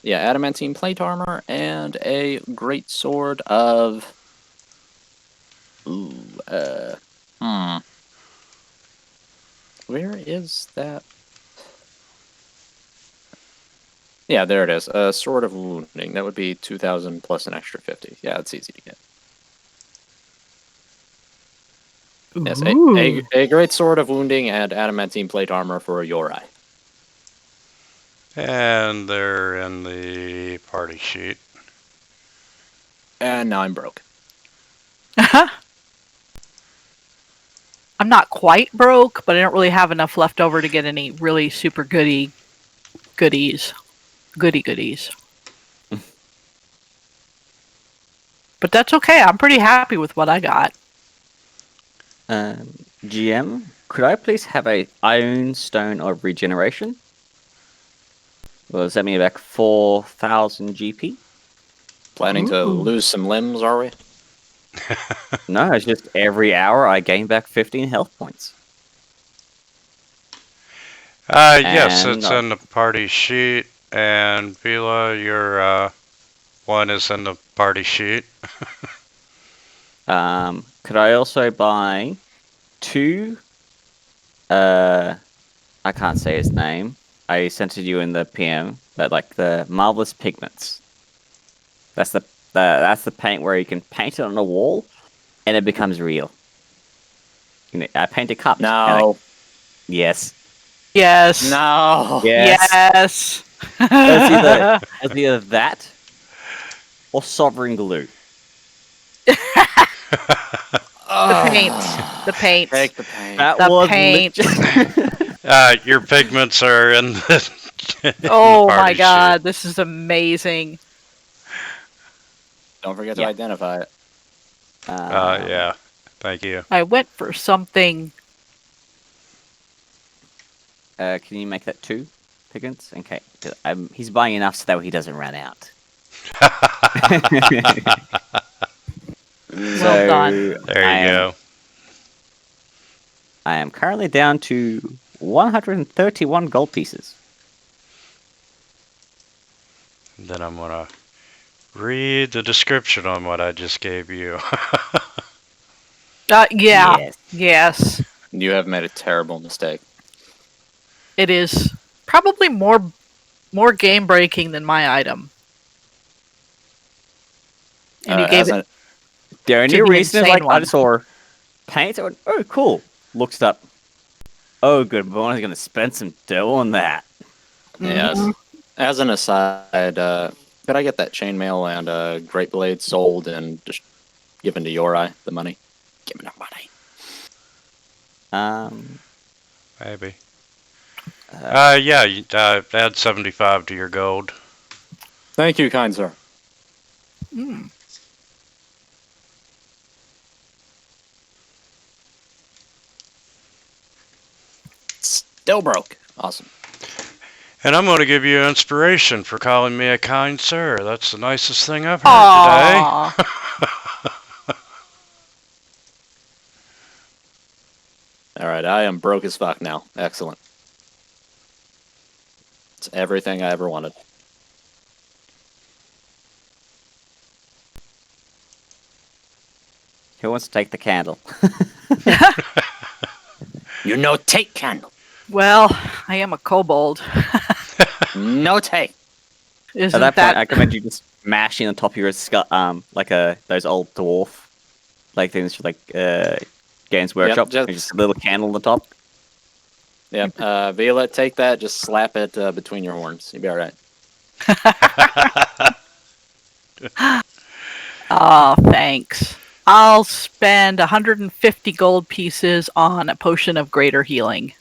Yeah, adamantine plate armor and a great sword of. Ooh, Where is that? Yeah, there it is. A sword of wounding. That would be 2,000 plus an extra 50. Yeah, it's easy to get. Yes, Ooh. a great sword of wounding and adamantine plate armor for Yorai. And they're in the party sheet. And now I'm broke. I'm not quite broke, but I don't really have enough left over to get any really super goodies. Goodies. But that's okay. I'm pretty happy with what I got. GM, could I please have a Iron Stone of Regeneration? Well, does that mean back 4,000 GP? Planning to lose some limbs, are we? No, it's just every hour I gain back 15 health points. Yes, And it's in the party sheet. And Vila, your one is in the party sheet. could I also buy 2? I can't say his name. I sent it to you in the PM, but like the Marvelous Pigments. That's the paint where you can paint it on a wall, and it becomes real. I paint a cup. No. Yes. Yes. No. Yes. It's either that or Sovereign Glue. The paint. The paint. Take the paint. That The was paint. Your pigments are in the. Oh my god, this is amazing. Don't forget to identify it. Yeah. Thank you. I went for something. Can you make that 2 pigments? Okay. He's buying enough so that he doesn't run out. Well done. There you go. I am currently down to 131 gold pieces. And then I'm gonna read the description on what I just gave you. Yeah. Yes. You have made a terrible mistake. It is probably more game breaking than my item. And you gave it. The only to the reason is insane I one. saw paint. I went, oh, cool. Looked it up. Oh, good. But I'm going to spend some dough on that. Yes. As an aside, could I get that chainmail and Great Blade sold and just given to Yorai the money? Give me the money. Maybe. Yeah, you, add 75 to your gold. Thank you, kind sir. Still broke. Awesome. And I'm going to give you inspiration for calling me a kind sir. That's the nicest thing I've heard today. Alright, I am broke as fuck now. Excellent. It's everything I ever wanted. Who wants to take the candle? You no take candle. Well, I am a kobold. No take. Isn't At that that point, I recommend you just mashing on top of your skull, like those old dwarf, like things for Games Workshop. Just a little candle on the top. Yep. Vila, take that. Just slap it between your horns. You'll be all right. Oh, thanks. I'll spend 150 gold pieces on a potion of greater healing.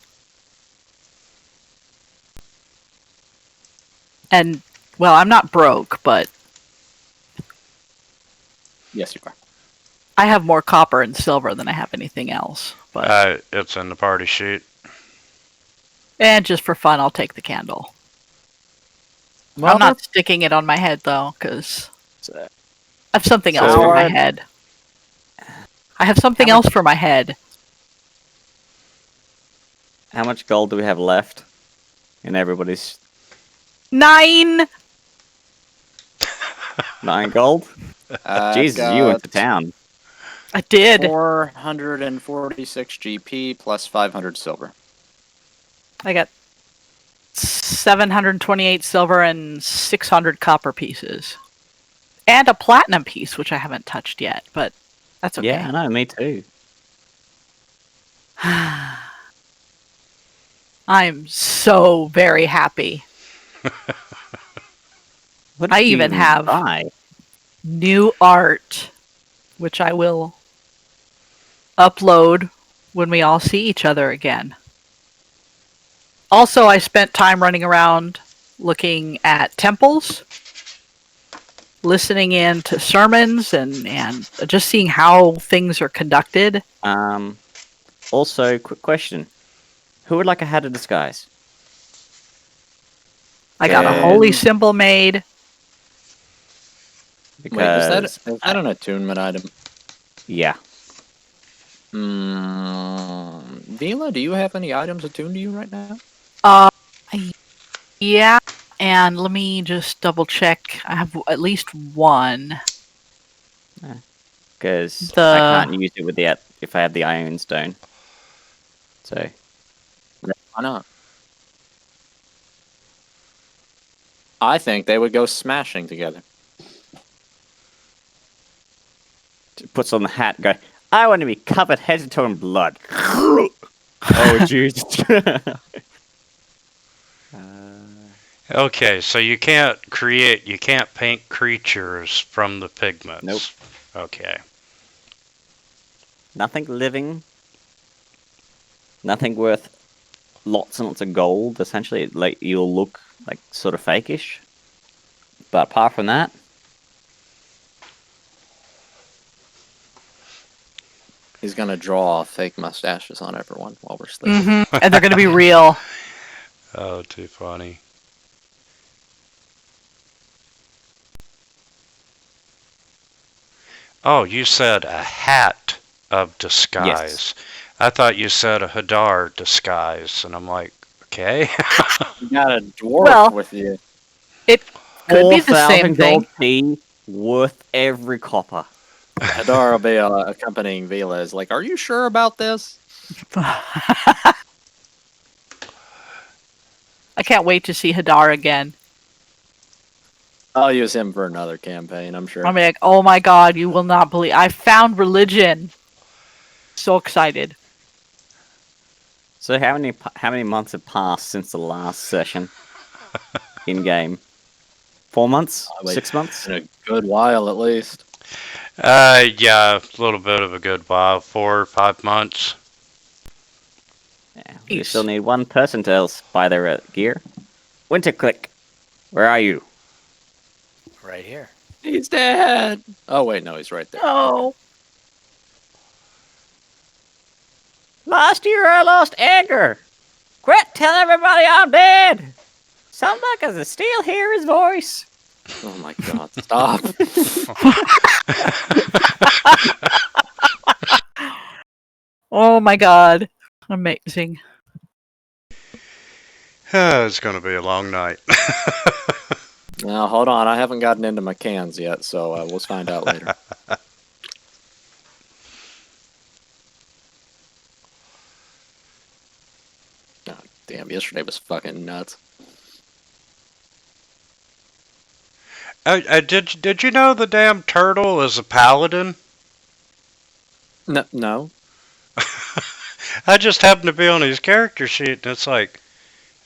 And, well, I'm not broke, but Yes, you are. I have more copper and silver than I have anything else. But It's in the party sheet. and just for fun, I'll take the candle. Well, I'm not sticking it on my head, though, because I have something else So- for my head. I have something else for my head. How much gold do we have left? In everybody's. 9! 9 gold. Jesus, you went to town. I did. 446 GP plus 500 silver. I got 728 silver and 600 copper pieces. And a platinum piece, which I haven't touched yet, but that's okay. Yeah, I know, me too. I'm so very happy. What I did you even have- buy? New art, which I will upload when we all see each other again. Also, I spent time running around looking at temples, listening in to sermons, and just seeing how things are conducted. Also, quick question. Who would like a hat of disguise? I got a holy And- symbol made. Because, Wait, is that an attunement item? yeah. Vila, do you have any items attuned to you right now? Yeah, and let me just double check. I have at least one. Because The- I can't use it with the if I have the Iron Stone. So, Why not? I think they would go smashing together. puts on the hat and go, I want to be covered head to toe in blood. Oh, jeez. Okay, so you can't paint creatures from the pigments. Nope. Okay. Nothing living. Nothing worth lots and lots of gold. Essentially, like you'll look like sort of fakeish. But apart from that, He's gonna draw fake mustaches on everyone while we're sleeping. Mm-hmm. And they're going to be real. Oh, too funny. Oh, you said a hat of disguise. I thought you said a Hadar disguise, and I'm like, okay. You got a dwarf Well- with you. Could be the 4,000 same gold thing. tea worth every copper. Hadar will be accompanying Vila. Is like, are you sure about this? I can't wait to see Hadar again. I'll use him for another campaign, I'm sure. I'm like, oh my god, you will not believe. I found religion. So excited. So how many months have passed since the last session in game? 4 months? Like, 6 months? in a good while, at least. Yeah, a little bit of a good while, 4 or 5 months. Yeah, we Jeez. still need one person to else buy their gear. Winterclick, where are you? Right here. He's dead. Oh wait, no, he's right there. Oh. Last year I lost Edgar. Quit telling everybody I'm dead. Somebody can still hear his voice. Oh my god, stop. Oh my god. Amazing. It's going to be a long night. Now, hold on, I haven't gotten into my cans yet, so we'll find out later. Oh, damn, yesterday was fucking nuts. Did you know the damn turtle is a paladin? No. I just happened to be on his character sheet, and it's like,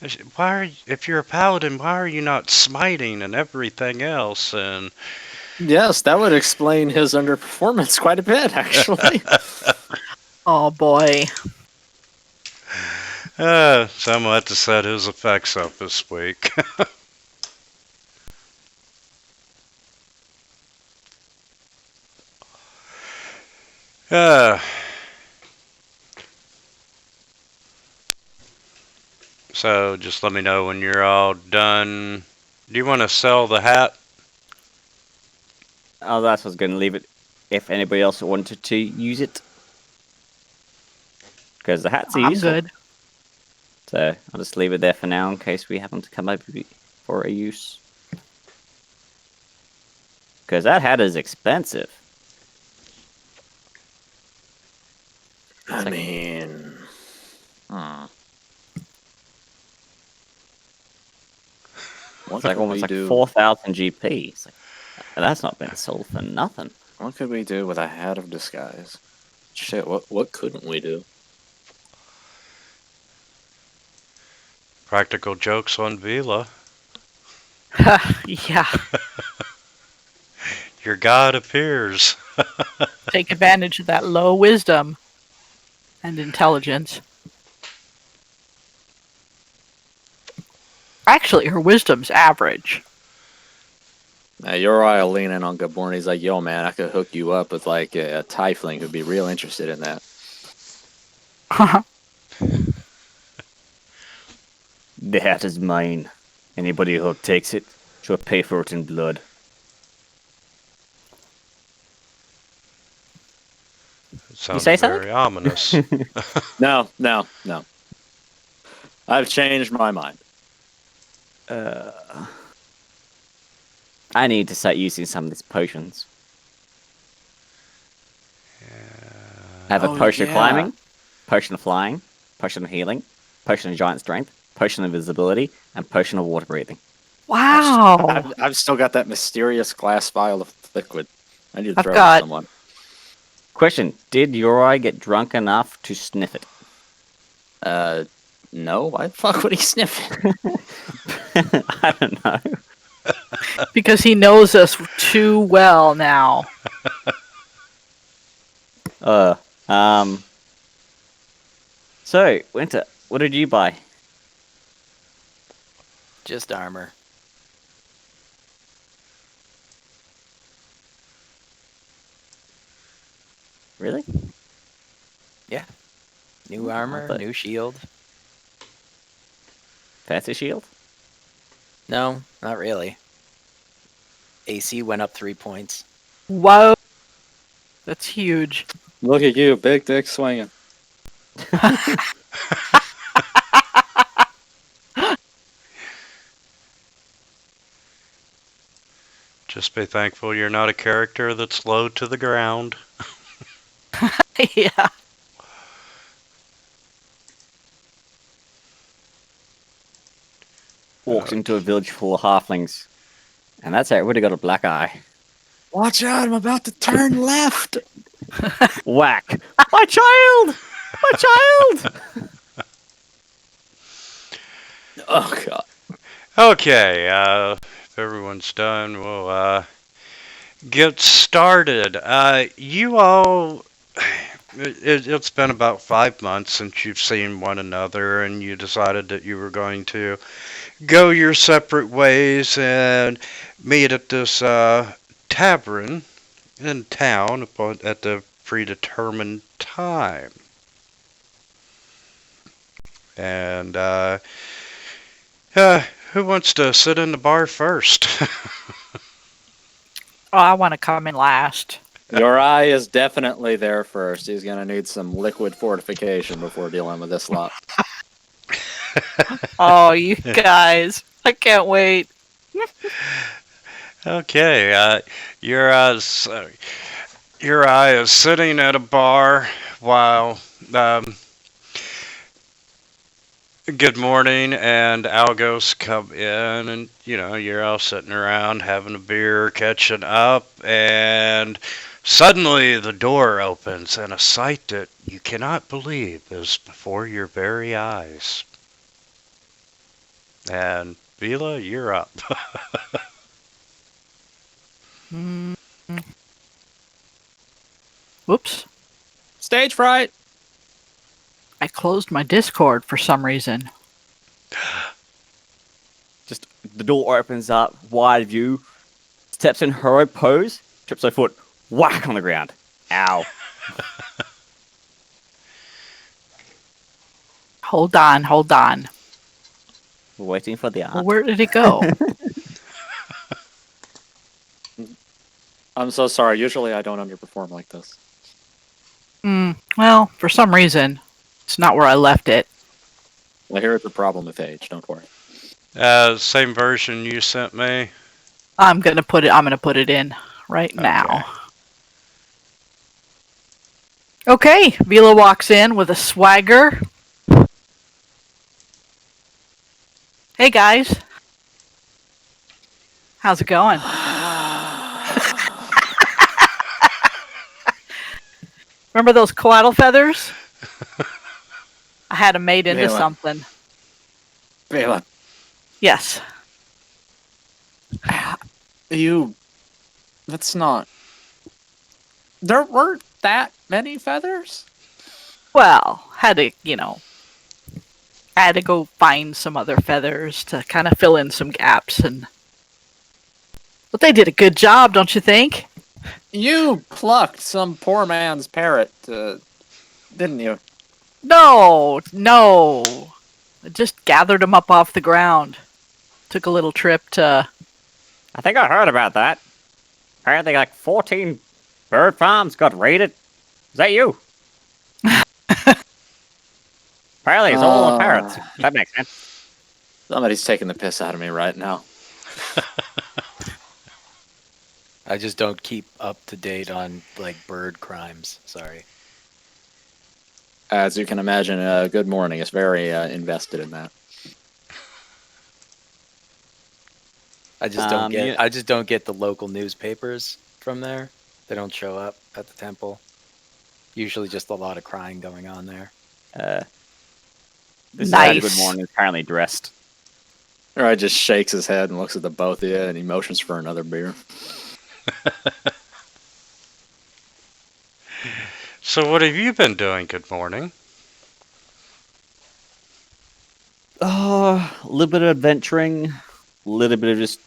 if you're a paladin, why are you not smiting and everything else? And Yes, that would explain his underperformance quite a bit, actually. Oh boy. so I'm gonna have to set his effects up this week. So just let me know when you're all done. Do you want to sell the hat? Oh, that's what I was going to leave it if anybody else wanted to use it. Because the hat's I'm useful. good. So I'll just leave it there for now in case we happen to come up for a use. Because that hat is expensive. I like- mean, Hmm. what It's like could almost we like do? 4,000 GP. It's like, that's not been sold for nothing. What could we do with a hat of disguise? Shit, what couldn't we do? Practical jokes on Vila. Yeah. Your god appears. Take advantage of that low wisdom and intelligence. Actually, her wisdom's average. Now, Uri will lean in on Gaborn. He's like, yo, man, I could hook you up with, like, a tiefling who'd be real interested in that. The hat is mine. Anybody who takes it shall pay for it in blood. It sounded say very ominous. No. I've changed my mind. I need to start using some of these potions. I have a Oh, potion of yeah. climbing, potion of flying, potion of healing, potion of giant strength, potion of invisibility, and potion of water breathing. Wow. I've still got that mysterious glass vial of liquid. I need to I've throw it got- at someone. Question: did Uri get drunk enough to sniff it? No. Why the fuck would he sniff it? I don't know. Because he knows us too well now. So, Winter, what did you buy? Just armor. Really? New armor, thought- new shield. Fancy shield? No, not really. AC went up 3 points. Whoa. That's huge. Look at you, big dick swinging. Just be thankful you're not a character that's low to the ground. Yeah. Walks into a village full of halflings. And that's how it would have got a black eye. Watch out! I'm about to turn left. Whack! My child! My child! Oh god. Okay, if everyone's done, we'll get started. You all, it's been about 5 months since you've seen one another, and you decided that you were going to go your separate ways and meet at this tavern in town at the predetermined time. And who wants to sit in the bar first? Oh, I want to come in last. Your eye is definitely there first. He's gonna need some liquid fortification before dealing with this lot. Oh, you guys. I can't wait. Okay, your eye is sitting at a bar while Good Morning and Algos come in, and you're all sitting around having a beer, catching up, and suddenly the door opens and a sight that you cannot believe is before your very eyes. And Vila, you're up. Mm. Whoops. Stage fright. I closed my Discord for some reason. Just the door opens up, wide view, steps in heroic pose, trips her foot, whack on the ground. Ow. Hold on. We're waiting for the Well, art. where did it go? I'm so sorry. Usually I don't underperform like this. Well, for some reason, it's not where I left it. Well, here is the problem with age. Don't worry. Same version you sent me. I'm gonna put it in right now. Okay, Vila walks in with a swagger. Hey guys. How's it going? Remember those coatl feathers? I had them made into Vila. something. Vela, Yes. that's not. There weren't that many feathers? Well, had to, I had to go find some other feathers to kind of fill in some gaps, but they did a good job, don't you think? You plucked some poor man's parrot, didn't you? No. I just gathered them up off the ground. Took a little trip to. I think I heard about that. Apparently, like 14 bird farms got raided. Is that you? Apparently, it's all the parrots. That makes sense. Somebody's taking the piss out of me right now. I just don't keep up to date on like bird crimes. Sorry. As you can imagine, Good Morning is very invested in that. I just don't get. yeah. I just don't get the local newspapers from there. They don't show up at the temple. Usually, just a lot of crying going on there. This Nice. Good Morning is apparently dressed. Or just shakes his head and looks at the both of you and he motions for another beer. So what have you been doing? Good morning. A little bit of adventuring, a little bit of just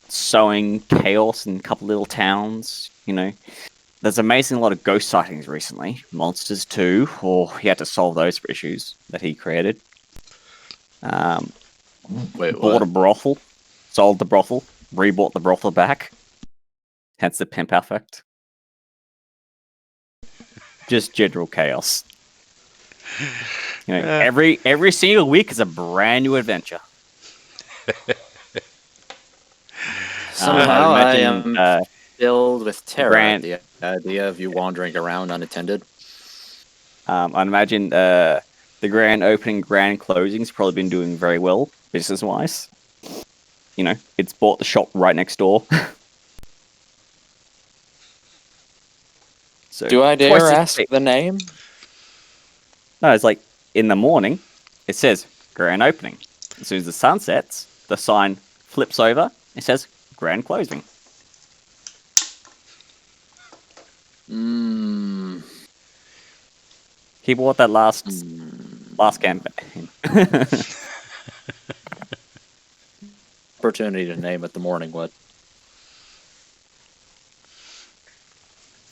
sowing chaos in a couple little towns, There's amazing a lot of ghost sightings recently. Monsters too, or he had to solve those issues that he created. Wait, Bought what? a brothel, sold the brothel, rebought the brothel back. Hence the pimp effect. Just general chaos. Every single week is a brand new adventure. Somehow I imagine, am filled with terror Grant- at the idea of you wandering around unattended. I'd imagine the grand opening, grand closing's probably been doing very well business-wise. It's bought the shop right next door. So Do I dare twice a ask week. the name? No, it's like in the morning, it says grand opening. As soon as the sun sets, the sign flips over. It says grand closing. He bought that last campaign. Opportunity to name it the morning wood.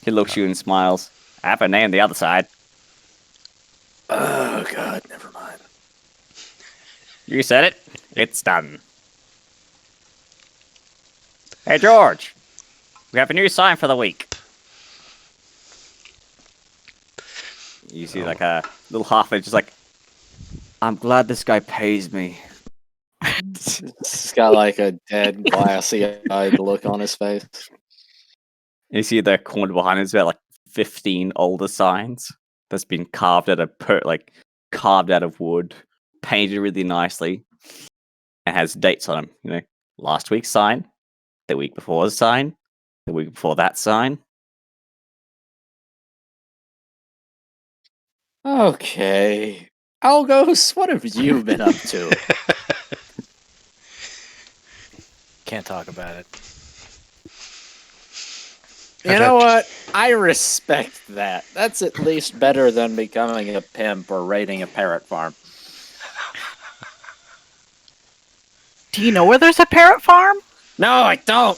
He looks at you and smiles. I have a name the other side. Oh god, never mind. You said it. It's done. Hey, George. We have a new sign for the week. You see like a little half just like, I'm glad this guy pays me. He's got like a dead, glassy-eyed look on his face. You see the corner behind us about like 15 older signs that's been carved out of carved out of wood, painted really nicely, and has dates on them. Last week's sign, the week before the sign, the week before that sign. Okay. Algos, what have you been up to? Can't talk about it. You know what? I respect that. That's at least better than becoming a pimp or raiding a parrot farm. Do you know where there's a parrot farm? No, I don't.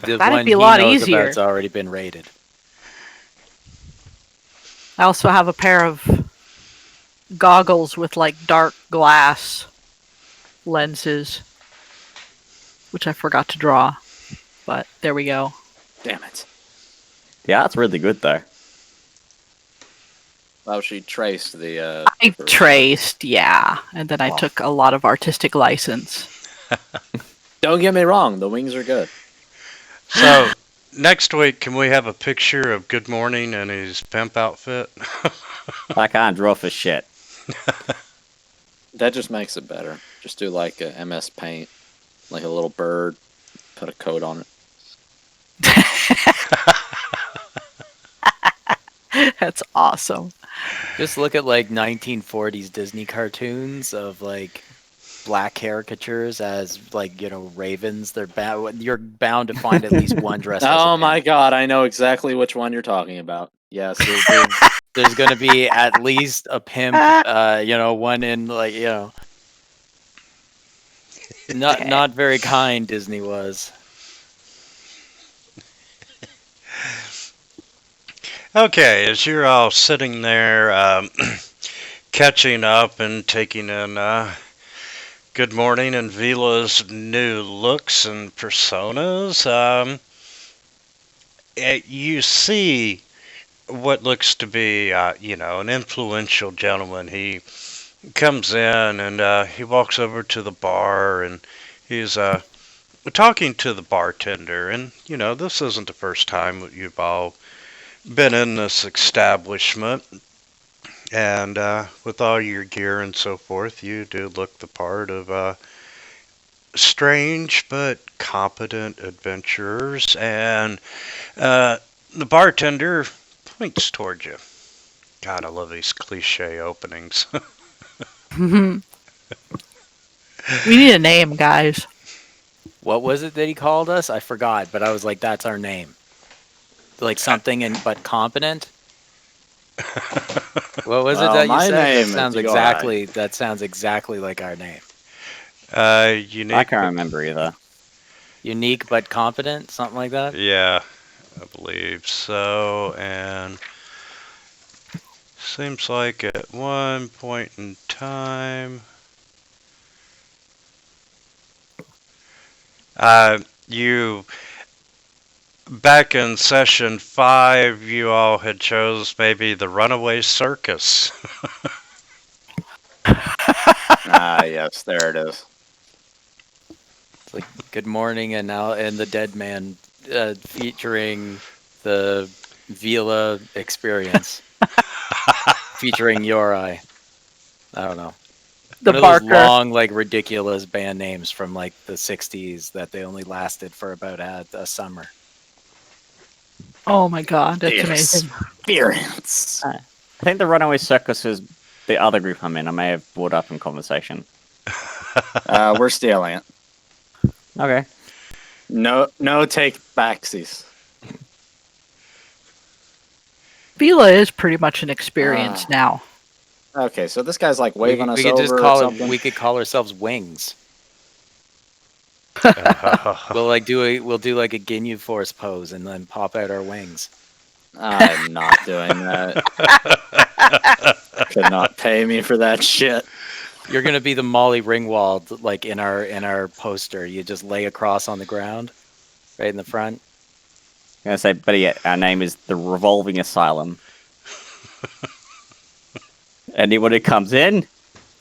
The That'd one be a he lot knows easier. about's already been raided. I also have a pair of goggles with like dark glass lenses, which I forgot to draw. But there we go. Damn it. Yeah, that's really good though. Well, she traced the. I traced, yeah, and then I Wow. took a lot of artistic license. Don't get me wrong, the wings are good. So next week, can we have a picture of Good Morning in his pimp outfit? I can't draw for shit. That just makes it better. Just do like a MS Paint, like a little bird, put a coat on it. That's awesome. Just look at like 1940s Disney cartoons of like black caricatures as like ravens. You're bound to find at least one dressed. as a Oh my pimp. god, I know exactly which one you're talking about. Yes. There's going to be at least a pimp. One in not very kind. Disney was. Okay, as you're all sitting there catching up and taking in Good Morning and Vila's new looks and personas, you see what looks to be, an influential gentleman. He comes in and he walks over to the bar and he's talking to the bartender. And, this isn't the first time that you've all been in this establishment, and with all your gear and so forth, you do look the part of strange but competent adventurers, and the bartender points towards you. God, I love these cliche openings. We need a name, guys. What was it that he called us? I forgot, but I was like, that's our name. Like something but competent. What was it Well, that you my said? name That sounds exactly like our name. Unique. I can't remember either. Unique but competent, something like that. Yeah, I believe so. And seems like at one point in time, you back in session 5, you all had chose maybe the Runaway Circus. Yes, there it is. It's like Good Morning and the Dead Man, featuring the Vila experience, featuring Yori. I don't know. The One of those Barker. long, like ridiculous band names from like the '60s that they only lasted for about a summer. Oh my god, that's Yes. amazing. Experience. I think the Runaway Circus is the other group I'm in. I may have brought up in conversation. We're stealing it. Okay. No take backsies. Vila is pretty much an experience now. Okay, so this guy's like waving us we could over just or call something. we could call ourselves Wings. We'll do like a Ginyu Force pose and then pop out our wings. I'm not doing that. Could not pay me for that shit. You're gonna be the Molly Ringwald, like in our poster. You just lay across on the ground, right in the front. I'm gonna say, but yeah, our name is the Revolving Asylum. Anyone who comes in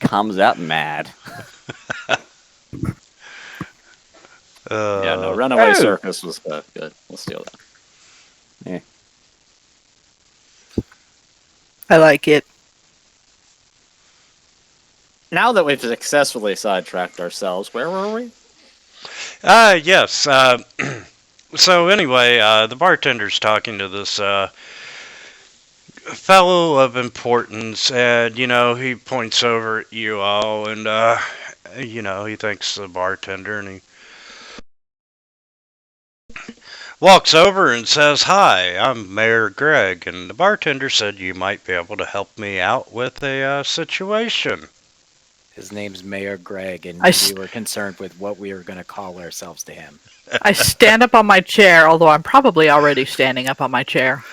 comes out mad. Yeah, no, Runaway Oh. Circus was good. We'll steal that. I like it. Now that we've successfully sidetracked ourselves, where were we? Yes. So anyway, the bartender's talking to this fellow of importance, and he points over at you all, and he thanks the bartender, and he walks over and says, "Hi, I'm Mayor Greg, and the bartender said you might be able to help me out with a situation." His name's Mayor Greg, and I s- we were concerned with what we were gonna call ourselves to him. I stand up on my chair, although I'm probably already standing up on my chair.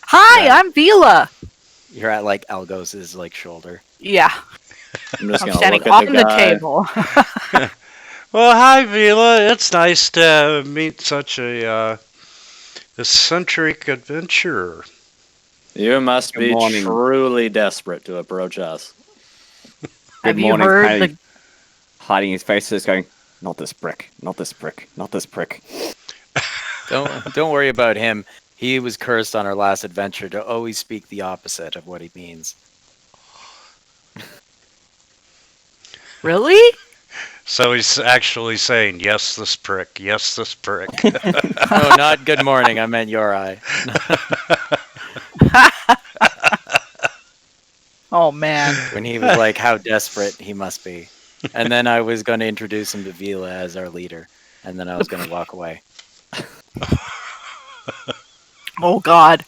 Hi, Yeah. I'm Vila. You're at like Algos's like shoulder. Yeah, I'm just I'm gonna standing look at on the the guy. table. Well, hi, Vila. It's nice to meet such a eccentric adventurer. You must Good be morning. truly desperate to approach us. Have Good you morning, heard Patty. the? Hiding his face, just going, Not this prick. Not this prick. Not this prick. Don't worry about him. He was cursed on our last adventure to always speak the opposite of what he means. Really? So he's actually saying, yes, this prick. Yes, this prick. No, not good morning. I meant your eye. Oh man. When he was like, how desperate he must be. And then I was going to introduce him to Vila as our leader. And then I was going to walk away. Oh god.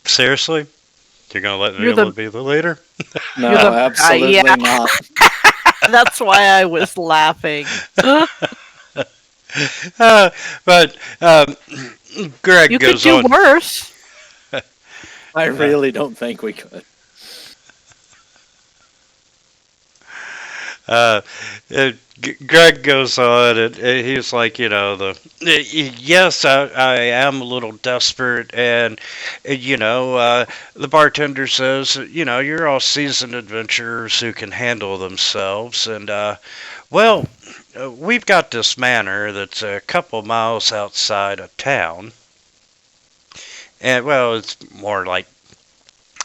Seriously? You're going to let You're Vila the- be the leader? No, You're the- absolutely yeah. not. That's why I was laughing. But Greg You could goes do on. worse. I really don't think we could. Greg goes on, and he's like, yes, I am a little desperate, and the bartender says, you're all seasoned adventurers who can handle themselves, and we've got this manor that's a couple miles outside of town, and it's more like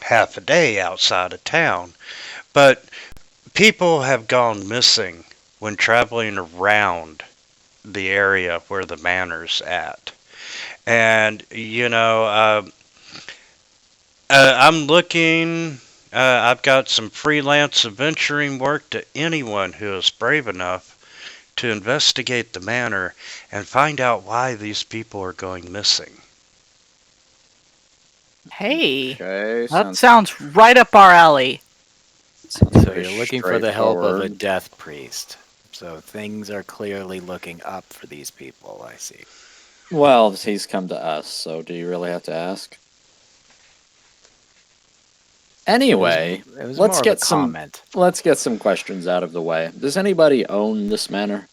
half a day outside of town, but people have gone missing when traveling around the area where the manor's at. And, I'm looking, I've got some freelance adventuring work to anyone who is brave enough to investigate the manor and find out why these people are going missing. Hey. Okay, That sounds right up our alley. So very you're looking for the help of a straightforward. death priest. So things are clearly looking up for these people, I see. Well, he's come to us, so do you really have to ask? Anyway, It was let's more get of a some comment. let's get some questions out of the way. Does anybody own this manor?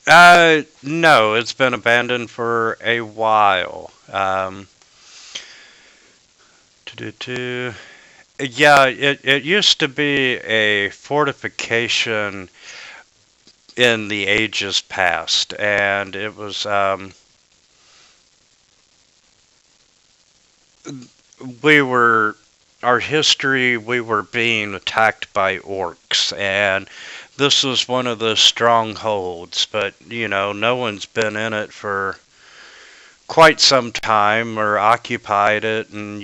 No, it's been abandoned for a while. Yeah, it used to be a fortification in the ages past, and it was, our history, we were being attacked by orcs, and this was one of the strongholds, but, no one's been in it for quite some time or occupied it, and,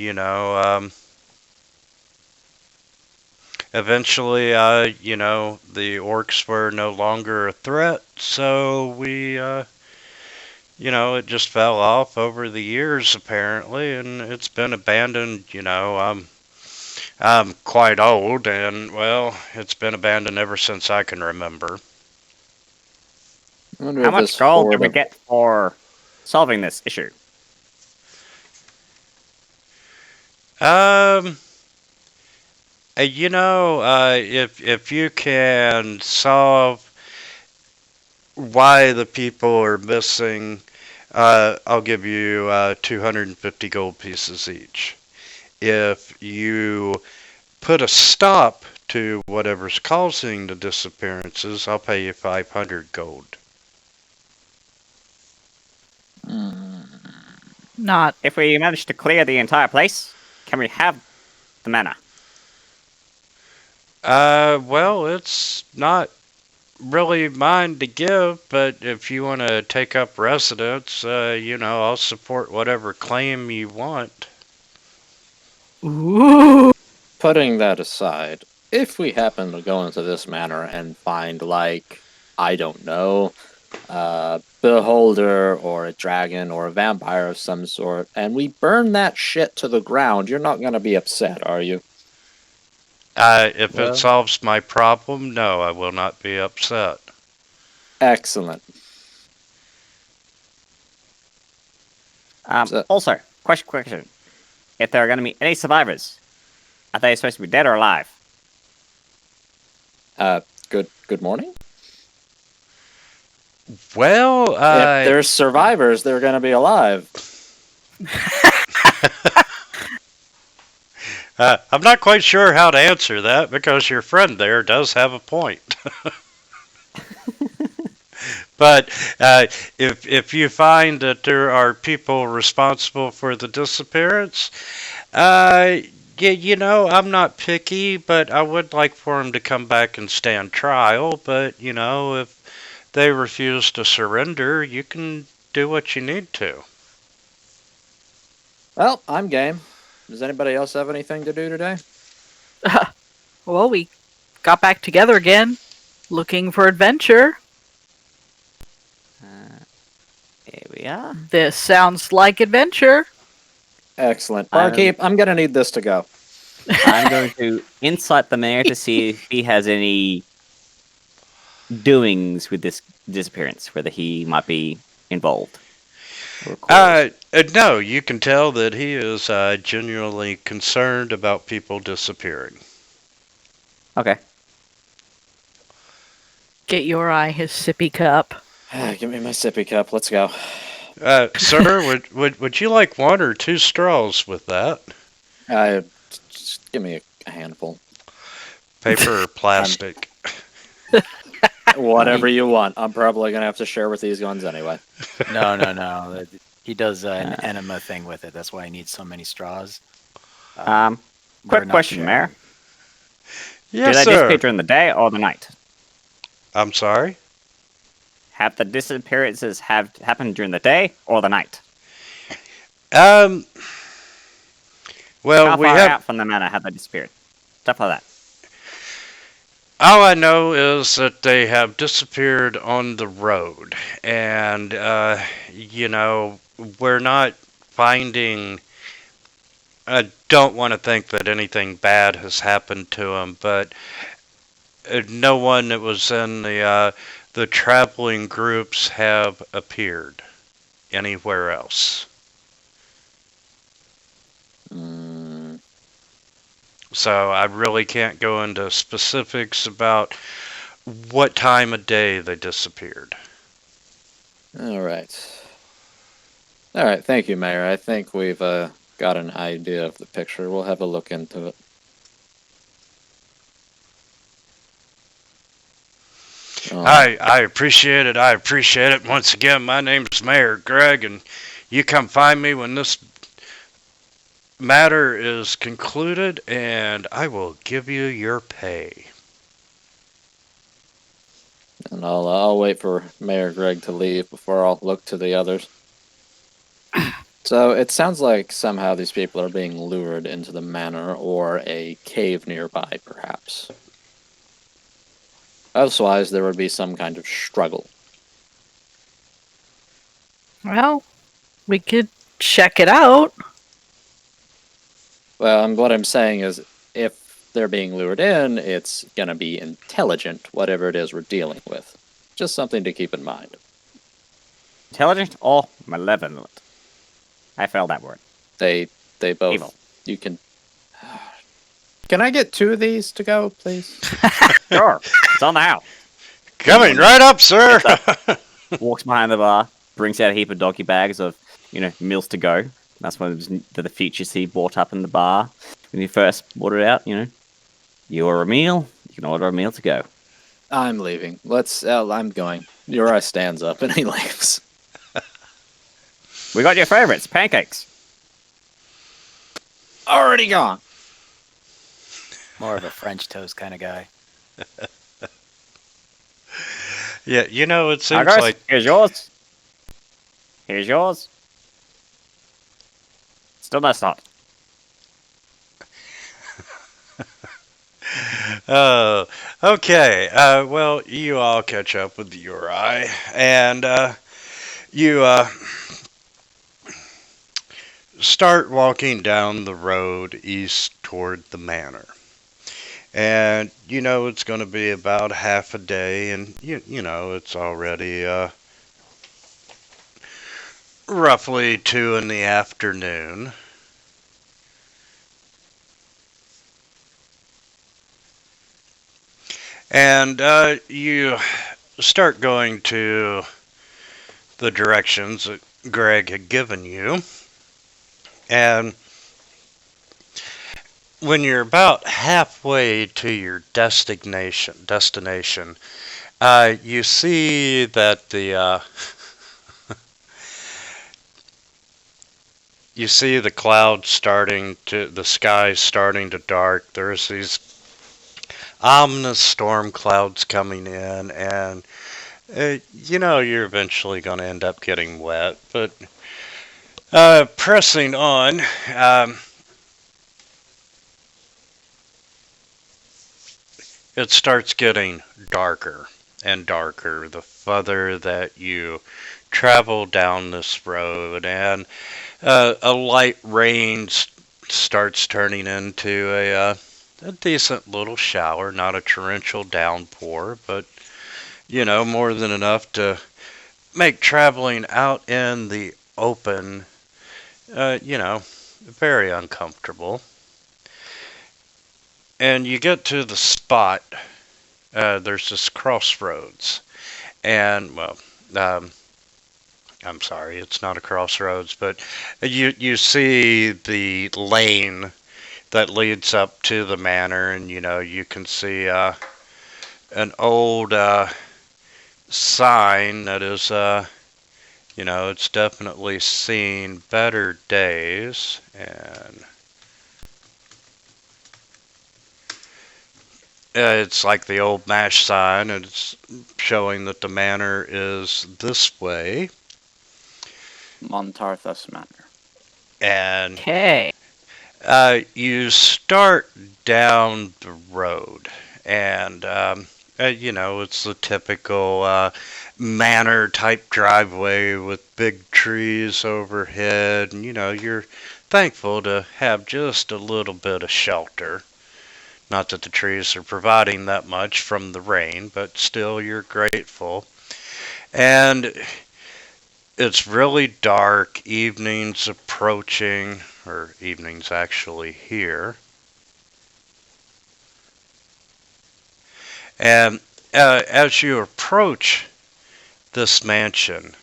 eventually, the orcs were no longer a threat, so we, it just fell off over the years, apparently, and it's been abandoned, I'm quite old, and, it's been abandoned ever since I can remember. I wonder How if much this gold horde did we of- get for solving this issue? If you can solve why the people are missing, I'll give you 250 gold pieces each. If you put a stop to whatever's causing the disappearances, I'll pay you 500 gold. Not. If we manage to clear the entire place, can we have the manor? It's not really mine to give, but if you want to take up residence, I'll support whatever claim you want. Ooh. Putting that aside, if we happen to go into this manor and find, I don't know, a beholder or a dragon or a vampire of some sort, and we burn that shit to the ground, you're not going to be upset, are you? If Well- it solves my problem, no, I will not be upset. Excellent. So- Also, question. If there are going to be any survivors, are they supposed to be dead or alive? Good morning? Well, If there's survivors, they're going to be alive. I'm not quite sure how to answer that because your friend there does have a point. But if you find that there are people responsible for the disappearance, yeah, I'm not picky, but I would like for them to come back and stand trial. But if they refuse to surrender, you can do what you need to. Well, I'm game. Does anybody else have anything to do today? Well, we got back together again, looking for adventure. Here we are. This sounds like adventure. Excellent. Barkeep, I'm gonna need this to go. I'm going to insight the mayor to see if he has any doings with this disappearance, whether he might be involved. or caused. No, you can tell that he is genuinely concerned about people disappearing. Okay. Get your eye his sippy cup. Give me my sippy cup. Let's go. Sir, would you like one or two straws with that? Just give me a handful. Paper or plastic? Whatever you want. I'm probably gonna have to share with these guns anyway. No. He does an enema thing with it. That's why he needs so many straws. Quick We're not question, sharing. Mayor. Do Yes, they sir. disappear during the day or the night? I'm sorry? Have the disappearances have happened during the day or the night? Well, How we far have. out from the manor have they disappeared? Stuff like that. All I know is that they have disappeared on the road, and we're not finding. I don't want to think that anything bad has happened to them, but no one that was in the traveling groups have appeared anywhere else. Mm, So I really can't go into specifics about what time of day they disappeared. all right. All right. Thank you, Mayor. I think we've got an idea of the picture. We'll have a look into it. Oh, I appreciate it. I appreciate it. Once again, my name's Mayor Greg, and you come find me when this matter is concluded, and I will give you your pay. and I'll wait for Mayor Greg to leave before I'll look to the others. So it sounds like somehow these people are being lured into the manor or a cave nearby, perhaps. Otherwise, there would be some kind of struggle. Well, we could check it out. Well, what I'm saying is, if they're being lured in, it's gonna be intelligent, whatever it is we're dealing with. Just something to keep in mind. Intelligent or malevolent? I failed that word. They both. Evil. You can. Can I get two of these to go, please? Sure. It's on the house. Coming right up, sir. Walks behind the bar, brings out a heap of doggy bags of, meals to go. That's one of the features he bought up in the bar. When he first bought it out, you order a meal, you can order a meal to go. I'm leaving. I'm going. Uri stands up and he leaves. We got your favorites, pancakes. Already gone. More of a French toast kind of guy. Yeah, it seems Argos, like here's yours. Here's yours. Still not stopped. Okay. Well, you all catch up with Uri, and you start walking down the road east toward the manor. And it's going to be about half a day, and it's already roughly 2 in the afternoon. And you start going to the directions that Greg had given you. And when you're about halfway to your destination, you see that you see the clouds the sky starting to dark. There's these ominous storm clouds coming in, and you're eventually going to end up getting wet. But pressing on, it starts getting darker and darker the further that you travel down this road, and a light rain starts turning into a decent little shower, not a torrential downpour, but more than enough to make traveling out in the open, very uncomfortable. And you get to the spot, there's this crossroads, and, well, I'm sorry, it's not a crossroads, but you see the lane that leads up to the manor, and you can see an old sign that is it's definitely seen better days, and it's like the old MASH sign, and it's showing that the manor is this way. Montarthus Manor. And Okay. you start down the road, and it's the typical manor type driveway with big trees overhead, and you're thankful to have just a little bit of shelter. Not that the trees are providing that much from the rain, but still you're grateful. And it's really dark, evening's approaching, or evening's actually here. And as you approach this mansion,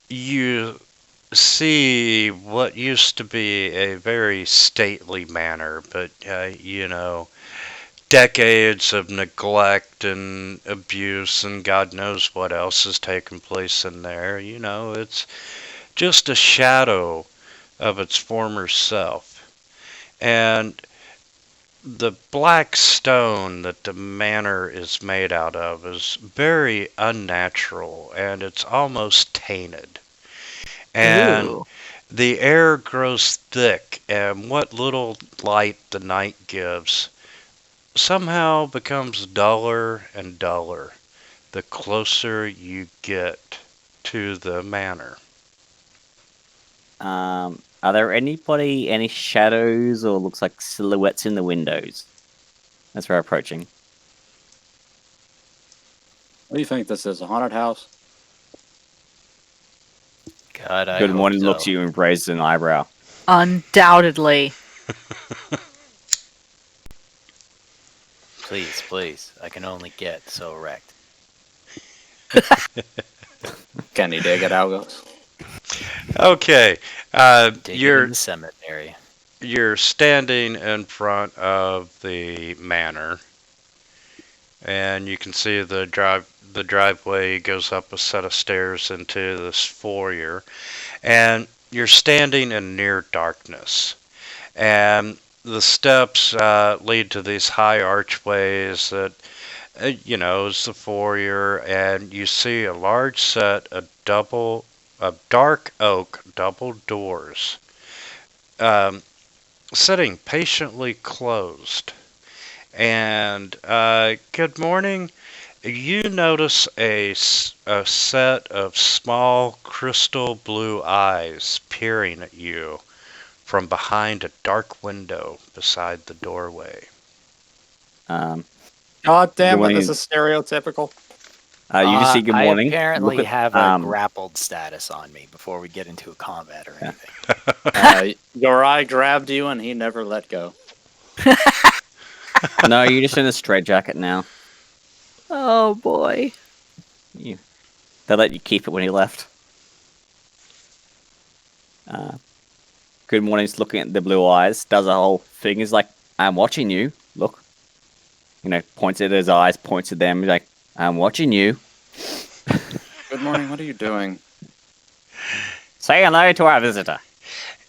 you see what used to be a very stately manor, but decades of neglect and abuse and God knows what else has taken place in there. It's just a shadow of its former self. And the black stone that the manor is made out of is very unnatural, and it's almost tainted. And Ooh. the air grows thick, and what little light the night gives somehow becomes duller and duller the closer you get to the manor. Are there any shadows or looks like silhouettes in the windows as we're approaching? What do you think this is? A haunted house? God, I Good hope morning so. looks at you and raises an eyebrow. Undoubtedly. Please, please. I can only get so wrecked. Can you dig it, Algos? Okay, Dig it you're in the cemetery. you're standing in front of the manor, and you can see the driveway goes up a set of stairs into this foyer, and you're standing in near darkness, and the steps lead to these high archways that is the foyer, and you see a large set of dark oak double doors sitting patiently closed. And good morning. You notice a set of small crystal blue eyes peering at you from behind a dark window beside the doorway. God damn Good it, this morning. is stereotypical. You just see good morning. I apparently Look at- have a grappled status on me before we get into a combat or anything. Yorai grabbed you and he never let go. No, you're just in a straitjacket now. Oh boy. They let you keep it when you left. Good Morning's looking at the blue eyes, does a whole thing, is like, I'm watching you, look. You know, points at his eyes, points at them, like, I'm watching you. Good morning. What are you doing? Say hello to our visitor.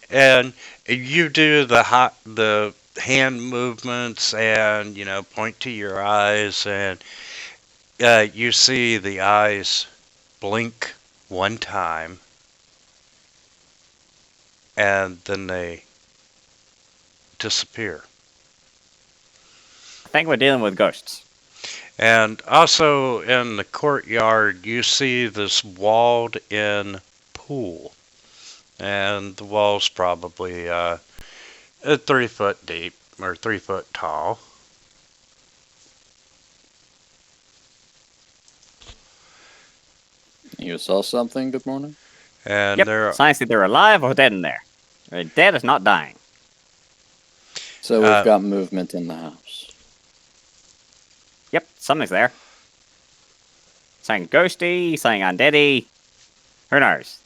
And you do the hand movements and, you know, point to your eyes, and you see the eyes blink one time, and then they disappear. I think we're dealing with ghosts. And also in the courtyard, you see this walled-in pool. And the wall's probably 3 foot deep, or 3 foot tall. You saw something? Good morning. And Yep, there science either alive or dead in there. Dead is not dying. So we've got movement in the house. Yep, something's there. Saying ghosty, saying undeady. Who knows?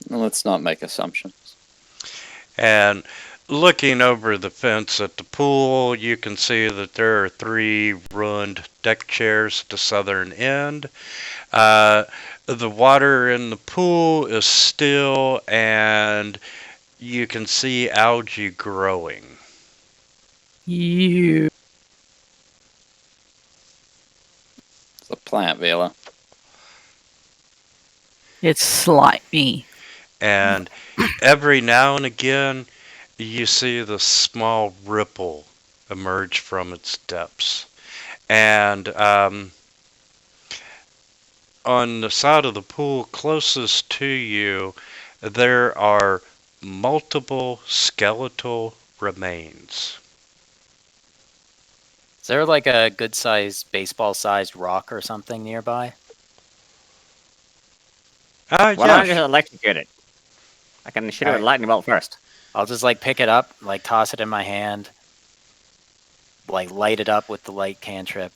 Let's not make assumptions. And looking over the fence at the pool, you can see that there are 3 ruined deck chairs at the southern end. The water in the pool is still, and you can see algae growing. You. It's a plant, Vela. It's slimy. And every now and again, you see the small ripple emerge from its depths. And on the side of the pool closest to you, there are multiple skeletal remains. Is there like a good sized baseball sized rock or something nearby? Why don't I just Yeah, electrocute it? I can shoot it with a lightning bolt first. I'll just like pick it up, like toss it in my hand, like light it up with the light cantrip,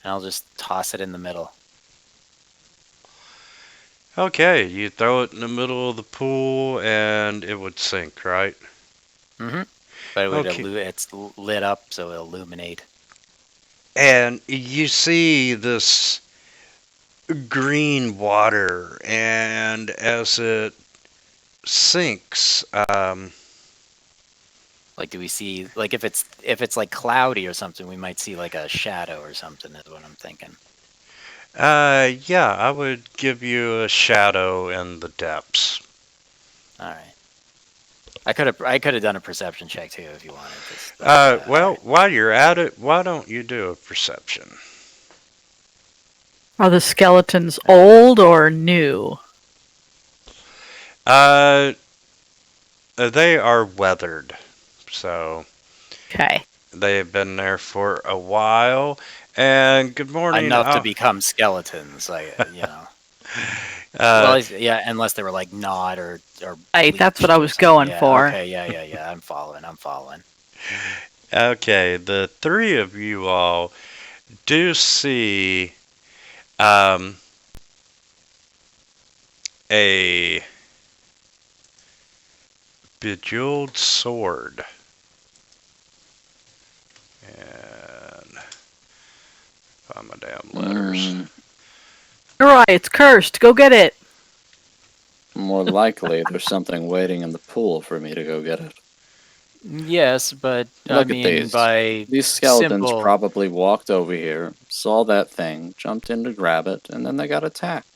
and I'll just toss it in the middle. okay, you throw it in the middle of the pool and it would sink, right? Mm-hmm. But it would Okay. it's lit up, so it'll illuminate. And you see this green water, and as it sinks, Like, do we see like if it's like cloudy or something, we might see like a shadow or something. Is what I'm thinking. yeah, I would give you a shadow in the depths. All right. I could have done a perception check too if you wanted. Well, while you're at it, why don't you do a perception? Are the skeletons old or new? They are weathered, so Okay. they have been there for a while. And good morning. enough to become skeletons, like you know. Uh, Yeah, unless they were like gnawed or. Hey, that's what bleached I or was something. going Yeah, for. Okay, yeah. I'm following. okay, the 3 of you all do see a bejeweled sword. And find my damn letters. You're right, it's cursed. Go get it. More likely, there's something waiting in the pool for me to go get it. Yes, but Look I at mean these. by These skeletons simple- probably walked over here, saw that thing, jumped in to grab it, and then they got attacked.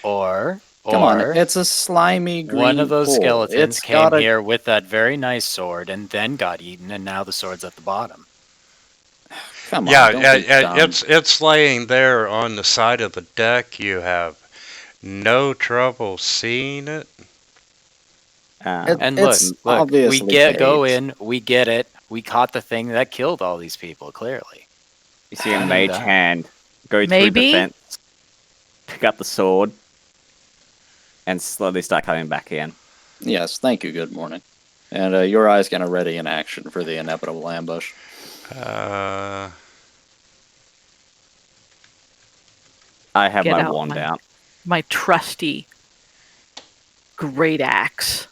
or Come on, it's a slimy green one of those pool. skeletons It's came gotta- here with that very nice sword and then got eaten, and now the sword's at the bottom. Come on, Yeah, don't be dumb. it's laying there on the side of the deck. You have no trouble seeing it. And It's look, we obviously go Cades. in, we get it, we caught the thing that killed all these people. Clearly, You see a I mage knew that. hand go through Maybe? the fence, pick up the sword, and slowly start coming back in. Yes, thank you. Good morning. And your eyes gonna ready in action for the inevitable ambush. Uh, I have Get my out wand my- out. My trusty great axe.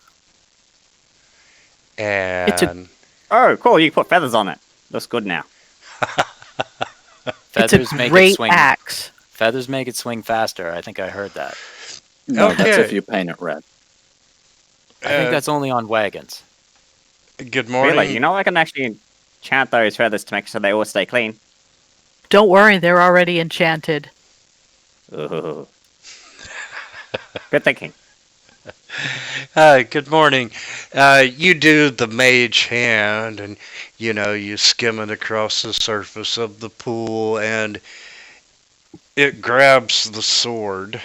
And Oh, cool! You put feathers on it. Looks good now. Feathers it's a make it great swing. axe. Feathers make it swing faster. I think I heard that. No, that's Okay. if you paint it red. I think that's only on wagons. good morning. Really? You know, I can actually enchant those feathers to make sure they all stay clean. Don't worry, they're already enchanted. Ooh. Good thinking. Good morning. You do the mage hand, and you skim it across the surface of the pool, and it grabs the sword.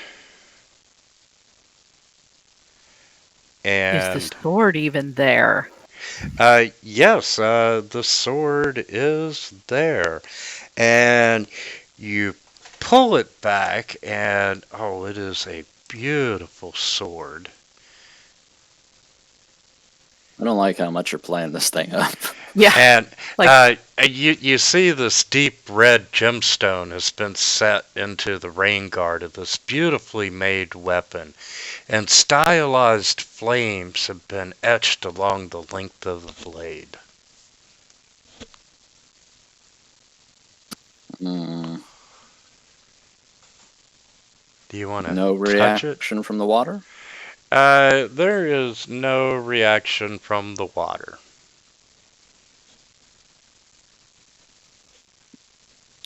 And Is the sword even there? yes, the sword is there, and you pull it back, and oh, it is a beautiful sword. I don't like how much you're playing this thing up. Yeah. And Like- you see this deep red gemstone has been set into the rain guard of this beautifully made weapon, and stylized flames have been etched along the length of the blade. Mm, Do you want to no touch it? reaction from the water? There is no reaction from the water.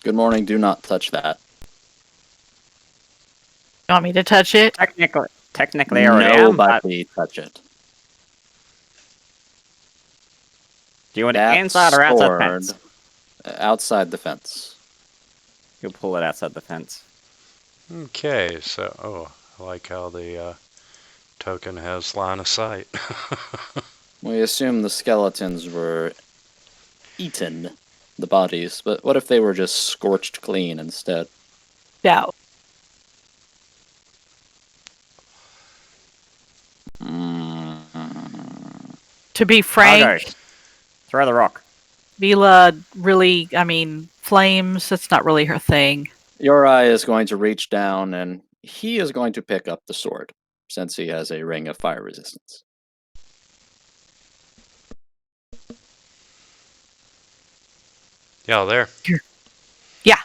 Good morning. Do not touch that. You want me to touch it? Technically, I already am, but Nobody touch it. do you want it That inside or outside the sword, fence? outside the fence. You'll pull it outside the fence. Okay, so I like how the token has line of sight. We assume the skeletons were eaten, the bodies, but what if they were just scorched clean instead? Doubt. Mm. To be I'll frank, go. Throw the rock. Vila really, I mean, flames, that's not really her thing. Yorai is going to reach down and he is going to pick up the sword, since he has a ring of fire resistance. Y'all there? Yeah.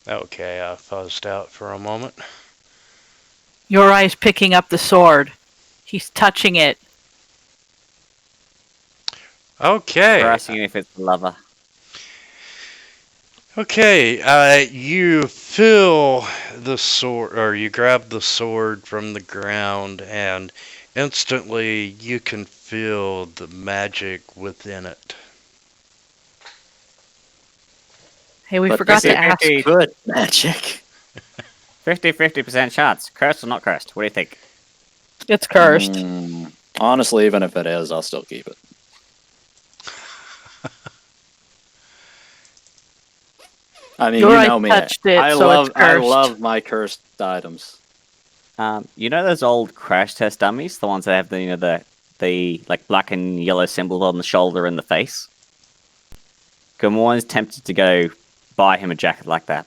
Okay, I fuzzed out for a moment. Yorai's picking up the sword. He's touching it. Okay. We're asking if it's the lover. Okay, you feel the sword, or you grab the sword from the ground, and instantly you can feel the magic within it. Hey, we But forgot is it to ask. good magic? 50% chance. Cursed or not cursed? What do you think? It's cursed. Honestly, even if it is, I'll still keep it. I mean, Yorai you know me. touched it, I so love it's cursed. I love my cursed items. You know those old crash test dummies, the ones that have the like black and yellow symbols on the shoulder and the face. Gamorn's tempted to go buy him a jacket like that.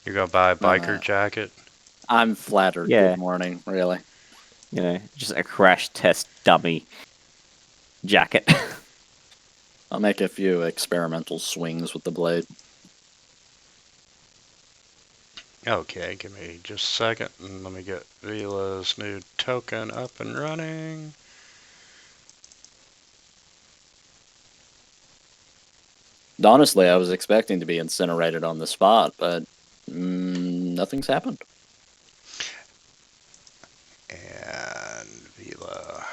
You're gonna buy a biker Uh, jacket? I'm flattered. Yeah. Good morning, really. You know, just a crash test dummy jacket. I'll make a few experimental swings with the blade. Okay, give me just a second, and let me get Vila's new token up and running. Honestly, I was expecting to be incinerated on the spot, but nothing's happened. And Vila.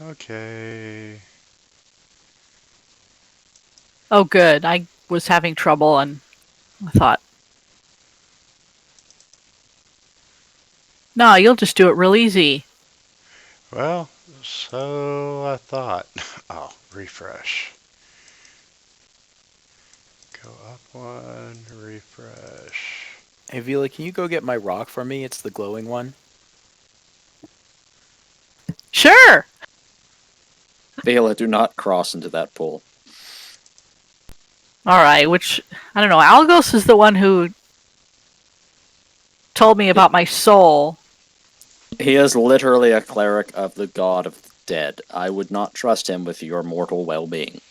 Okay. Oh, good. I was having trouble and I thought, no, you'll just do it real easy. Well, so I thought. Oh, refresh. Go up one, refresh. Hey, Vila, can you go get my rock for me? It's the glowing one. Sure. Vela, do not cross into that pool. All right, which I don't know. Algos is the one who told me about my soul. He is literally a cleric of the god of the dead. I would not trust him with your mortal well-being.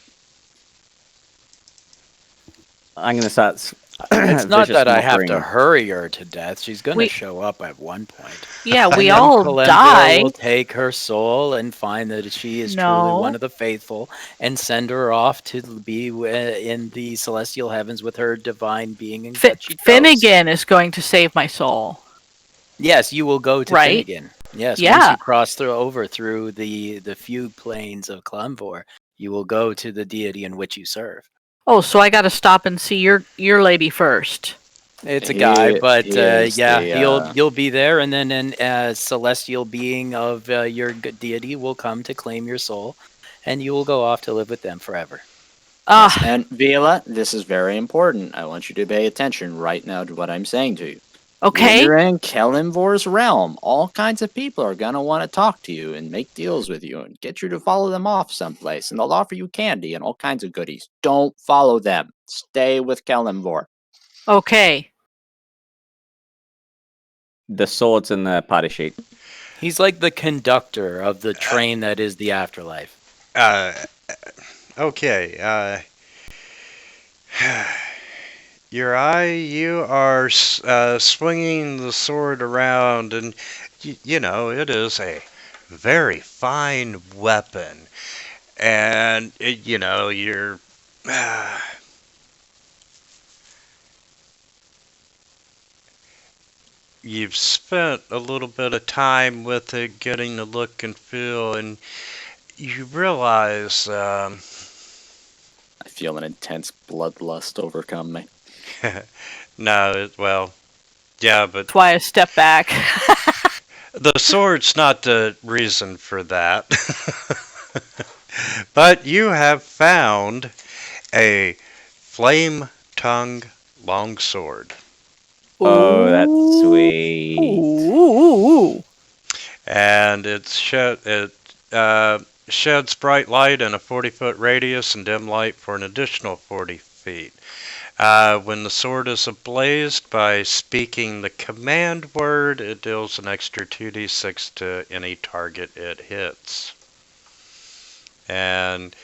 I'm gonna start. It's not vicious that I have to mocking. hurry her to death. She's going to We- show up at one point. Yeah, And we then all Kalimdor die. will take her soul and find that she is No. truly one of the faithful and send her off to be in the celestial heavens with her divine being. And that she knows. Finnegan is going to save my soul. Yes, you will go to Right? Finnegan. Yes, once Yeah. you cross through the fugue plains of Kalimdor, you will go to the deity in which you serve. Oh, so I got to stop and see your lady first. It's a guy, but he is yeah, the, you'll be there, and then a celestial being of your deity will come to claim your soul, and you will go off to live with them forever. Ah, And Vela, this is very important. I want you to pay attention right now to what I'm saying to you. When okay. you're in Kelimvor's realm, all kinds of people are gonna want to talk to you and make deals with you and get you to follow them off someplace, and they'll offer you candy and all kinds of goodies. Don't follow them. Stay with Kelimvor. Okay. The sword's in the party sheet. He's like the conductor of the train that is the afterlife. Okay. You are swinging the sword around, and you know it is a very fine weapon, and you know you're. You've spent a little bit of time with it, getting the look and feel, and you realize. I feel an intense bloodlust overcome me. No, well, yeah, but That's why I step back. the sword's not the reason for that. But you have found a flame tongue longsword. Oh, that's sweet. Ooh. And it sheds bright light in a 40-foot radius and dim light for an additional 40 feet. When the sword is ablazed by speaking the command word, it deals an extra 2d6 to any target it hits. And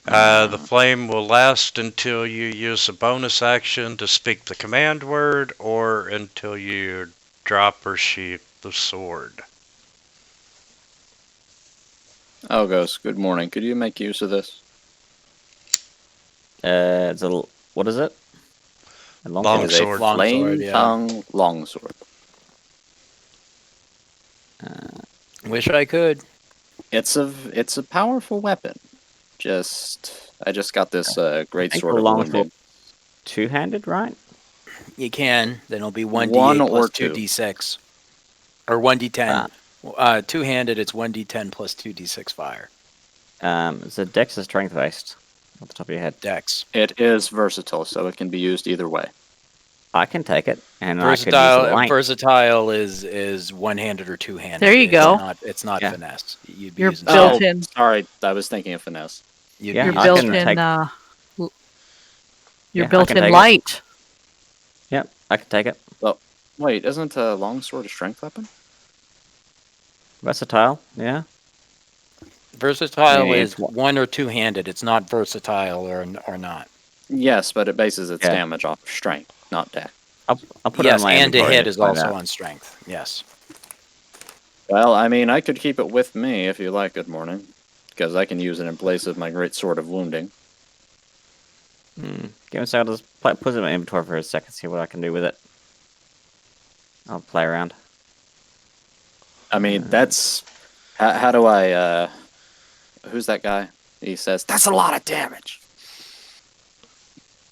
the flame will last until you use a bonus action to speak the command word or until you drop or sheath the sword. Algos, good morning. Could you make use of this? It's a what is it? A Long It is a sword. flame yeah. tongue longsword. Wish I could. It's a powerful weapon. I just got this great think sword the of longsword- wounding. Two-handed, right? You can. Then it'll be 1d8 One plus or two. 2d6. Or 1d10. Two-handed, it's 1d10 plus 2d6 fire. It's a dex or strength based. Off the top of your head, Dex. It is versatile, so it can be used either way. I can take it, and I could use the light. Versatile is one-handed or two-handed. There you go. It's not Yeah. finesse. You'd be You're using built Oh, in. sorry, I was thinking of finesse. You'd Yeah, be You're I built using can in. take- You're Yeah, I built can in take it. light. Yep, I can take it. Wait, isn't a longsword a strength weapon? Versatile, yeah. Versatile Yeah, is it's one- one or two-handed. It's not versatile or not. Yes, but it bases its Yeah. damage off of strength, not dex. I'll put it Yes, on my and to inventory hit to is find also out. on strength. Yes. Well, I mean, I could keep it with me if you like, good morning. Because I can use it in place of my great sword of wounding. Give me a second. I'll just put it in my inventory for a second. See what I can do with it. I'll play around. I mean, that's... How do I, Who's that guy? He says, that's a lot of damage!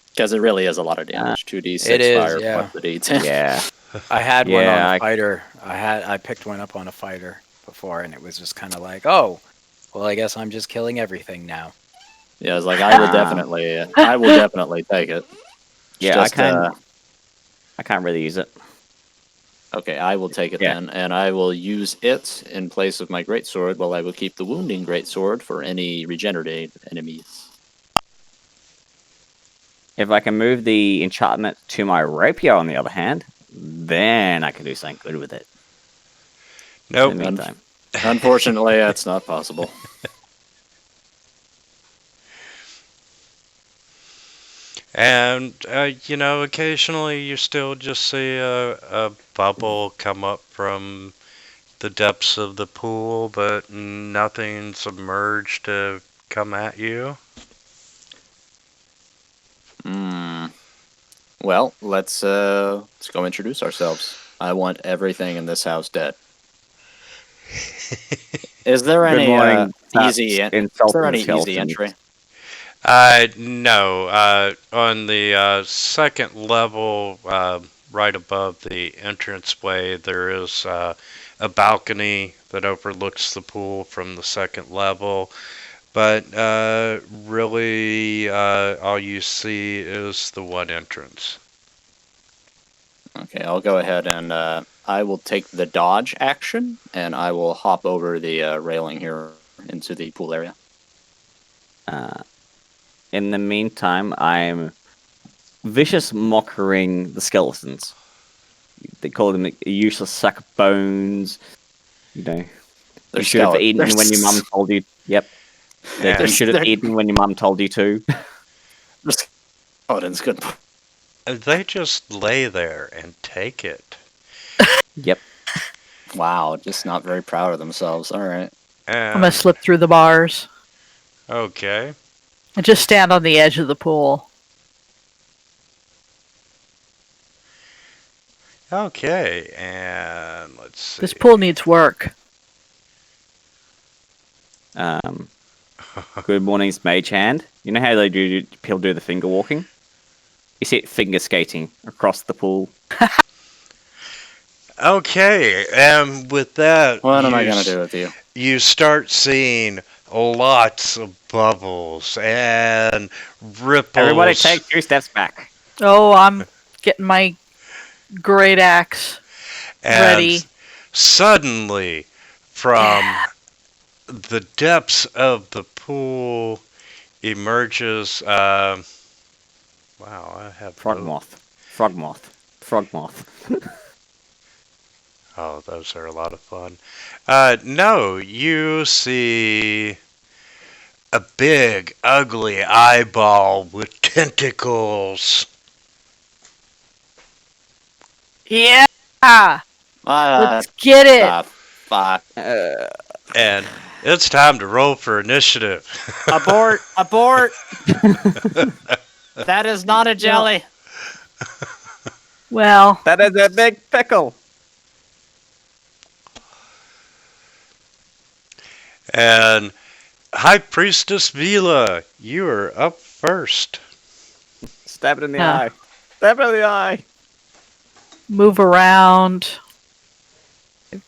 Because it really is a lot of damage. 2d6 It is, fire yeah. plus the d10. Yeah. I had one on Yeah, a I- fighter. I picked one up on a fighter before, and it was just kind of like, oh, well, I guess I'm just killing everything now. Yeah, it's like, I will definitely take it. It's Yeah, just, I can't really use it. Okay, I will take it Yeah. then, and I will use it in place of my greatsword, while I will keep the wounding greatsword for any regenerate enemies. If I can move the enchantment to my rapier, on the other hand, then I can do something good with it. Nope. In the meantime, Unfortunately, that's not possible. And, occasionally you still just see a bubble come up from the depths of the pool, but nothing submerged to come at you. Hmm. Well, let's go introduce ourselves. I want everything in this house dead. Is there good any morning. easy? Is there any easy entry? No. On the second level, right above the entranceway, there is a balcony that overlooks the pool from the second level. But really, all you see is the one entrance. Okay, I'll go ahead and I will take the dodge action, and I will hop over the railing here into the pool area. In the meantime, I'm vicious mockering the skeletons. They call them a useless sack of bones. You know, They're you should have eaten they're when your mum told you. Yep. Yeah. You should have eaten when your mum told you to. Skeletons, good. They just lay there and take it. Yep. Wow, just not very proud of themselves. All right. I'm And, gonna slip through the bars okay. and just stand on the edge of the pool. Okay, and let's see. This pool needs work. Good morning's mage hand. You know how they do people do the finger walking? You see it finger skating across the pool. Okay, and with that, What am I gonna do with you? you start seeing lots of bubbles and ripples. Everybody take 2 steps back. Oh, I'm getting my great axe and ready. Suddenly, from the depths of the pool emerges. Wow, I have Frog those- moth. Frog moth. Frog moth. Oh, those are a lot of fun. No, you see a big, ugly eyeball with tentacles. Yeah, Ah, let's get it. fuck. And it's time to roll for initiative. Abort! Abort! That is not a jelly. Well, That is a big pickle. And High Priestess Vila, you are up first. Stab it in the Huh. eye. Stab it in the eye. move around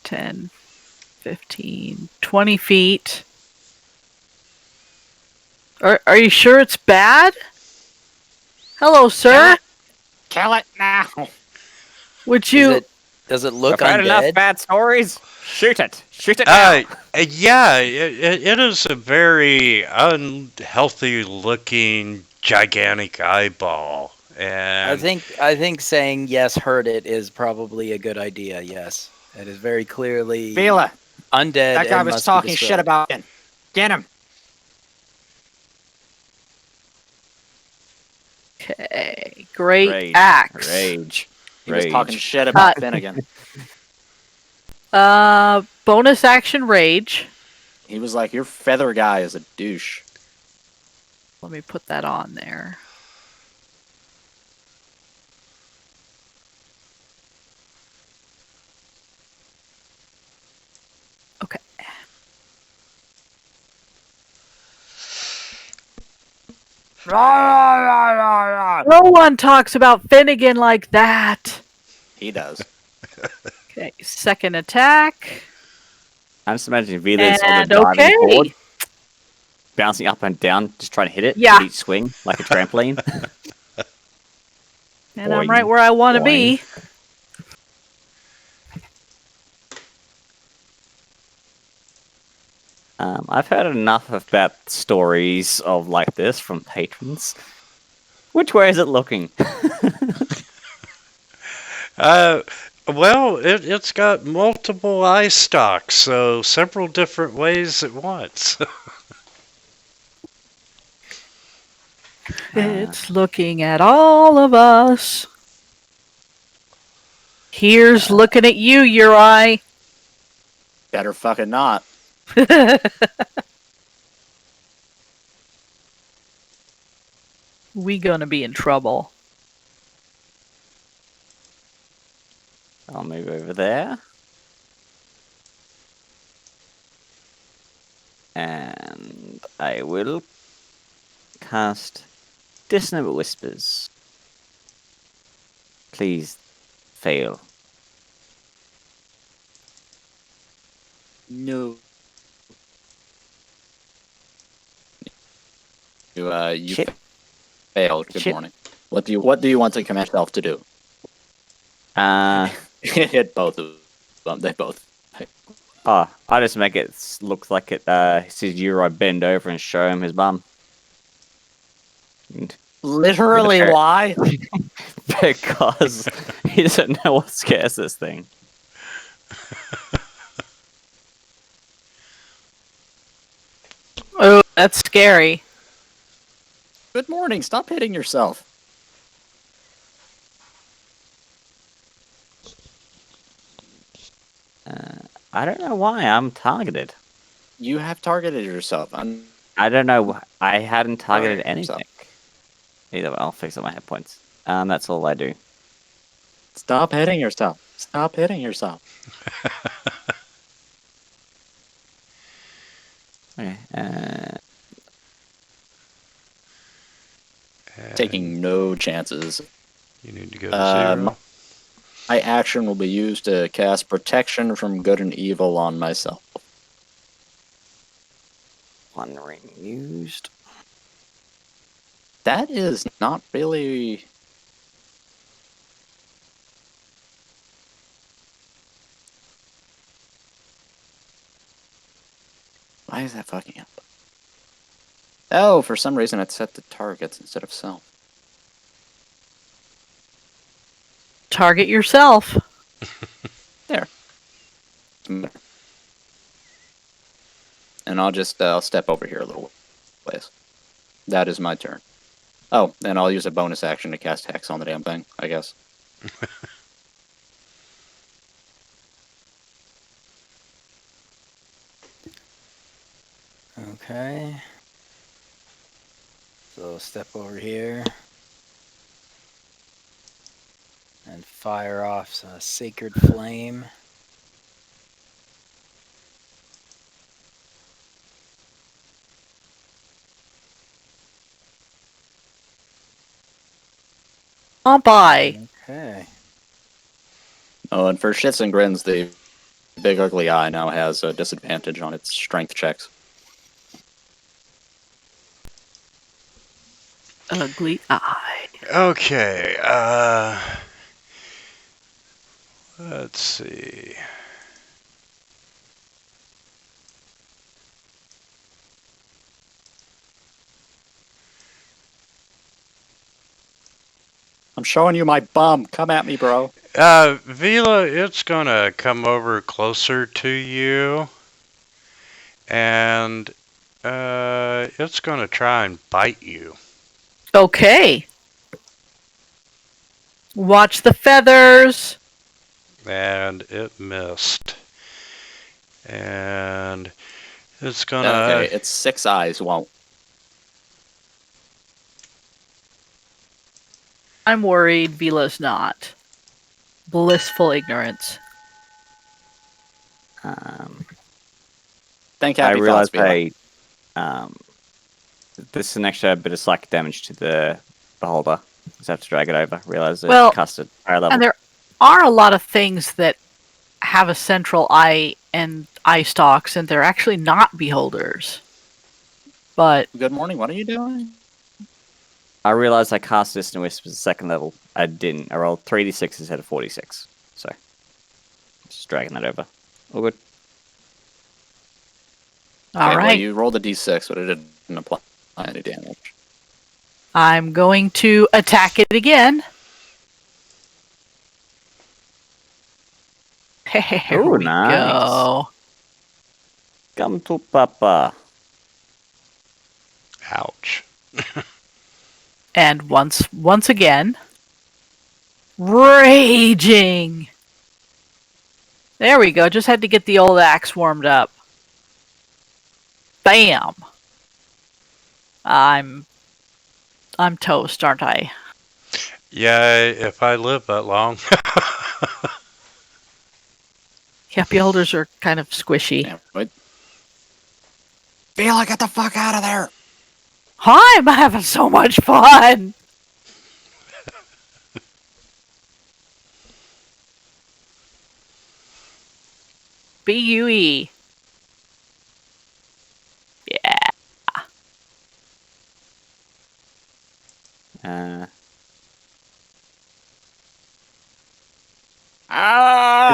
10, 15, 20 feet. Are you sure it's bad? Hello, sir. Kill it now. Would you? Does it look I've heard enough undead? bad stories. Shoot it. Shoot it now. Yeah, it is a very unhealthy looking gigantic eyeball. And I think saying yes, heard it is probably a good idea. Yes, it is very clearly Vila, undead. that guy and was must be talking shit destroyed. about him. Get him. Okay, great Rage. axe. Rage. He was Rage. talking shit about Finnegan. Bonus action rage. He was like, your feather guy is a douche. Let me put that on there. Okay. No one talks about Finnegan like that. He does. Okay, second attack. I'm just imagining Vila's on And the diving okay. board, bouncing up and down, just trying to hit it Yeah. with each swing, like a trampoline. And I'm Boing, right where I want to be. I've heard enough about stories of like this from patrons. Which way is it looking? Well, it's got multiple eye stalks, so several different ways at once. It's looking at all of us. Here's looking at you, Uri. Better fucking not. We gonna be in trouble. I'll move over there. And I will cast Dissonant Whispers. Please fail. No. You Shit. failed. Good Shit. morning. What do you want to command yourself to do? Hit both of them. They both. Oh, I just make it look like it sees Uri bend over and show him his bum. Literally, Okay. why? Because he doesn't know what scares this thing. Oh, that's scary. Good morning. Stop hitting yourself. I don't know why I'm targeted. You have targeted yourself. I don't know. I hadn't targeted Alright, so- anything. Either way, I'll fix up my hit points. That's all I do. Stop hitting yourself. Stop hitting yourself. Okay. Taking no chances. You need to go to 0. My action will be used to cast protection from good and evil on myself. One ring used. That is not really. Why is that fucking up? Oh, for some reason it's set to targets instead of self. Target yourself. And I'll step over here a little ways. That is my turn. Oh, and I'll use a bonus action to cast Hex on the damn thing, I guess. Okay. So step over here. And fire off a Sacred Flame. On by. Okay. Oh, and for shits and grins, the big ugly eye now has a disadvantage on its strength checks. Ugly eye. Okay, let's see. I'm showing you my bum. Come at me, bro. Vila, it's gonna come over closer to you, and it's gonna try and bite you. Okay. Watch the feathers. And it missed. And it's gonna. Okay, its 6 eyes won't. I'm worried Vila's not. Blissful ignorance. Think I happy thoughts, realized Vila. this is an extra bit of psychic damage to the beholder. Just have to drag it over. Realize it Well, cast at higher level. And there are a lot of things that have a central eye and eye stalks, and they're actually not beholders. But Good morning. What are you doing? I realized I cast Distant Whispers at second level. I didn't. I rolled 3d6 instead of 46. So, just dragging that over. All good. All Okay, well, right. you rolled a d6, but it didn't apply any damage. I'm going to attack it again. Here Ooh, we nice. go. Come to Papa. Ouch. And once again, raging. There we go. Just had to get the old axe warmed up. Bam. I'm toast, aren't I? Yeah, if I live that long. Yeah, beholders are kind of squishy. Damn, wait. Fela, get the fuck out of there! I'm having so much fun. BUE. Yeah.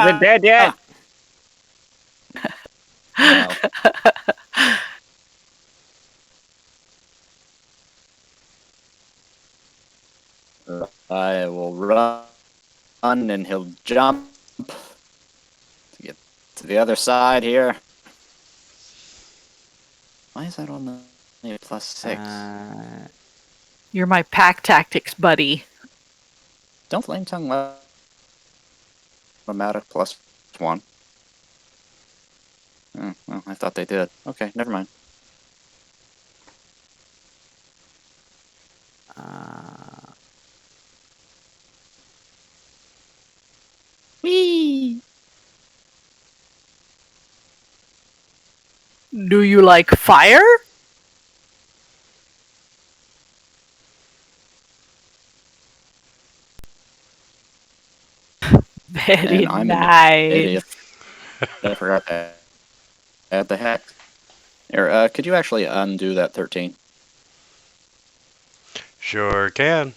Is it dead yet? No. I will run, and he'll jump to get to the other side here. Why is that on the +6? You're my pack tactics buddy. Don't Flame Tongue let automatic +1? Oh, well, I thought they did. Okay, never mind. Whee! Do you like fire? Very And I'm an nice. idiot. I forgot to add the hex. Here, could you actually undo that 13? Sure can.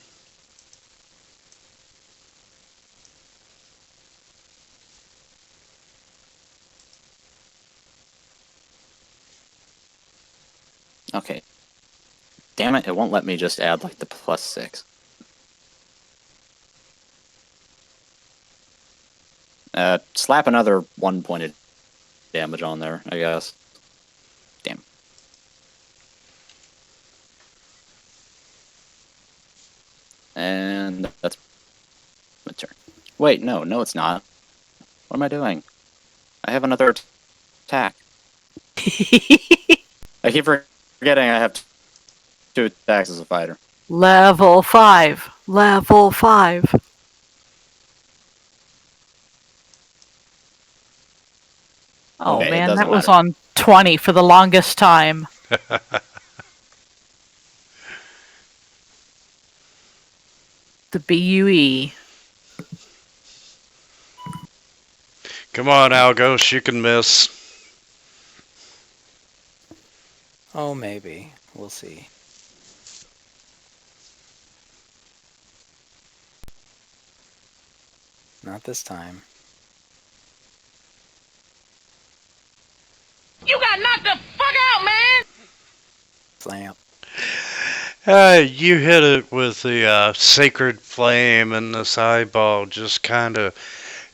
Okay. Damn it, it won't let me just add, like, the +6. Slap another 1 pointed damage on there, I guess. Damn. And that's my turn. Wait, no, it's not. What am I doing? I have another attack. I keep forgetting I have 2 attacks as a fighter. Level 5. Level 5. Oh Okay, it man, doesn't that was matter. on 20 for the longest time. The BUE. Come on, Algos, you can miss. Oh, maybe. We'll see. Not this time. You got knocked the fuck out, man! Slam. You hit it with the sacred flame, and this eyeball just kind of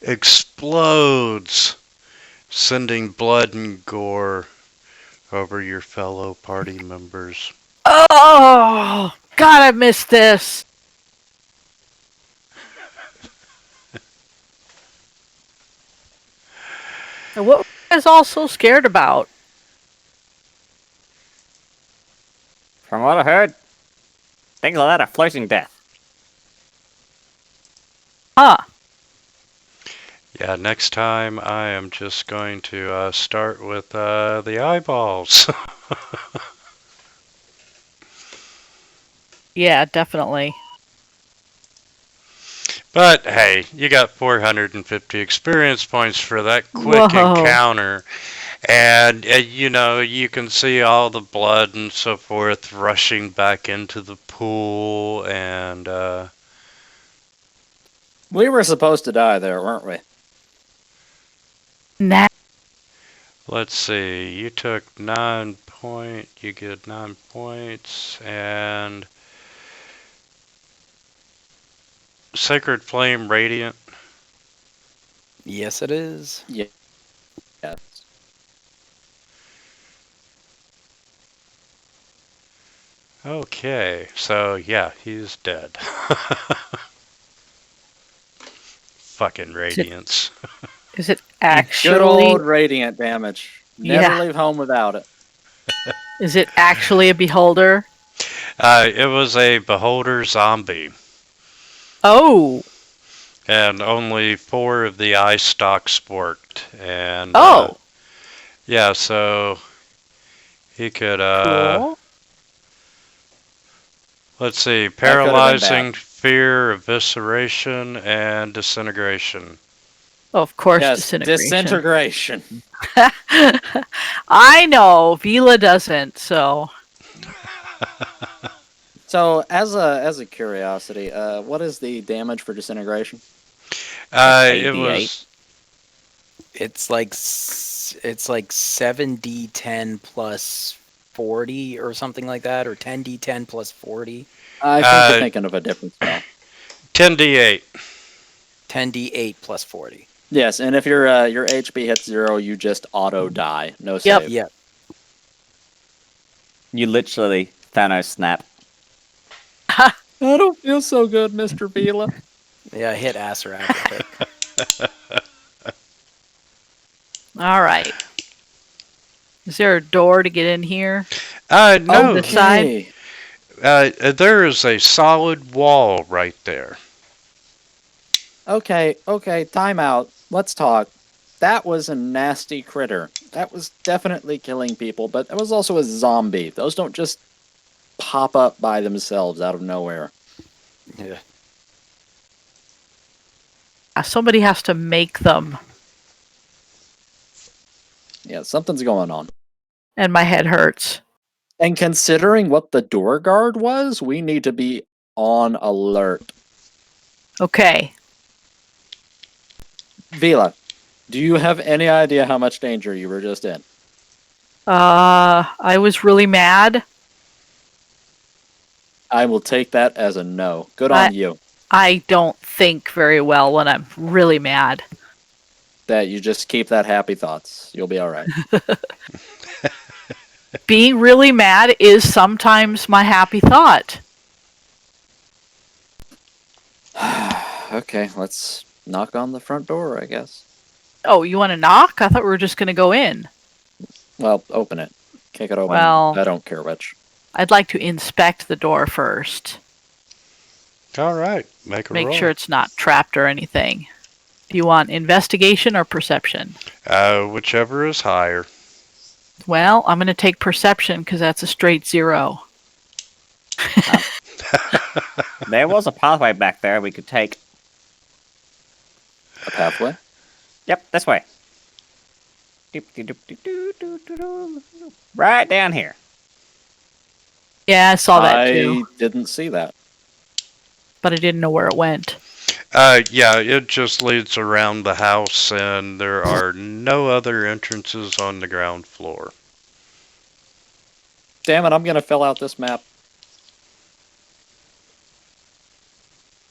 explodes, sending blood and gore over your fellow party members. Oh, God, I missed this. And what were you guys all so scared about? From what I heard, things like that are floating death. Huh. Yeah, next time I am just going to start with the eyeballs. Yeah, definitely. But hey, you got 450 experience points for that quick Whoa. encounter. And, you know, you can see all the blood and so forth rushing back into the pool. And, We were supposed to die there, weren't we? Nah. Let's see. You took 9 point. You get 9 points, and Sacred Flame Radiant. Yes, it is. Yes. Okay, so yeah, he's dead. Fucking radiance. Is it Good actually? old radiant damage. Never Yeah. leave home without it. Is it actually a beholder? It was a beholder zombie, Oh. and only 4 of the eye stalks worked. And Oh. yeah, so he could Cool. let's see, could've been bad. paralyzing, fear, evisceration, and disintegration. Oh, of course, Yes, disintegration. disintegration. I know. Vila doesn't, so. So, as a curiosity, what is the damage for disintegration? It 8d8. was It's like 7d10 plus 40 or something like that, or 10d10 plus 40. I think you're thinking of a different spell. 10d8. 10d8 plus 40. Yes, and if your HP hits 0, you just auto die. No Yep. save. Yep. You literally Thanos snap. I don't feel so good, Mr. Vila. Yeah, hit Asarak with it. All right. Is there a door to get in here? No. this side? There is a solid wall right there. Okay, time out. Let's talk. That was a nasty critter. That was definitely killing people, but that was also a zombie. Those don't just pop up by themselves out of nowhere. Yeah. Somebody has to make them. Yeah, something's going on. And my head hurts. And considering what the door guard was, we need to be on alert. Okay. Vila, do you have any idea how much danger you were just in? I was really mad. I will take that as a no. Good on you. I don't think very well when I'm really mad. That you just keep that happy thoughts. You'll be all right. Being really mad is sometimes my happy thought. Okay, let's knock on the front door, I guess. Oh, you want to knock? I thought we were just going to go in. Well, open it. Kick it open. Well- I don't care which. I'd like to inspect the door first. All right, make a Make roll. sure it's not trapped or anything. Do you want investigation or perception? Whichever is higher. Well, I'm going to take perception because that's a straight 0. There was a pathway back there we could take. A pathway? Yep, this way. Right down here. Yeah, I saw that I too, didn't see that. but I didn't know where it went. Yeah, it just leads around the house, and there are no other entrances on the ground floor. Damn it, I'm gonna fill out this map.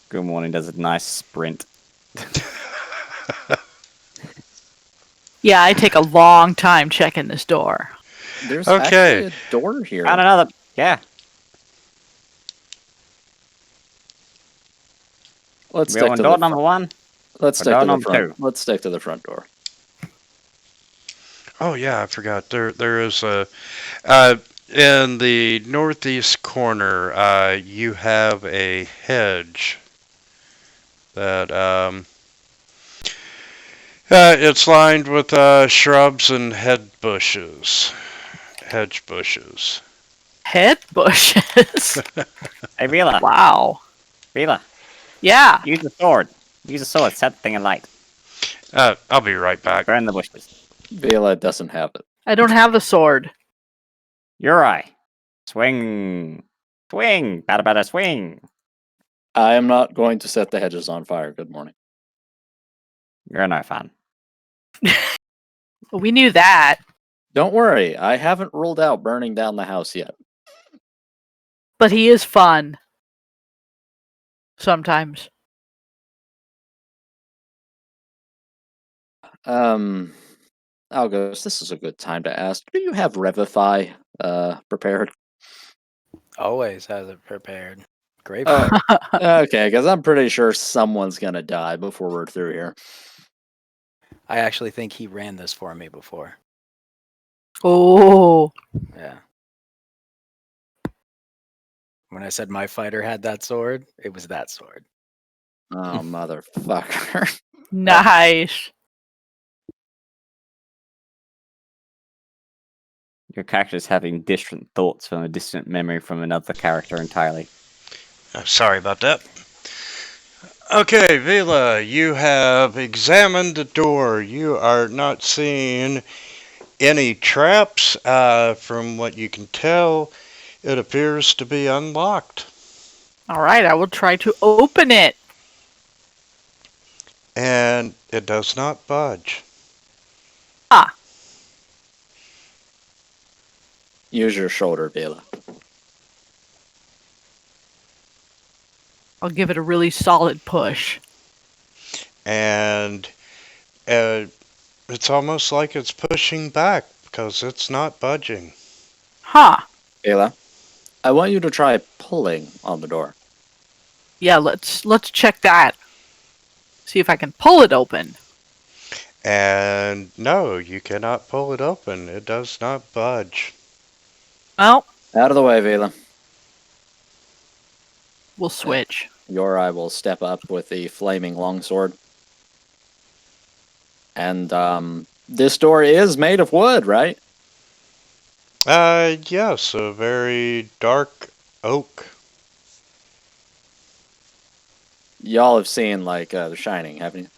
Good morning does a nice sprint. Yeah, I take a long time checking this door. There's Okay. actually a door here. Found another. Yeah. Let's We stick on to door the number front. 1. Let's or stick door to the number front. 2. Let's stick to the front door. Oh yeah, I forgot. There is a in the northeast corner. You have a hedge that it's lined with shrubs and hedge bushes. Head bushes. Hey, Vila. Wow. Vila. Yeah. Use the sword. Use the sword. Set the thing alight. I'll be right back. Burn the bushes. Vila doesn't have it. I don't have a sword. Uri. Swing. Swing. Bada bada swing. I am not going to set the hedges on fire. Good morning. You're no fun. We knew that, Don't worry, I haven't ruled out burning down the house yet. but he is fun. Sometimes. Algos, this is a good time to ask. Do you have Revify prepared? Always has it prepared. Great. Okay, because I'm pretty sure someone's gonna die before we're through here. I actually think he ran this for me before. Oh, Yeah. When I said my fighter had that sword, it was that sword. Oh, motherfucker. nice. Your character's having distant thoughts from a distant memory from another character entirely. Sorry about that. Okay, Vila, you have examined the door. You are not seeing any traps. From what you can tell, it appears to be unlocked. All right, I will try to open it. And it does not budge. Use your shoulder, Vela. I'll give it a really solid push. And it's almost like it's pushing back because it's not budging. Huh. Vela, I want you to try pulling on the door. Yeah, let's check that. See if I can pull it open. And no, you cannot pull it open. It does not budge. Well, Out of the way, Vela. we'll switch. Yorai will step up with the flaming longsword. And this door is made of wood, right? Yes, a very dark oak. Y'all have seen like The Shining, haven't you?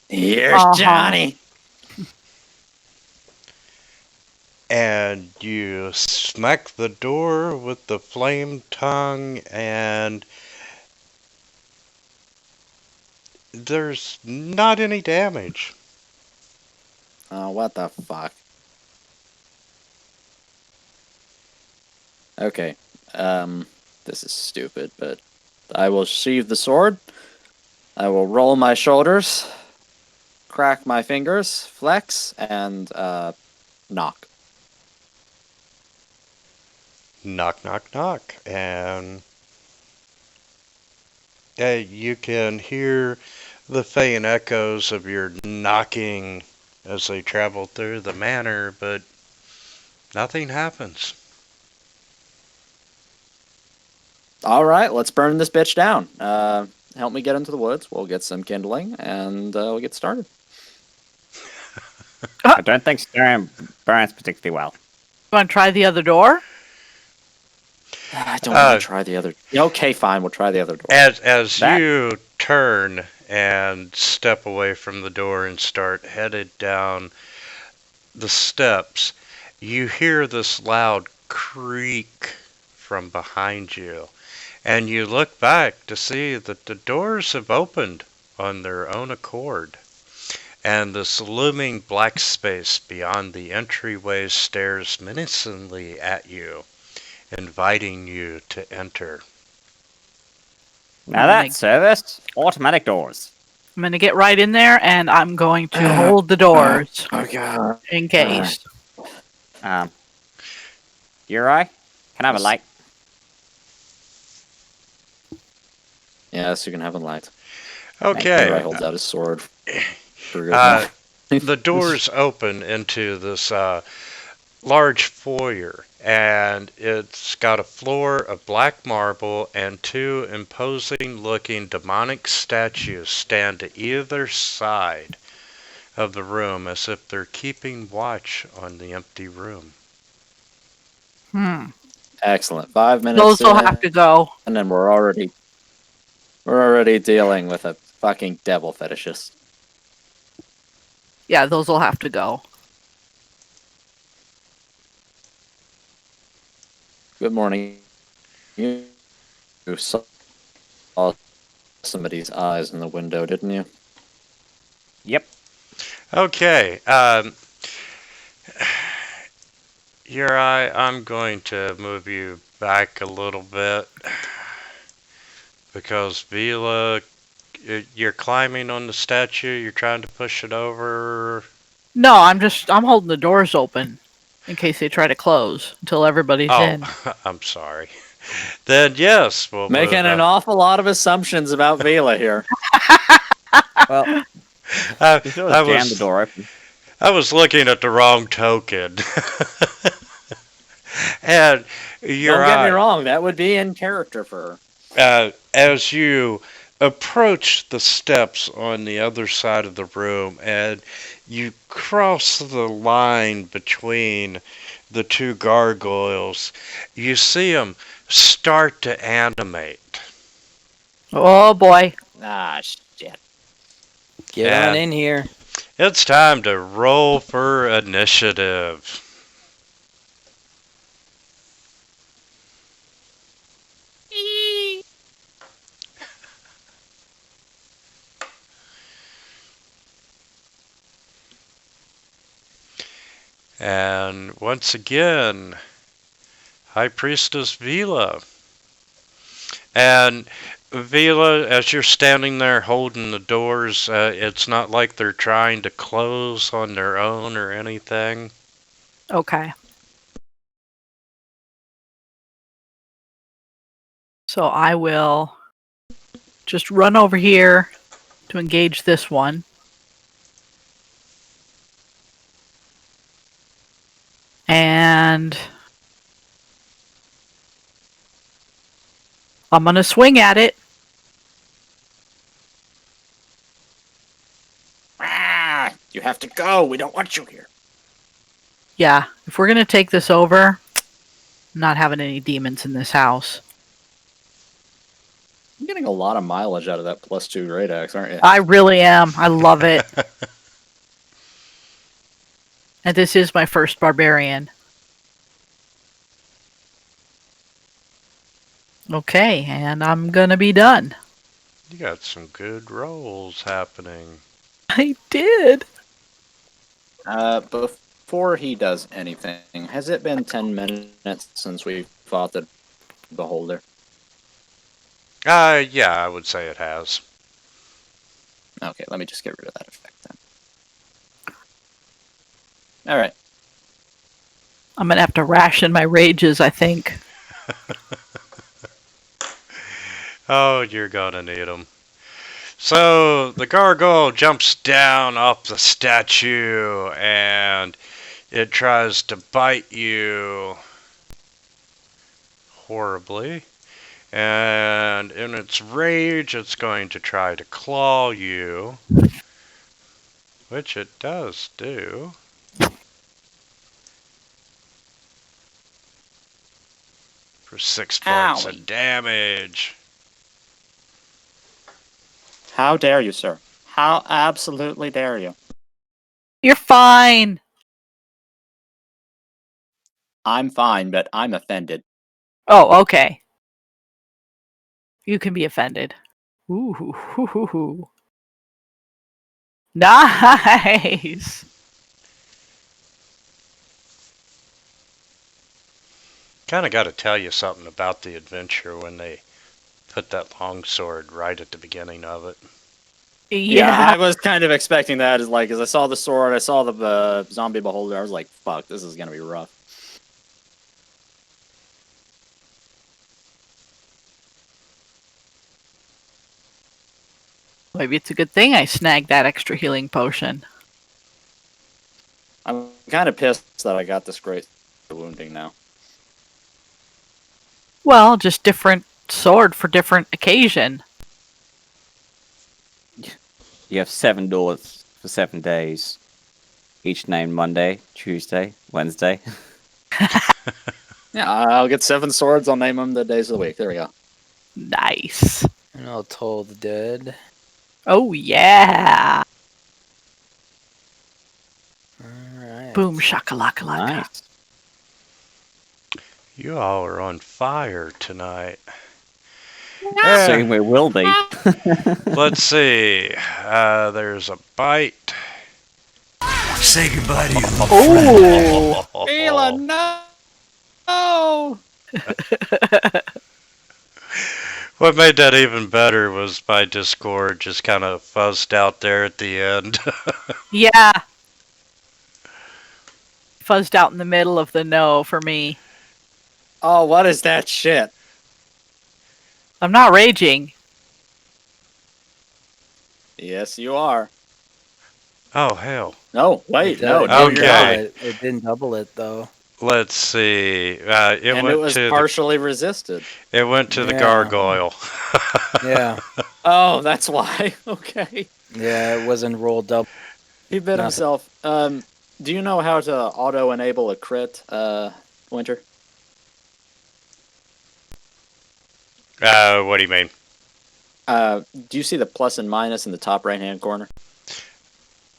Here's Uh-huh. Johnny. And you smack the door with the flame tongue, and there's not any damage. Oh, what the fuck? Okay. This is stupid, but I will sheathe the sword. I will roll my shoulders, crack my fingers, flex, and knock. Knock, knock, knock. And you can hear the faint echoes of your knocking as they travel through the manor, but nothing happens. All right, let's burn this bitch down. Help me get into the woods. We'll get some kindling, and we'll get started. I don't think stirring burns particularly well. You want to try the other door? I don't want to try the other. Okay, fine. We'll try the other door. As That- you turn and step away from the door and start headed down the steps, you hear this loud creak from behind you. And you look back to see that the doors have opened on their own accord. And this looming black space beyond the entryway stares menacingly at you, inviting you to enter. Now that's service. Automatic doors. I'm going to get right in there, and I'm going to hold the doors Oh god. in case. Uri, can I have a light? Yes, you can have a light. Okay. Yorai holds out his sword. For good Uh, luck. the doors open into this large foyer, and it's got a floor of black marble, and two imposing-looking demonic statues stand to either side of the room as if they're keeping watch on the empty room. Excellent. 5 minutes. Those will have to go. And then we're already dealing with a fucking devil fetishist. Yeah, those will have to go. Good morning. You saw somebody's eyes in the window, didn't you? Yep. Okay. Uri, I'm going to move you back a little bit because Vila, you're climbing on the statue. You're trying to push it over. No, I'm holding the doors open in case they try to close until everybody's in. Oh, I'm sorry. Then yes, we'll Making move. an awful lot of assumptions about Vela here. Well, I, you sort I of jammed the was door open. I was looking at the wrong token. And you're Don't get me right. wrong, that would be in character for her. As you approach the steps on the other side of the room and you cross the line between the two gargoyles, you see them start to animate. Oh boy. Ah, shit. Get And on in here. it's time to roll for initiative. And once again, High Priestess Vila. And Vila, as you're standing there holding the doors, it's not like they're trying to close on their own or anything. Okay. So I will just run over here to engage this one. And I'm going to swing at it. Ah, you have to go. We don't want you here. Yeah, if we're going to take this over, I'm not having any demons in this house. You're getting a lot of mileage out of that +2 great axe, aren't you? I really am. I love it. And this is my first barbarian. Okay, and I'm gonna be done. You got some good rolls happening. I did. Before he does anything, has it been 10 minutes since we fought the Beholder? Yeah, I would say it has. Okay, let me just get rid of that effect then. Alright. I'm gonna have to ration my rages, I think. Oh, you're gonna need them. So the gargoyle jumps down off the statue and it tries to bite you horribly. And in its rage, it's going to try to claw you, which it does do. For 6 points of Owie. damage. How dare you, sir? How absolutely dare you? You're fine. I'm fine, but I'm offended. Oh, okay. You can be offended. Ooh, hoo, hoo, hoo, hoo. Nice. Kind of got to tell you something about the adventure when they put that longsword right at the beginning of it. Yeah, Yeah. I was kind of expecting that. As I saw the sword, I saw the zombie beholder. I was like, "Fuck, this is gonna be rough." Maybe it's a good thing I snagged that extra healing potion. I'm kind of pissed that I got this great wounding now. Well, just different sword for different occasion. You have 7 doors for 7 days. Each named Monday, Tuesday, Wednesday. Yeah, I'll get 7 swords. I'll name them the days of the week. There we go. Nice. And I'll toll the dead. Oh, yeah. Alright. Boom, shakalaka laka. Nice. You all are on fire tonight. Soon we will be. Let's see. There's a bite. Say goodbye to your little Oh, Mila, no! No! What made that even better was my Discord just kind of fuzzed out there at the end. yeah. Fuzzed out in the middle of the no for me. Oh, what is that shit? I'm not raging. Yes, you are. Oh, hell. No, wait, It no, did- no, it you're didn't not. Okay. double It didn't double it though. Let's see. And it was partially resisted. It went to the Yeah. gargoyle. Yeah, Oh, that's why. Okay. yeah, it wasn't rolled double. He bit Nothing. himself. Do you know how to auto-enable a crit, Winter? What do you mean? Do you see the plus and minus in the top right-hand corner?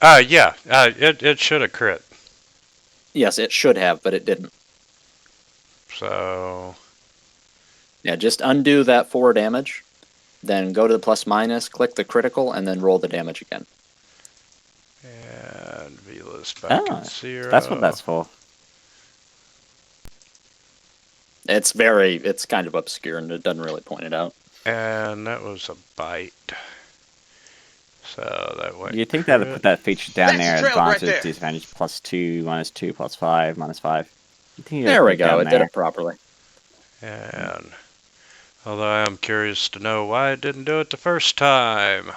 Yeah. It should have crit. Yes, it should have, but it didn't. So Yeah, just undo that 4 damage, then go to the plus minus, click the critical, and then roll the damage again. and Vila's back Oh, at 0. That's what that's for. It's kind of obscure and it doesn't really point it out. And that was a bite. So that went. You'd think they'd put that feature down That's there, the trail right advantage, there. disadvantage, +2, -2, +5, -5. You'd think There we they'd put go, down it did there. it properly. And although I am curious to know why it didn't do it the first time.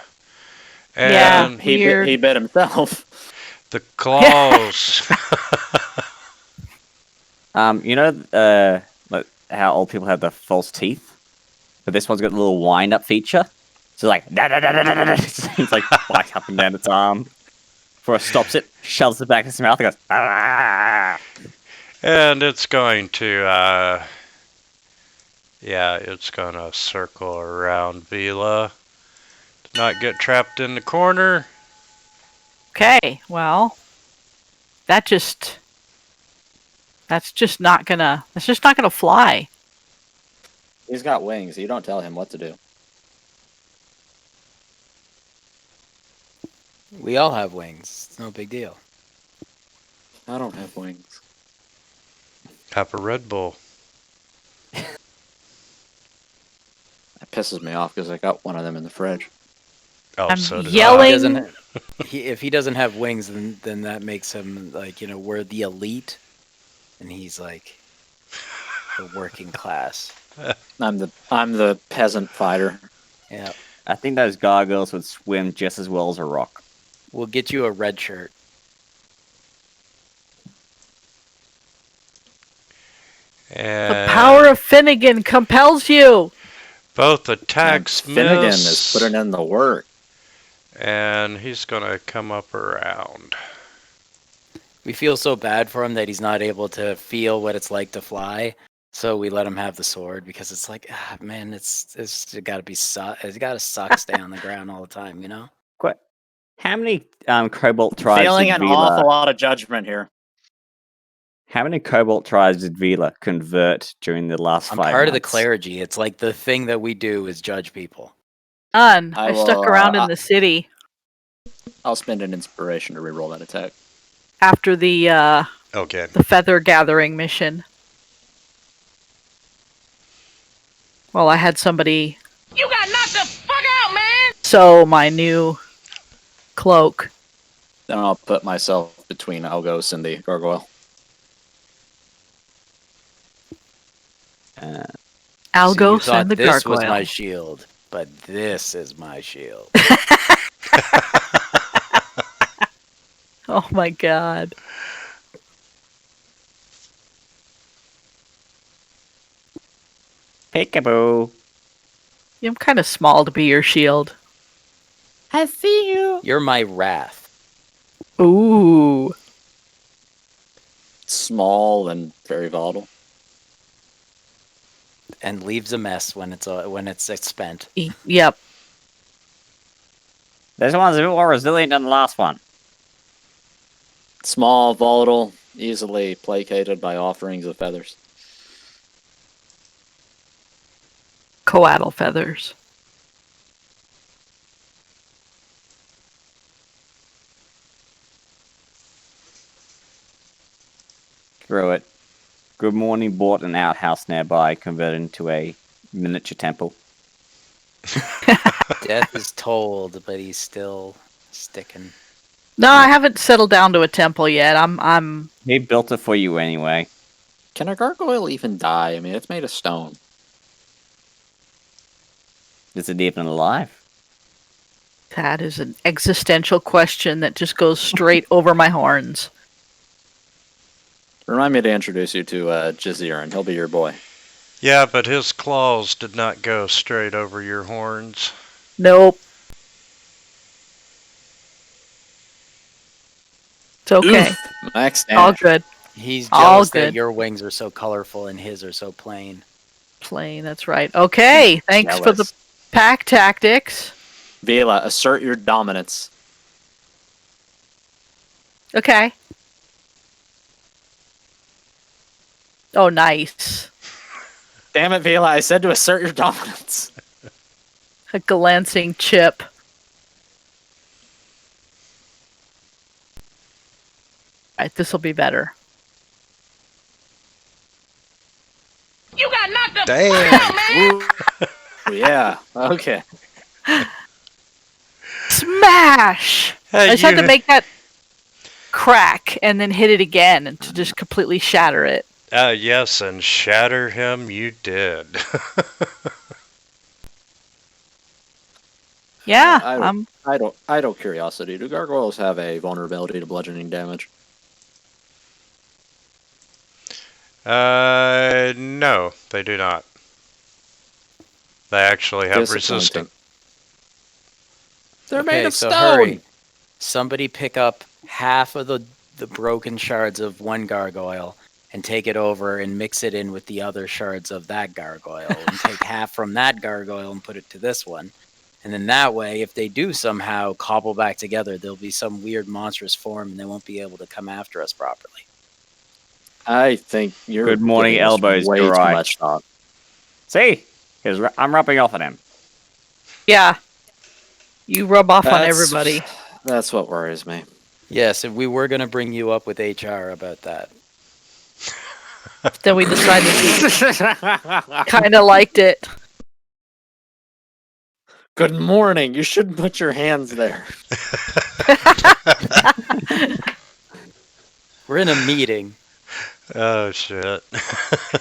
Yeah. And Weird. He bit himself. the claws. You know, like how old people have the false teeth? But this one's got a little wind-up feature. So like, it's like bite up and down its arm. Before it stops it, shoves it back in its mouth, and goes, ah! And it's going to, yeah, it's going to circle around Vila. To not get trapped in the corner. Okay, well, that's just not gonna fly. He's got wings. You don't tell him what to do. We all have wings. It's no big deal. I don't have wings. Have a Red Bull. That pisses me off because I got one of them in the fridge. Oh, I'm so did yelling. I. If he doesn't have wings, then that makes him like, we're the elite, and he's like the working class. I'm the peasant fighter. Yeah, I think those gargoyles would swim just as well as a rock. we'll get you a red shirt. And The power of Finnegan compels you. both attacks Finnegan miss. is putting in the work. And he's going to come up around. We feel so bad for him that he's not able to feel what it's like to fly. So we let him have the sword because it's like, man, it's got to be it's got to suck stay on the ground all the time, you know. Quite. How many Cobalt tribes Feeling did an Vila? awful lot of judgment here. How many Cobalt tribes did Vila convert during the last I'm 5 part of the months? clergy. It's like the thing that we do is judge people. None. I I stuck will, around in the city I'll spend an inspiration to reroll that attack. after the Okay. feather gathering mission. Well, I had somebody You got knocked the fuck out, man! sew my new cloak. Then I'll put myself between Algos and the gargoyle. Uh, Algos so you and the thought this gargoyle. was my shield, but this is my shield. Oh my god. Peekaboo. I'm kind of small to be your shield. I see you. You're my wrath. Ooh. Small and very volatile. And leaves a mess when it's spent. Yep. This one's a bit more resilient than the last one. Small, volatile, easily placated by offerings of feathers. Coatl feathers. Screw it. Good Morning bought an outhouse nearby, converted into a miniature temple. Death is told, but he's still sticking. No, I haven't settled down to a temple yet. I'm He built it for you anyway. Can a gargoyle even die? I mean, it's made of stone. Is it even alive? That is an existential question that just goes straight over my horns. Remind me to introduce you to Jazeeran. He'll be your boy. Yeah, but his claws did not go straight over your horns. Nope. It's okay. Oof, max All damage. good. He's All jealous that good. your wings are so colorful and his are so plain. Plain, that's right. Okay, thanks for the Jealous. pack tactics. Vela, assert your dominance. Okay. Oh, nice. Damn it, Vela, I said to assert your dominance. A glancing chip. Alright, this'll be better. You got knocked the Damn. fuck out, man. Ooh, yeah, okay. Smash! Hey, I just had to you- make that crack and then hit it again and to just completely shatter it. Yes, and shatter him you did. Yeah, Idle curiosity. Do gargoyles have a vulnerability to bludgeoning damage? No, they do not. They actually have Disappointing. resistance. They're made of so stone. hurry. Somebody pick up half of the broken shards of one gargoyle and take it over and mix it in with the other shards of that gargoyle and take half from that gargoyle and put it to this one. And then that way, if they do somehow cobble back together, there'll be some weird monstrous form and they won't be able to come after us properly. I think you're. Good morning, giving this elbows, Way too Durai. much thought. See? I'm rubbing off on him. yeah. You rub off on That's- everybody. That's what worries me. Yes, and we were going to bring you up with HR about that. Then we decided we kind of liked it. Good morning. You shouldn't put your hands there. We're in a meeting. Oh, shit.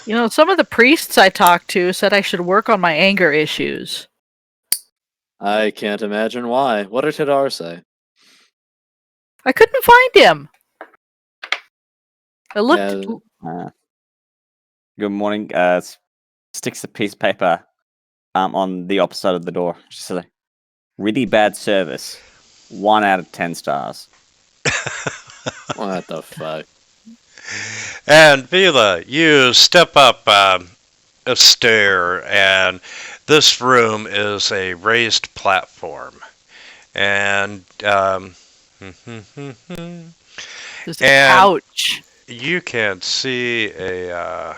You know, some of the priests I talked to said I should work on my anger issues. I can't imagine why. What did Hidar say? I couldn't find him. I looked. Yeah. Good morning. Sticks a piece of paper on the opposite side of the door. Just a really bad service. 1 out of 10 stars. What the fuck? And Vila, you step up a stair, and this room is a raised platform. And There's a And- couch. you can see a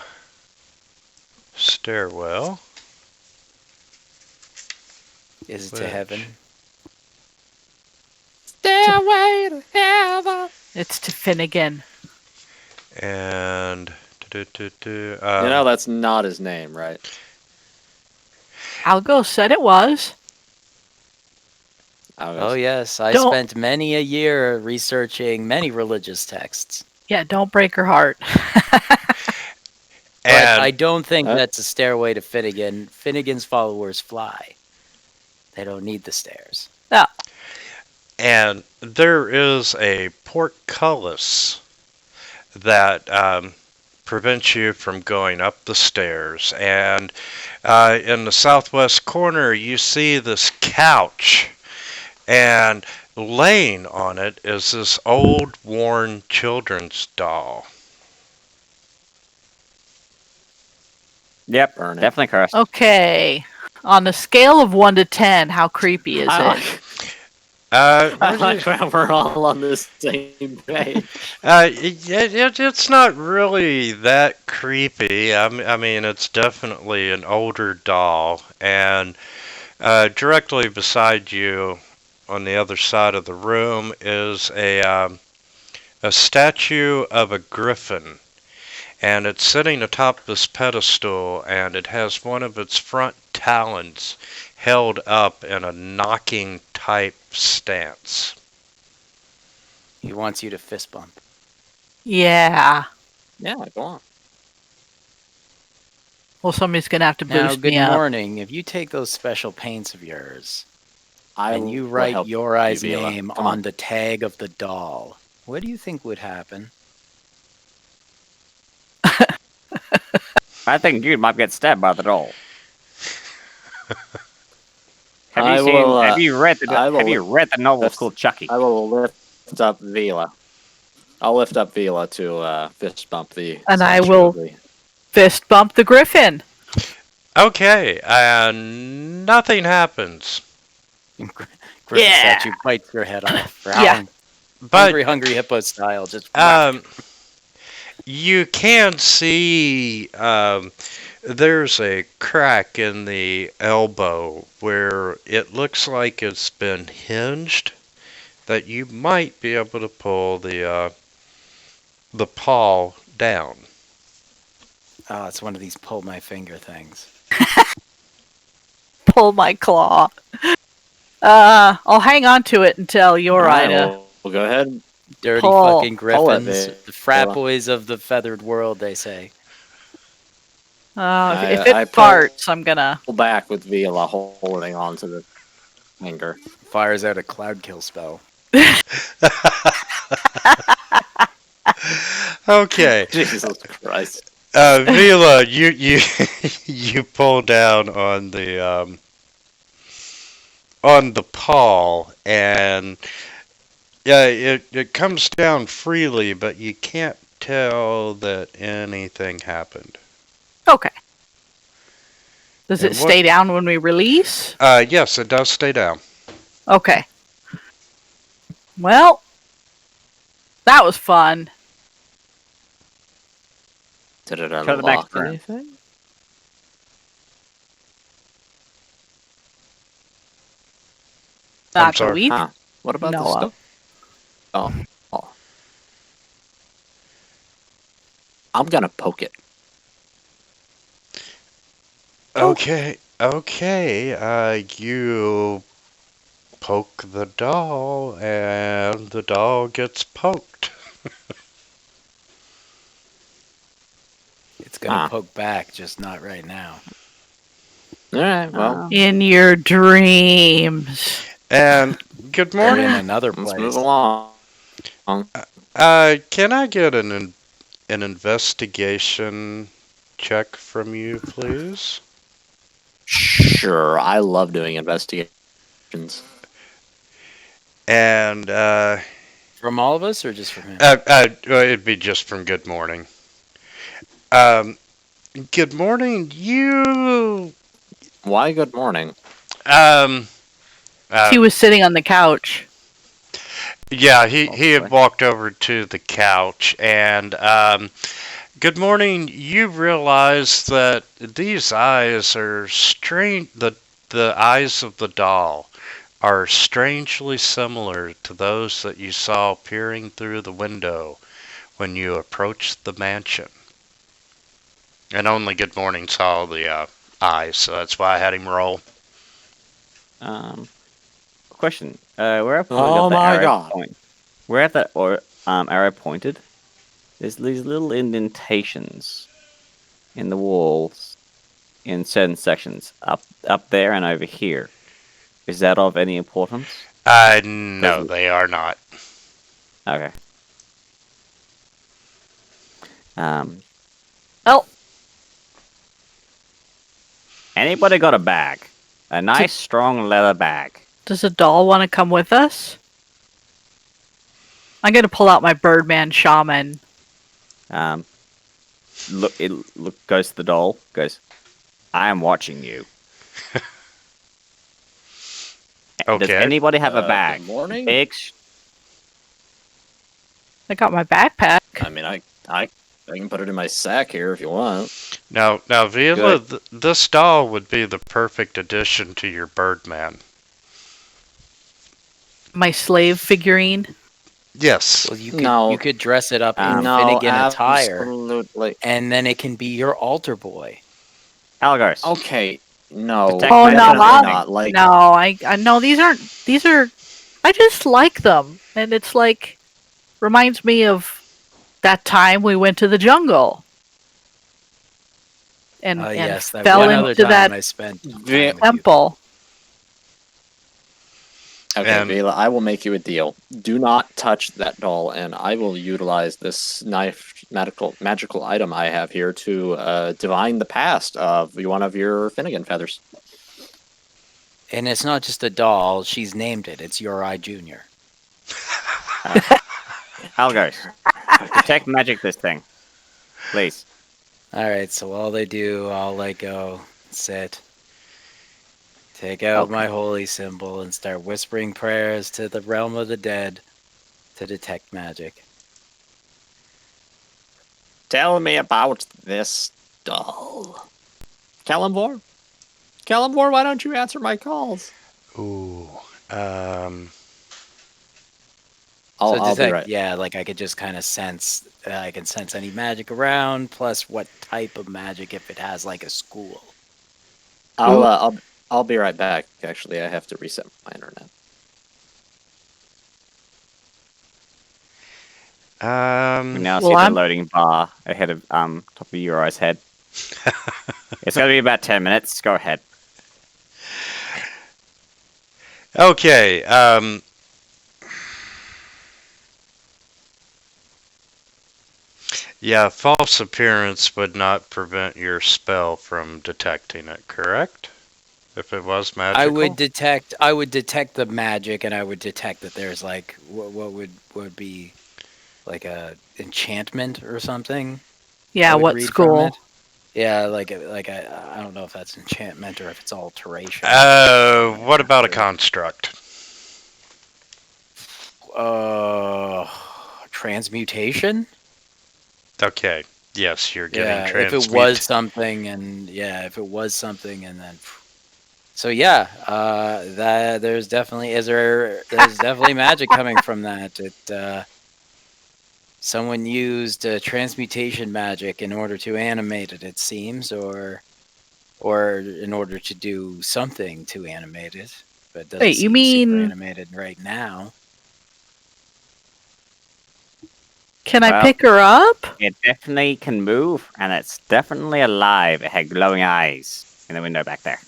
stairwell. Is it to Which- heaven? Stairway to heaven. It's to Finnegan. And You know that's not his name, right? Algo said it was. Oh yes, I Don't- spent many a year researching many religious texts. Yeah, don't break her heart. But and I don't think Huh? that's a stairway to Finnegan. Finnegan's followers fly. They don't need the stairs. And there is a portcullis that prevents you from going up the stairs. And in the southwest corner, you see this couch. And laying on it is this old, worn children's doll. Yep, Burn it. definitely cursed. Oh. Oh. Okay. On a scale of 1 to 10, how creepy is I it? I like how we're all on the same page. It's not really that creepy. I mean, it's definitely an older doll, and directly beside you, on the other side of the room, is a statue of a griffin, and it's sitting atop this pedestal, and it has one of its front talons held up in a knocking type stance. He wants you to fist bump. Yeah. Yeah, go on. Well, somebody's gonna have to Now, boost good me up. morning. If you take those special paints of yours and you will write help your eye's you, Vila. name Come on the tag of the doll, what do you think would happen? I think you might get stabbed by the doll. Have I you seen? will, have you read the? I will Have you read the novel lift- called Chucky? I will lift up Vila. I'll lift up Vila to fist bump the. And I statue will- of the- Fist bump the griffin. Okay, and nothing happens. Griffin Yeah. statue bites your head off. Yeah. But Hungry hippo style. Just you can see there's a crack in the elbow where it looks like it's been hinged, that you might be able to pull the paw down. Oh, it's one of these pull my finger things. Pull my claw. I'll hang on to it until you're Alright, Ida. we'll go ahead. Dirty Pull. fucking Pull it, griffins. babe. The frat Pull it. boys of the feathered world, they say. If I it pull- farts, I'm gonna. Pull back with Vila holding on to the finger. Fires out a cloud kill spell. Okay, Jesus Christ. Vila, you you pull down on the paw, and yeah, it comes down freely, but you can't tell that anything happened. Okay. Does And it what- stay down when we release? Yes, it does stay down. Okay. Well, that was fun. Did it Go to the unlock next room. anything? I'm Not that sorry. we Huh. What about the know stuff? of. Oh. I'm gonna poke it. Okay, you poke the doll, and the doll gets poked. It's gonna Ah. poke back, just not right now. Alright, well, In your dreams. And good Or in morning. another let's place. move along. Can I get an investigation check from you, please? Sure, I love doing investigations. And From all of us, or just from him? it'd be just from Good Morning. Good morning. You Why good morning? He was sitting on the couch. Yeah, he had Hopefully. walked over to the couch, and good morning. You realize that these eyes are strange. The eyes of the doll are strangely similar to those that you saw peering through the window when you approached the mansion. And only Good Morning saw the eyes, so that's why I had him roll. Question. Where I've Oh got the my arrow God. Point, where at that arrow pointed, there's these little indentations in the walls in certain sections, up there and over here. Is that of any importance? No, they are not. Okay. Oh, Anybody got a bag? A nice, strong leather bag. does a doll want to come with us? I'm gonna pull out my Birdman shaman. Goes to the doll. Goes, I am watching you. Does Okay. anybody have a bag? Good morning. Big. I got my backpack. I mean, I can put it in my sack here if you want. Now, Vila, this doll would be the perfect addition to your Birdman. My slave figurine. Yes. Well, you could No. you could dress it up in No, Finnegan attire, absolutely. and then it can be your altar boy. Algos. Okay, no. Detect Oh, magic no, or I'll- nothing? not like. No, I know these are. I just like them, and it's like reminds me of that time we went to the jungle, and Yes, that fell one other into time that I spent time Ve- with you. temple. Okay, And- Vela, I will make you a deal. Do not touch that doll, and I will utilize this magical item I have here to divine the past of one of your Finnegan feathers. And it's not just a doll; she's named it. It's Your Eye Junior. Algos. Detect magic this thing. Please. All right, so all they do, I'll let go, sit, take out my holy symbol, and start whispering prayers to the realm of the dead to detect magic. Tell me about this doll. Kalimvor? Kalimvor, why don't you answer my calls? Ooh. I'll be detect, right. yeah, like I could just kind of sense, I can sense any magic around, plus what type of magic if it has like a school. I'll be right back. Actually, I have to reset my internet. We now see Well, the I'm- loading bar ahead of top of Uri's head. It's gonna be about 10 minutes. Go ahead. Okay. Yeah, false appearance would not prevent your spell from detecting it, correct? If it was magical? I would detect the magic, and I would detect that there's like what would be like a enchantment or something. Yeah, I would what read from school? it. Yeah, like I don't know if that's enchantment or if it's alteration. What about a construct? Transmutation. Okay. Yes, you're getting Yeah, if it transmute. was something, and then. So yeah, that there's definitely there's definitely magic coming from that. Someone used transmutation magic in order to animate it. It seems, or in order to do something to animate it. But it doesn't Wait, you seem mean- super animated right now? Can I Well- pick her up? It definitely can move, and it's definitely alive. It had glowing eyes in the window back there.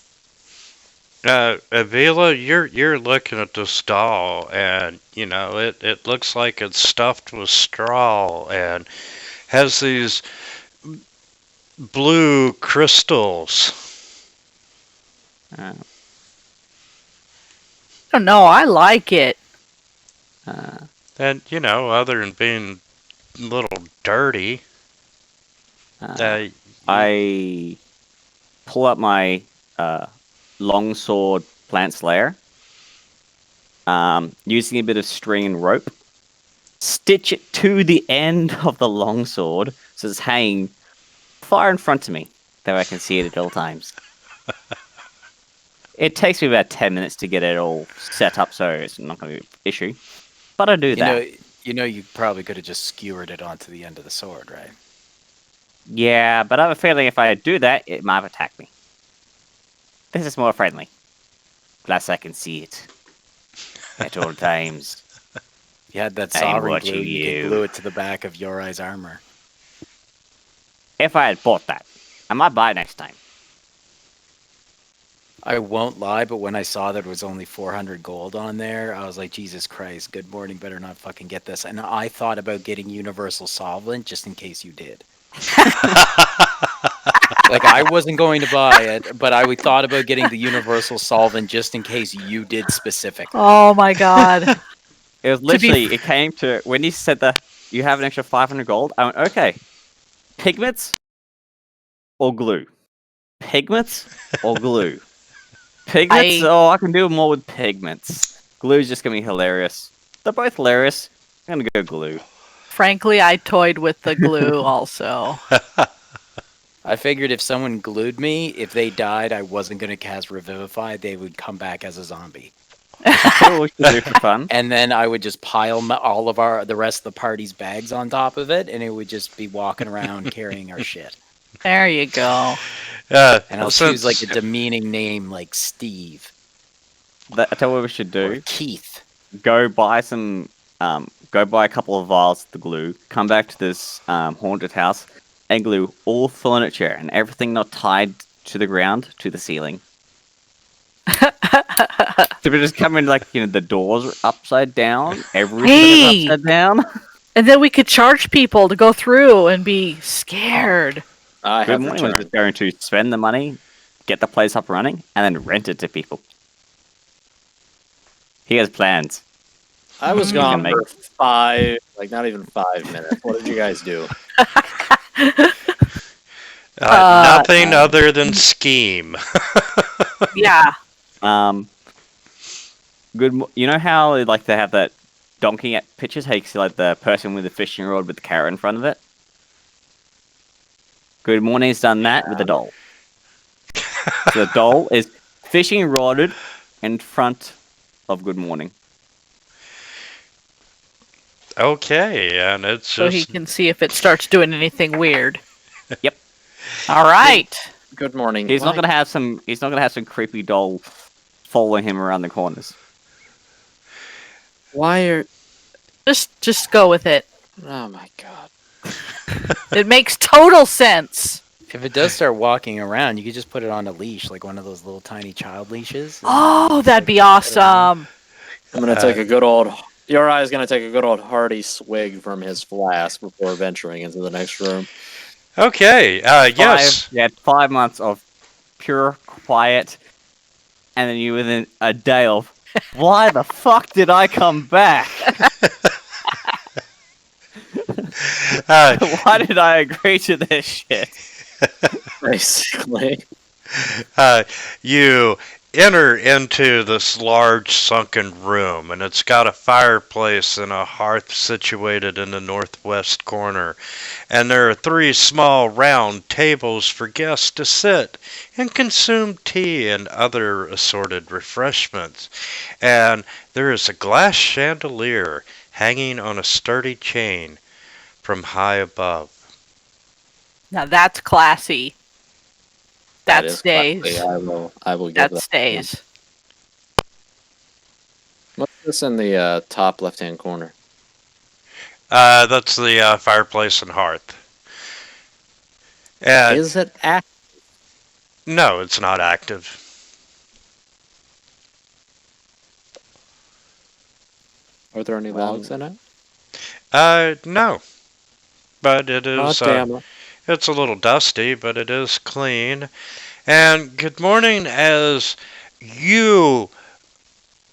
Avila, you're looking at this doll, and you know it looks like it's stuffed with straw and has these blue crystals. I don't know. I like it. And you know, other than being a little dirty, I pull up my longsword plant slayer, using a bit of string and rope, stitch it to the end of the longsword so it's hanging far in front of me, though I can see it at all times. It takes me about 10 minutes to get it all set up, so it's not going to be an issue. But I do that. You probably could have just skewered it onto the end of the sword, right? Yeah, but I have a feeling if I do that, it might attack me. This is more friendly. Plus, I can see it at all times. If you had that I'm sovereign watching glue, you you. could glue it to the back of Your Eye's armor. If I had bought that, I might buy it next time. I won't lie, but when I saw that it was only 400 gold on there, I was like, Jesus Christ, Good Morning better not fucking get this. And I thought about getting Universal Solvent just in case you did. Like, I wasn't going to buy it, but I thought about getting the Universal Solvent just in case you did specifically. Oh my god. It was be literally, it came to, when he said that you have an extra 500 gold, I went, okay, pigments or glue? Pigments or glue? Pigments? Oh, I can do more with pigments. Glue's just gonna be hilarious. They're both hilarious. I'm gonna go glue. Frankly, I toyed with the glue also. I figured if someone glued me, if they died, I wasn't going to cast Revivify. They would come back as a zombie. That's what we should do for fun. And then I would just pile all of the rest of the party's bags on top of it, and it would just be walking around carrying our shit. There you go. And I'll choose Since- like a demeaning name like Steve I tell you what we should or do. Keith. Go buy some. Go buy a couple of vials of the glue. Come back to this haunted house and glue all furniture and everything not tied to the ground to the ceiling. So we just come in like the doors are upside down. Everything Hey! is upside down. And then we could charge people to go through and be scared. I Good have morning was returned. just going to spend the money, get the place up running, and then rent it to people. He has plans. I was You gone can for 5, like not even 5 minutes. What did you guys do? Nothing other than scheme. Yeah. You know how like they have that donkey at pictures? How you can see like the person with the fishing rod with the carrot in front of it. Good morning's done that with the doll. So the doll is fishing rodded in front of Good Morning. Okay, and it's So he just can see if it starts doing anything weird. Yep. All right. Good morning. He's not Why- gonna have some. He's not gonna have some creepy doll following him around the corners. Why are? Just go with it. Oh my god. It makes total sense. If it does start walking around, you could just put it on a leash, like one of those little tiny child leashes. Oh, that'd be awesome. I'm gonna take a good old. Your eye's gonna take a good old hearty swig from his flask before venturing into the next room. okay. Yes. You had 5 months of pure quiet, and then you within a day of, why the fuck did I come back? Uh, Why did I agree to this shit? Basically. you enter into this large sunken room, and it's got a fireplace and a hearth situated in the northwest corner. And there are 3 small round tables for guests to sit and consume tea and other assorted refreshments. And there is a glass chandelier hanging on a sturdy chain from high above. Now that's classy. That is stays. classy. I will give That that. stays. What's this in the top left-hand corner? That's the fireplace and hearth. And Is it active? no, it's not active. Are there any logs in it? No. But it Oh, is, damn it. it's a little dusty, but it is clean. And good morning as you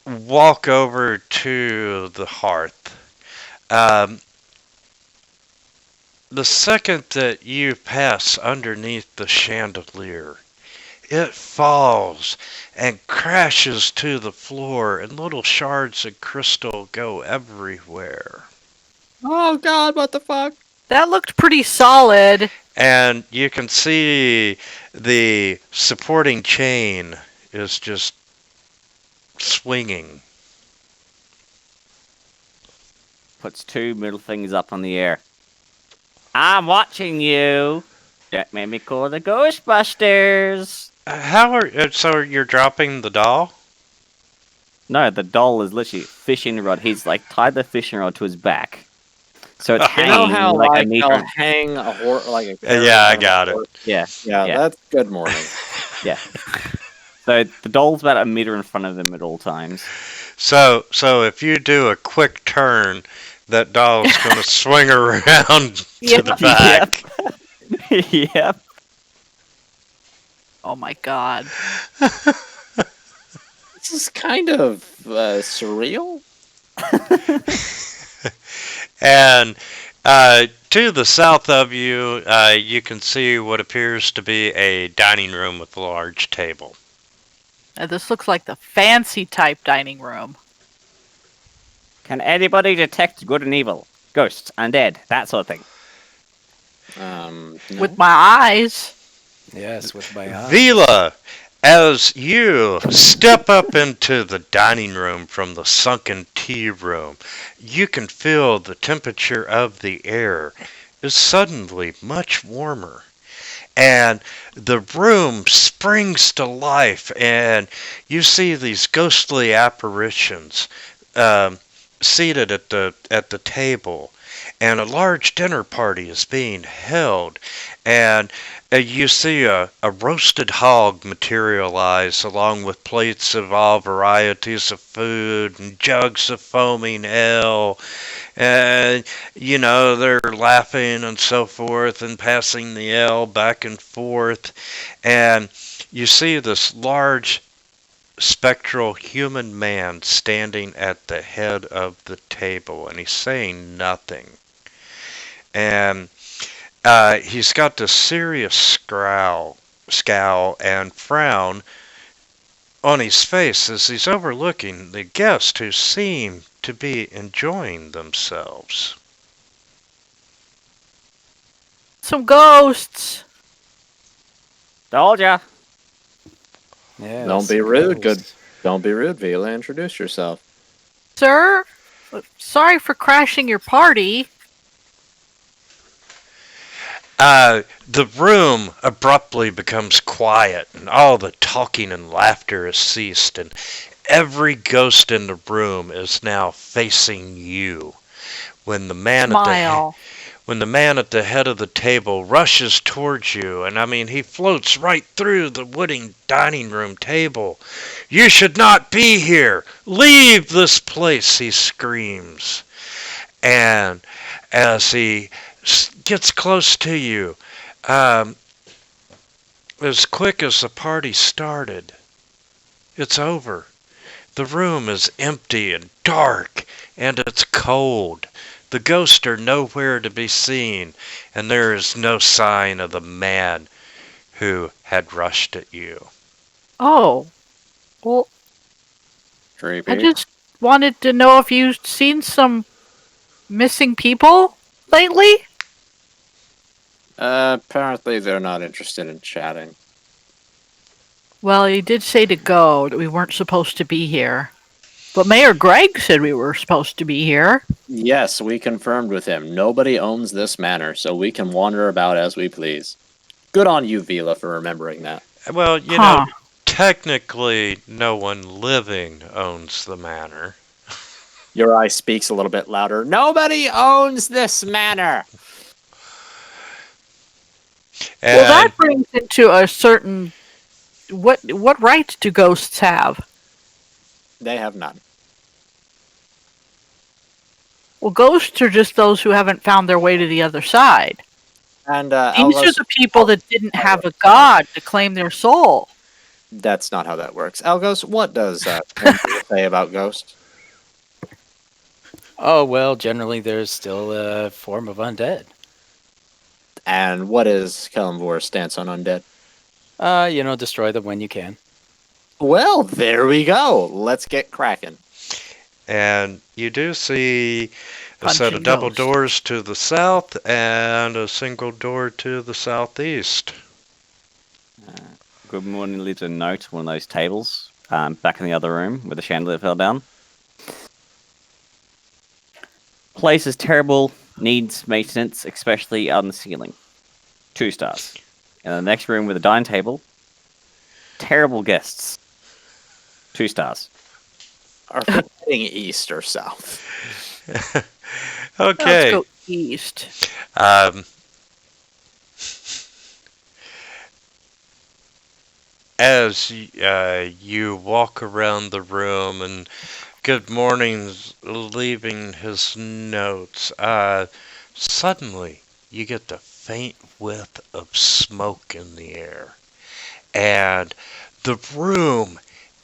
walk over to the hearth. The second that you pass underneath the chandelier, it falls and crashes to the floor, and little shards of crystal go everywhere. Oh god, what the fuck? That looked pretty solid. And you can see the supporting chain is just swinging. Puts 2 middle fingers up on the air. I'm watching you. That made me call the Ghostbusters. So you're dropping the doll? No, the doll is literally fishing rod. He's like tied the fishing rod to his back, so it's You You hanging know how like a like meter. they'll hang a horse like a carrot Yeah, I on a got it. horse? Yeah, Yeah, Yeah. that's good morning. yeah. So the doll's about a meter in front of him at all times. So if you do a quick turn, that doll's going to swing around to Yep. the back. Yep. Oh my god. This is kind of surreal. And to the south of you, you can see what appears to be a dining room with a large table. This looks like the fancy type dining room. Can anybody detect good and evil? Ghosts, undead, that sort of thing. No. With my eyes. Yes, with my eyes. Vila, as you step up into the dining room from the sunken tea room, you can feel the temperature of the air is suddenly much warmer. And the room springs to life, and you see these ghostly apparitions seated at the table, and a large dinner party is being held, and you see a roasted hog materialize along with plates of all varieties of food and jugs of foaming ale. And, they're laughing and so forth and passing the ale back and forth. And you see this large spectral human man standing at the head of the table, and he's saying nothing. And he's got this serious scowl and frown on his face as he's overlooking the guests who seem to be enjoying themselves. Some ghosts. Told ya. Yes, Don't be rude. ghosts. Don't be rude, Vila. Introduce yourself. Sir, sorry for crashing your party. The room abruptly becomes quiet, and all the talking and laughter has ceased, and every ghost in the room is now facing you. When the man Smile. when the man at the head of the table rushes towards you, and he floats right through the wooden dining room table. "You should not be here! Leave this place!" he screams. And as he gets close to you, as quick as the party started, it's over. The room is empty and dark, and it's cold. The ghosts are nowhere to be seen, and there is no sign of the man who had rushed at you. Oh. Well, Creepy. I just wanted to know if you've seen some missing people lately? Apparently they're not interested in chatting. Well, you did say to go, that we weren't supposed to be here. But Mayor Greg said we were supposed to be here. Yes, we confirmed with him. Nobody owns this manor, so we can wander about as we please. Good on you, Vila, for remembering that. Well, Huh. technically no one living owns the manor. Your eye speaks a little bit louder. Nobody owns this manor! And Well, that brings into a certain... What right do ghosts have? They have none. Well, ghosts are just those who haven't found their way to the other side. And These are Algos, the people that didn't have a god to claim their soul. that's not how that works. Algos, what does Andrew say about ghosts? Oh, well, generally there's still a form of undead. And what is Kellamvor's stance on undead? Destroy them when you can. Well, there we go. Let's get cracking. And you do see a set Punching of double ghosts. doors to the south and a single door to the southeast. Good morning leaves a note on one of those tables back in the other room where the chandelier fell down. Place is terrible, needs maintenance, especially on the ceiling. 2 stars. In the next room with a dining table, terrible guests. 2 stars. Are we heading east or south? Okay. Let's go east. As you walk around the room and good morning's leaving his notes, suddenly you get the faint whiff of smoke in the air. And the room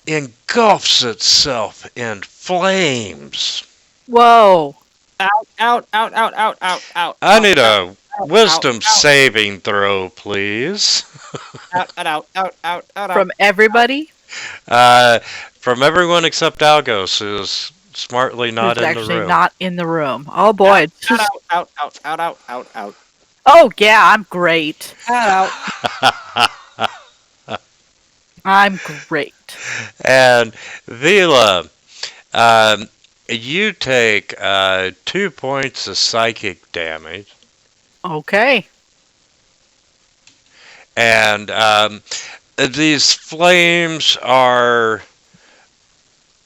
engulfs itself in flames. Whoa. Out. I need a wisdom saving throw, please. Out. From everybody? From everyone except Algos, who's smartly not Who's in the actually room. not in the room. Oh boy. It's just, Out. oh yeah, I'm great. Out. I'm great. And Vila, you take 2 points of psychic damage, Okay. and these flames are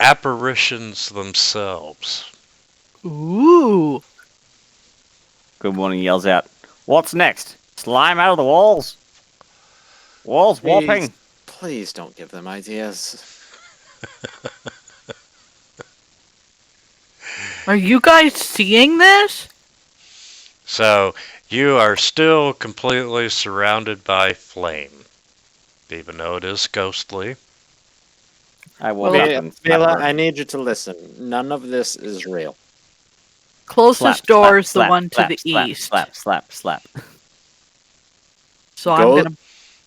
apparitions themselves. Ooh. Good Morning yells out, "What's next? Slime out of the walls? Walls warping." Please don't give them ideas. Are you guys seeing this? So you are still completely surrounded by flame, even though it is ghostly. I walk up and slap Vela, her. I need you to listen. None of this is real. Closest Slap, door is slap, the one slap, to the slap, east. Slap. So I'm Go- gonna go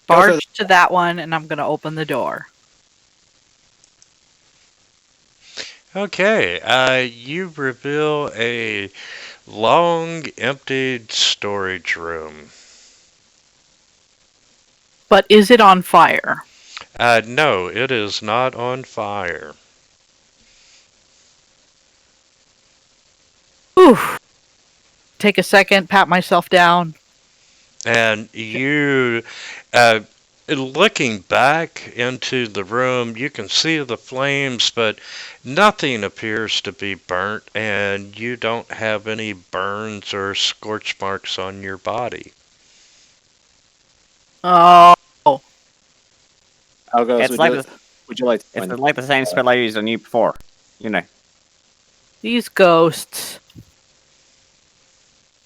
barge through to that one and I'm gonna open the door. Okay, you reveal a long, emptied storage room. But is it on fire? No, it is not on fire. Oof. Take a second, pat myself down. And you, looking back into the room, you can see the flames, but nothing appears to be burnt, and you don't have any burns or scorch marks on your body. Oh, Algos, It's like would you like to It's find like the same spell I used on you before. You know. these ghosts.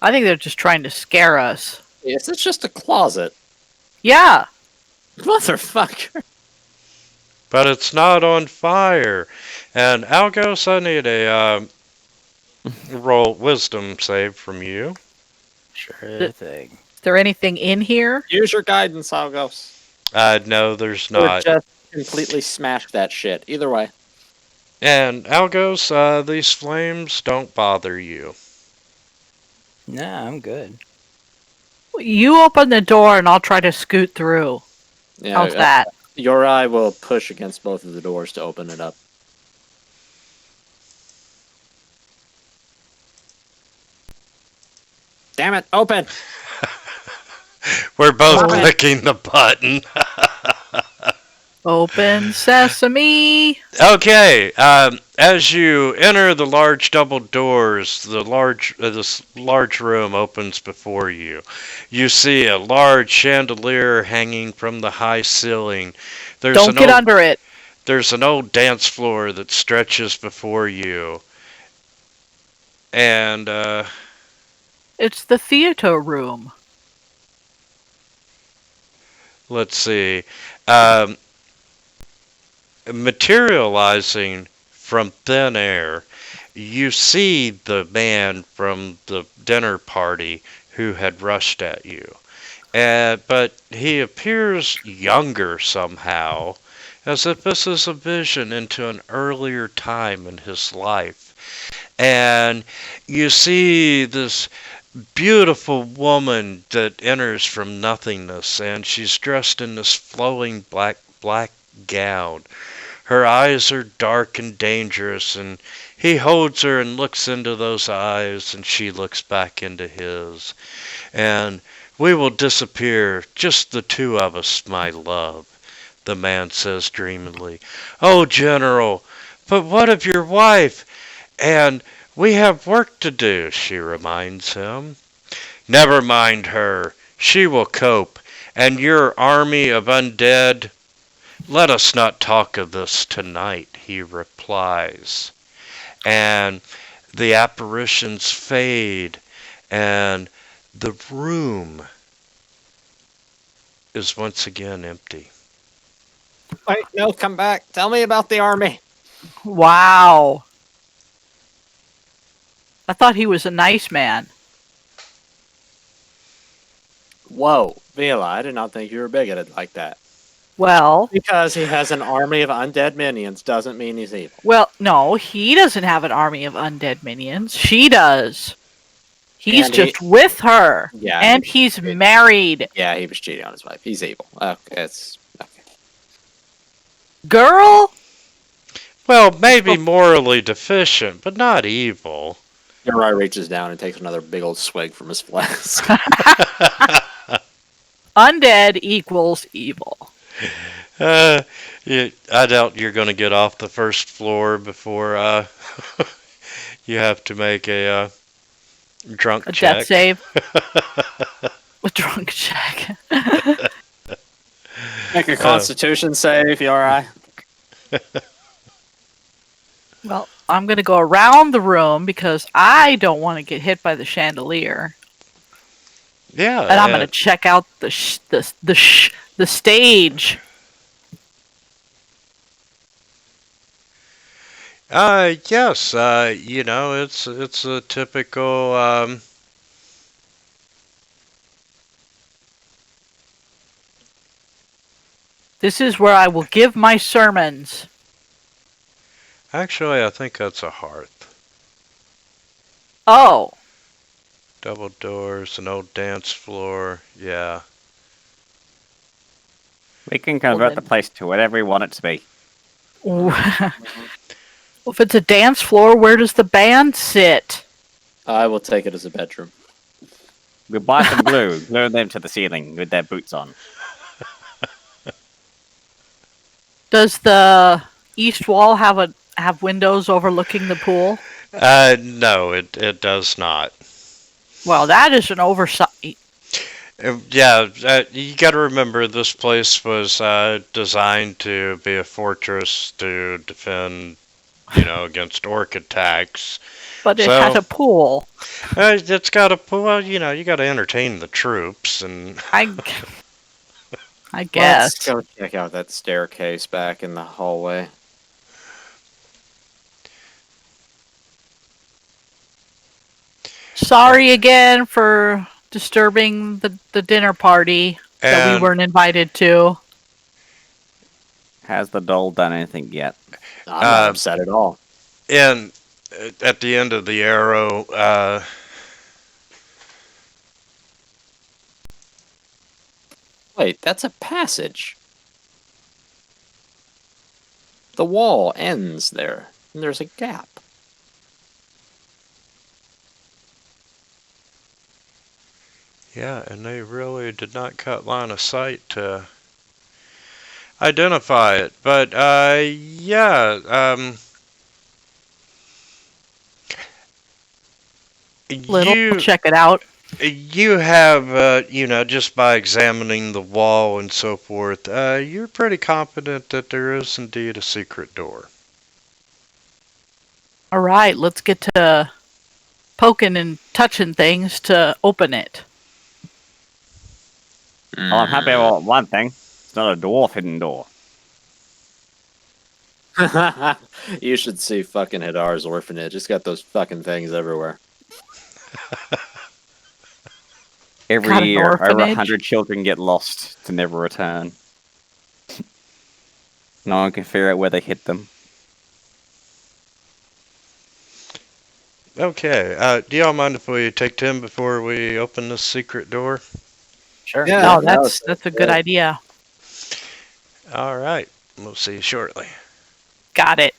I think they're just trying to scare us. Yes, it's just a closet. Yeah. Motherfucker. But it's not on fire. And Algos, I need a roll wisdom save from you. Sure thing. Is there anything in here? Use your guidance, Algos. No, there's Or not. just completely smash that shit. Either way. And Algos, these flames don't bother you. Nah, I'm good. You open the door and I'll try to scoot through. Yeah, How's that? Your eye will push against both of the doors to open it up. Damn it, open! We're both Stop it. clicking the button. Open sesame. Okay, as you enter the large double doors, this large room opens before you. You see a large chandelier hanging from the high ceiling. Don't get under it. There's an old dance floor that stretches before you. And, It's the theater room. let's see. Materializing from thin air, you see the man from the dinner party who had rushed at you. But he appears younger somehow, as if this is a vision into an earlier time in his life. And you see this beautiful woman that enters from nothingness, and she's dressed in this flowing black gown. Her eyes are dark and dangerous, and he holds her and looks into those eyes, and she looks back into his. And we will disappear, just the two of us, my love, the man says dreamily. Oh, General, but what of your wife? And we have work to do, she reminds him. Never mind her. She will cope. And your army of undead? Let us not talk of this tonight, he replies. And the apparitions fade, and the room is once again empty. Wait, no, come back. Tell me about the army. Wow. I thought he was a nice man. Whoa, Vela, I did not think you were bigoted like that. Well, Because he has an army of undead minions doesn't mean he's evil. no, he doesn't have an army of undead minions. She does. He's And just with her. Yeah, And he's married. Yeah, he was cheating on his wife. He's evil. Okay, it's okay. Girl? Well, maybe morally deficient, but not evil. Uri reaches down and takes another big old swig from his flask. Undead equals evil. I doubt you're going to get off the first floor before you have to make a drunk A check. death save. A drunk check. Make a Constitution save, Uri. Well, I'm going to go around the room because I don't want to get hit by the chandelier. Yeah. And I'm going to check out the stage. Yes, you know, it's a typical This is where I will give my sermons. actually I think that's a hearth. Oh. Double doors, an old dance floor, yeah. We can convert the then- place to whatever we want it to be. If it's a dance floor, where does the band sit? I will take it as a bedroom. We'll buy some glue them to the ceiling with their boots on. Does the east wall have windows overlooking the pool? No, it does not. Well, that is an oversight. Yeah, you got to remember this place was designed to be a fortress to defend, you know, against orc attacks. But it So- had a pool. It's got a well, you know, you got to entertain the troops, and I Let's guess. go check out that staircase back in the hallway. Sorry again for disturbing the dinner party that we and weren't invited to. Has the doll done anything yet? I'm not upset at all. and at the end of the arrow, Wait, that's a passage. The wall ends there, and there's a gap. yeah, and they really did not cut line of sight to identify it. But yeah, Little, you check it out. you have you know, just by examining the wall and so forth, you're pretty confident that there is indeed a secret door. All right, let's get to poking and touching things to open it. Well, I'm happy about one thing. It's not a dwarf hidden door. You should see fucking Hidar's orphanage. It's got those fucking things everywhere. Every Got an year, over orphanage? 100 children get lost to never return. No one can figure out where they hid them. Okay, do y'all mind if we take 10 before we open this secret door? Sure. Yeah. No, that was that's a good idea. All right, we'll see you shortly. Got it.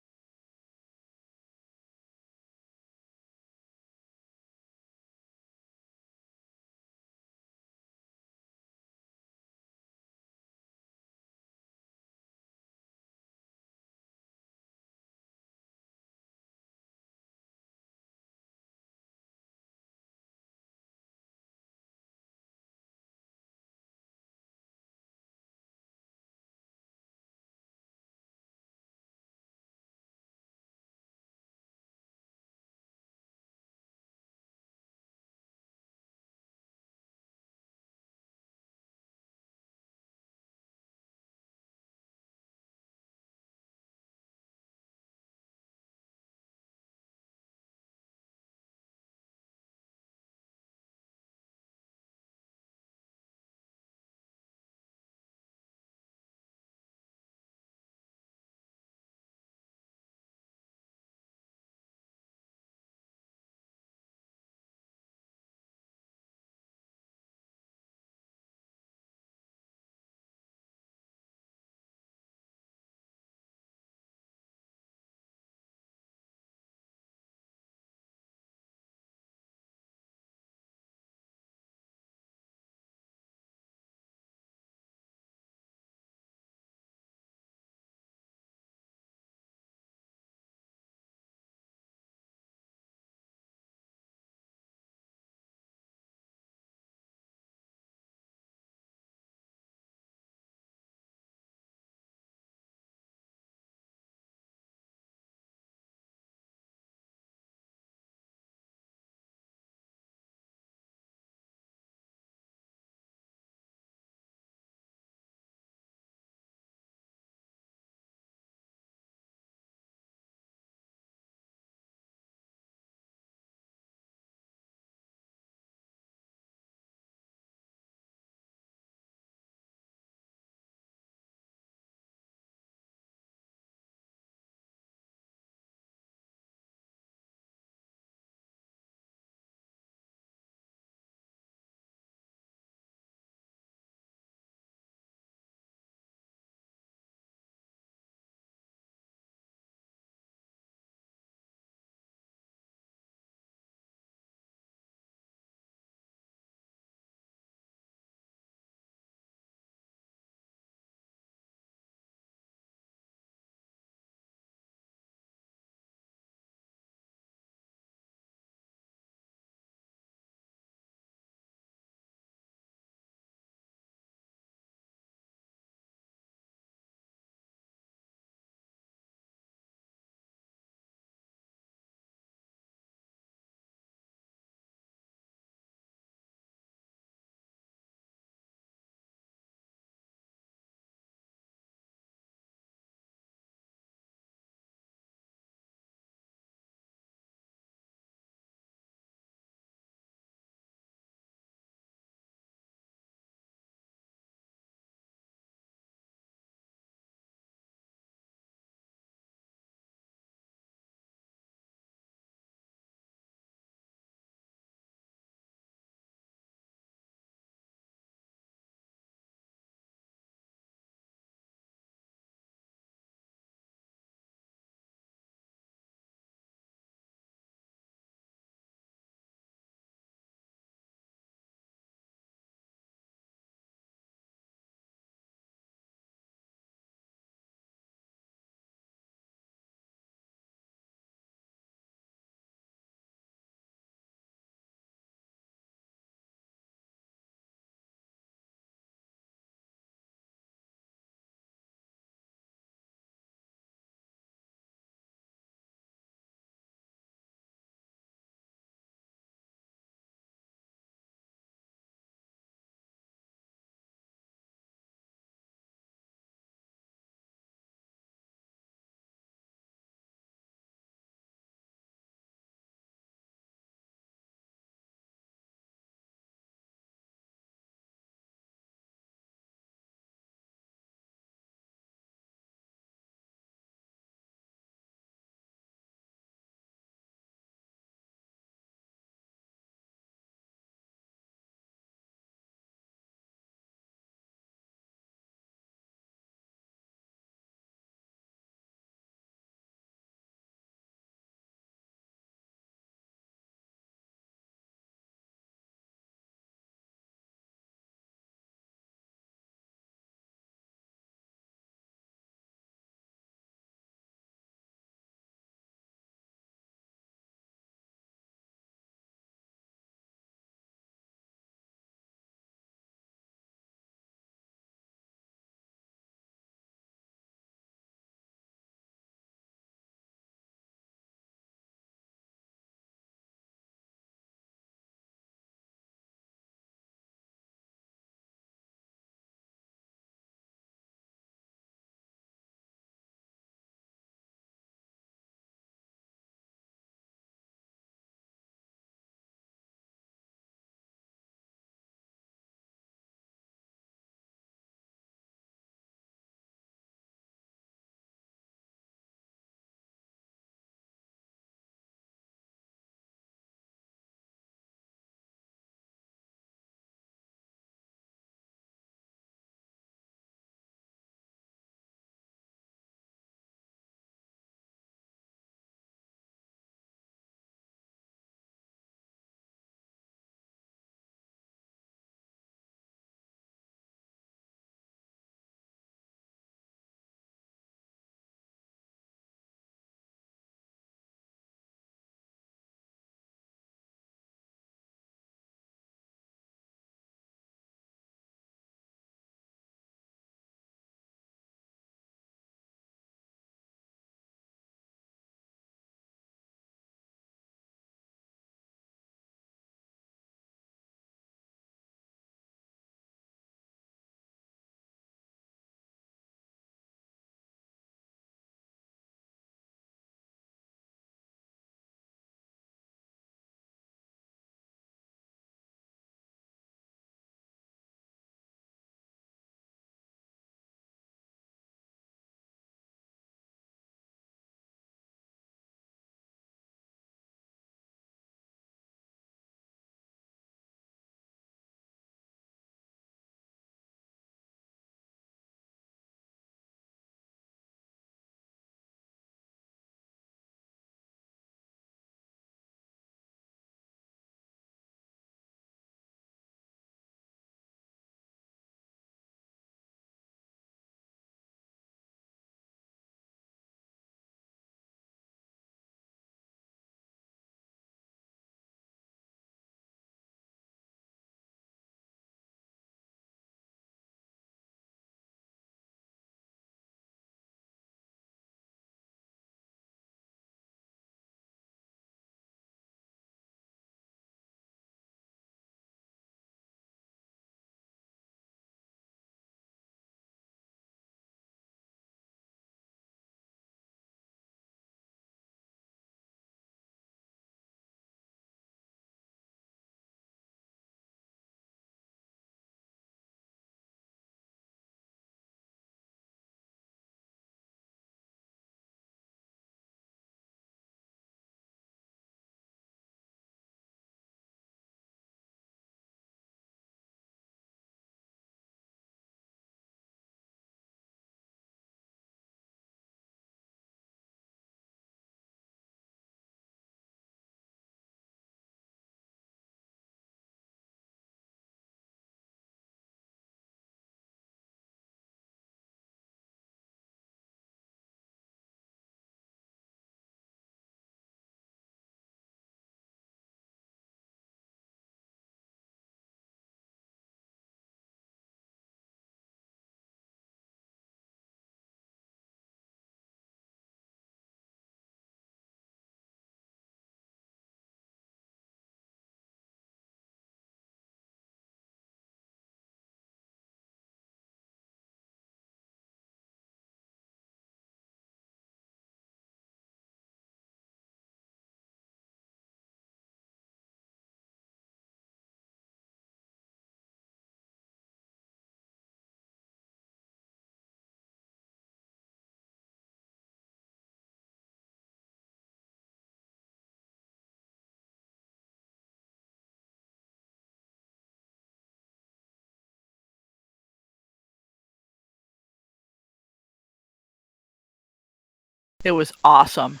It was awesome.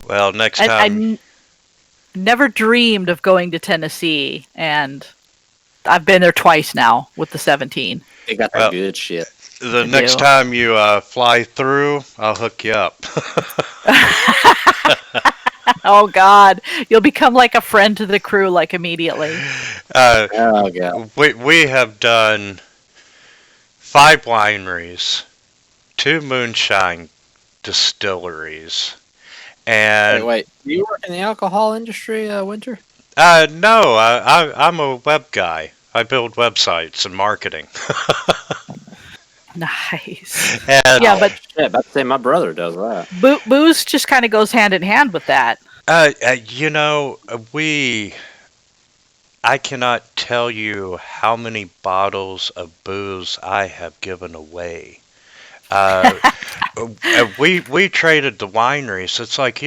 Well, next I time. never dreamed of going to Tennessee, and I've been there twice now with the 17. They got that Well- good shit. The I next do. time you fly through, I'll hook you up. Oh God, you'll become like a friend to the crew like immediately. Oh god. We have done 5 wineries, 2 moonshine distilleries, and Wait. Do you work in the alcohol industry, Winter? no, I'm a web guy. I build websites and marketing. Nice. And Yeah, but Shit, about to say my brother does that. booze just kind of goes hand in hand with that. you know, I cannot tell you how many bottles of booze I have given away. We traded the wineries. It's like,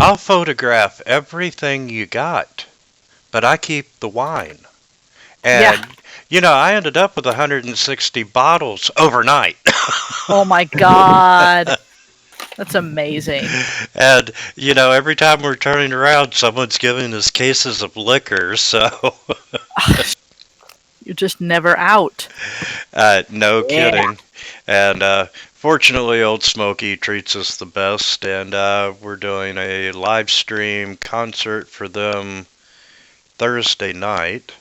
I'll photograph everything you got, but I keep the wine. And, I ended up with 160 bottles overnight. Oh my God, that's amazing. And, every time we're turning around, someone's giving us cases of liquor, so. You're just never out. No kidding. And fortunately, Old Smoky treats us the best, and we're doing a live stream concert for them Thursday night,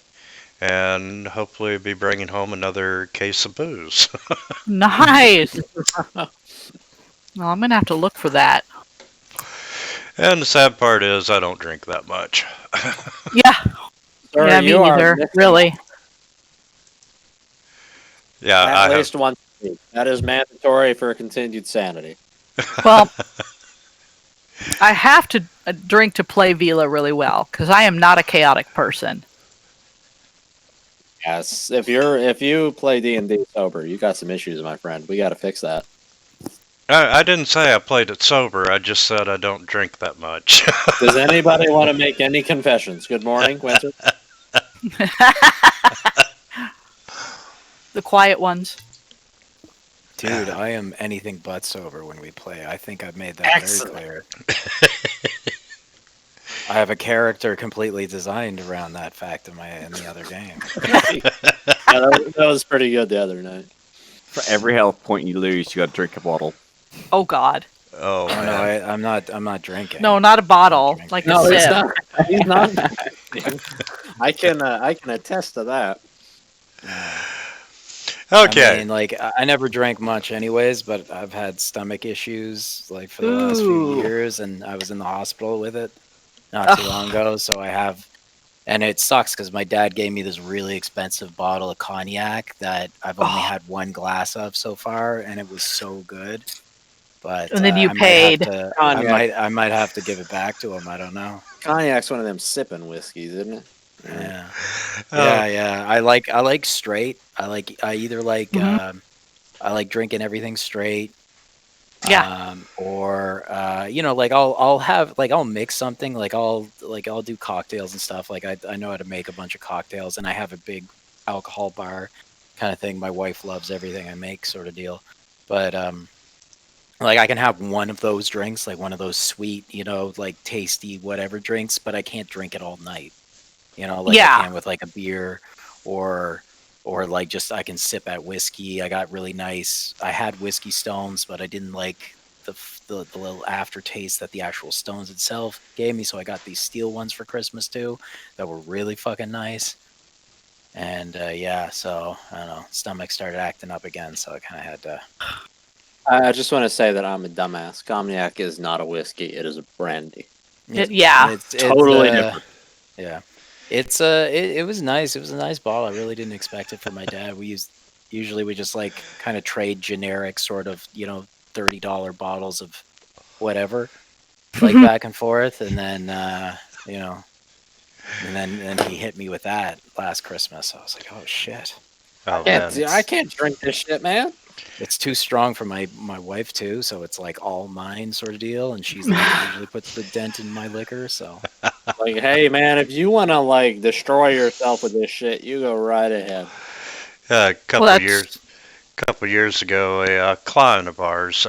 and hopefully be bringing home another case of booze. Nice. Well, I'm gonna have to look for that. And the sad part is, I don't drink that much. Yeah, Sir, yeah, me you are neither. missing Really. Yeah, At I have. least once a week. That is mandatory for continued sanity. Well, I have to drink to play Vila really well because I am not a chaotic person. Yes, if you play D&D sober, you got some issues, my friend. We got to fix that. I didn't say I played it sober. I just said I don't drink that much. Does anybody want to make any confessions? Good morning, Winter. The quiet ones. Dude, I am anything but sober when we play. I think I've made that Excellent. very clear. I have a character completely designed around that fact in the other game. Yeah, that was pretty good the other night. For every health point you lose, you got to drink a bottle. Oh God. Oh, Oh no, man. I'm not drinking. No, not a bottle. Like No, a it's sip. not. He's not. I can attest to that. Okay. I mean, like, I never drank much anyways, but I've had stomach issues, like, for the last few Ooh. years, and I was in the hospital with it not too long ago, so I have... And it sucks, because my dad gave me this really expensive bottle of cognac that I've only had one glass of so far, and it was so good. But And then you I might have paid. to- Cognac. I might have to give it back to him, I don't know. Cognac's one of them sipping whiskeys, isn't it? Yeah. Oh, Yeah. I like straight. I either like Mhm. I like drinking everything straight. Yeah. Or like I'll mix something, like I'll do cocktails and stuff. Like I know how to make a bunch of cocktails, and I have a big alcohol bar kind of thing. My wife loves everything I make, sort of deal. But like I can have one of those drinks, like one of those sweet, like tasty whatever drinks, but I can't drink it all night. Like Yeah. I can with like a beer or like just I can sip at whiskey. I got really nice. I had whiskey stones, but I didn't like the little aftertaste that the actual stones itself gave me. So I got these steel ones for Christmas too, that were really fucking nice. And yeah, so I don't know, stomach started acting up again, so I kind of had to. I just want to say that I'm a dumbass. Cognac is not a whiskey; it is a brandy. Yeah. It's Totally different. Yeah, it was nice. It was a nice bottle. I really didn't expect it from my dad. Usually we just like kind of trade generic sort of $30 bottles of whatever, like back and forth, and then and then he hit me with that last Christmas. I was like, oh shit, oh, man. I can't drink this shit, man. it's too strong for my wife too. So it's like all mine sort of deal, and she's like usually puts the dent in my liquor. So Like, hey, man, if you want to like destroy yourself with this shit, you go right ahead. A couple Well, that's- years ago, a client of ours,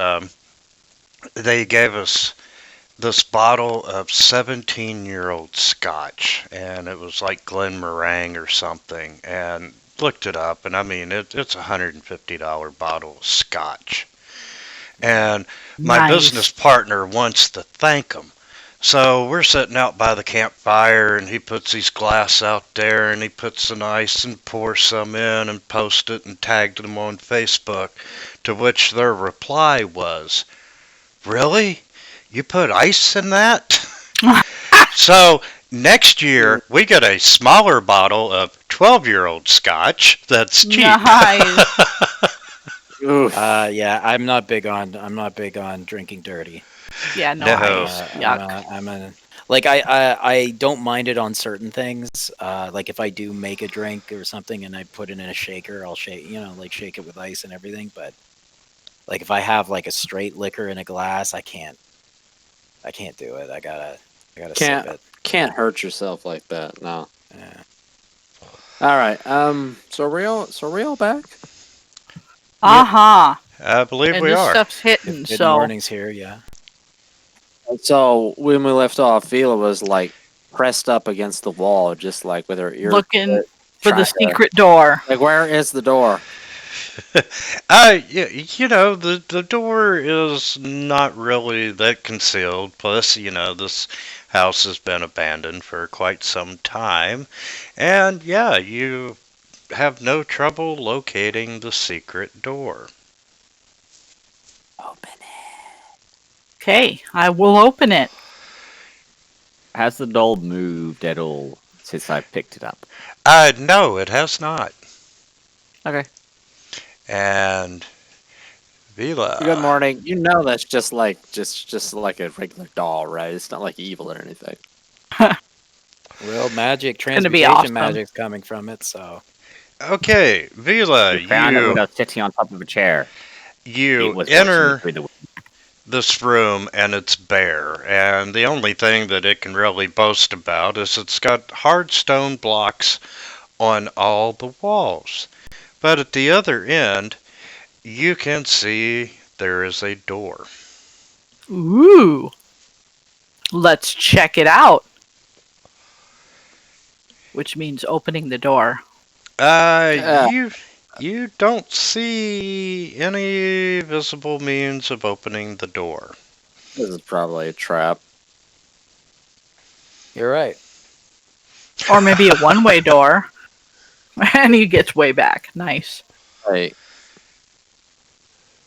they gave us this bottle of 17-year-old scotch, and it was like Glenmorangie or something, and looked it up, and I mean, it's a $150 bottle of scotch. And my Nice. business partner wants to thank him. So we're sitting out by the campfire, and he puts these glass out there, and he puts some ice and pours some in and posts it and tagged them on Facebook, to which their reply was, "Really? You put ice in that?" So next year, we get a smaller bottle of 12-year-old scotch that's cheap. Nice. Oof. Yeah, I'm not big on drinking dirty. Yeah, no, No. Yuck. I don't mind it on certain things. Like if I do make a drink or something and I put it in a shaker, I'll shake it with ice and everything. But like if I have like a straight liquor in a glass, I can't do it. I gotta sip it. Can't hurt yourself like that. No. Yeah. All right. So real back. Uh-huh. I believe And we this are. stuff's hitting, Good so morning's here, yeah. So when we left off, Vila was like pressed up against the wall, just like with her ear looking for trying the to- secret door. Like, where is the door? Yeah, the door is not really that concealed. Plus, this house has been abandoned for quite some time. And yeah, you have no trouble locating the secret door. Open it. Okay, I will open it. Has the doll moved at all since I picked it up? No, it has not. Okay. And Vila. Good morning. You know that's just like a regular doll, right? It's not like evil or anything. Real magic, gonna be transmutation awesome. magic's coming from it, so Okay, Vila, You found it without sitting on top of a chair. It you was enter through the this room and it's bare, and the only thing that it can really boast about is it's got hard stone blocks on all the walls. But at the other end, you can see there is a door. Ooh. Let's check it out. Which means opening the door. You don't see any visible means of opening the door. This is probably a trap. you're right. Or maybe a one-way door. And he gets way back. Nice. Wait,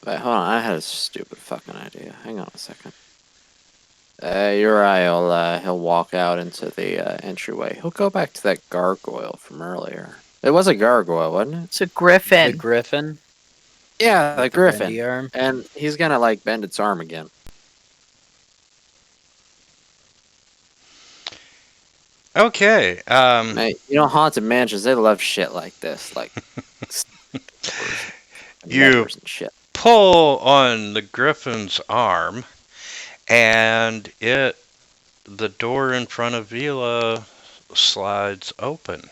hold on. I had a stupid fucking idea. Hang on a second. Uriah, he'll walk out into the entryway. He'll go back to that gargoyle from earlier. It was a gargoyle, wasn't it? It's a griffin. The griffin. Yeah, the bendy griffin. arm. And he's gonna like bend its arm again. Okay, Mate, haunted mansions, they love shit like this. Like, You- letters and shit. pull on the griffin's arm, and the door in front of Vila slides open.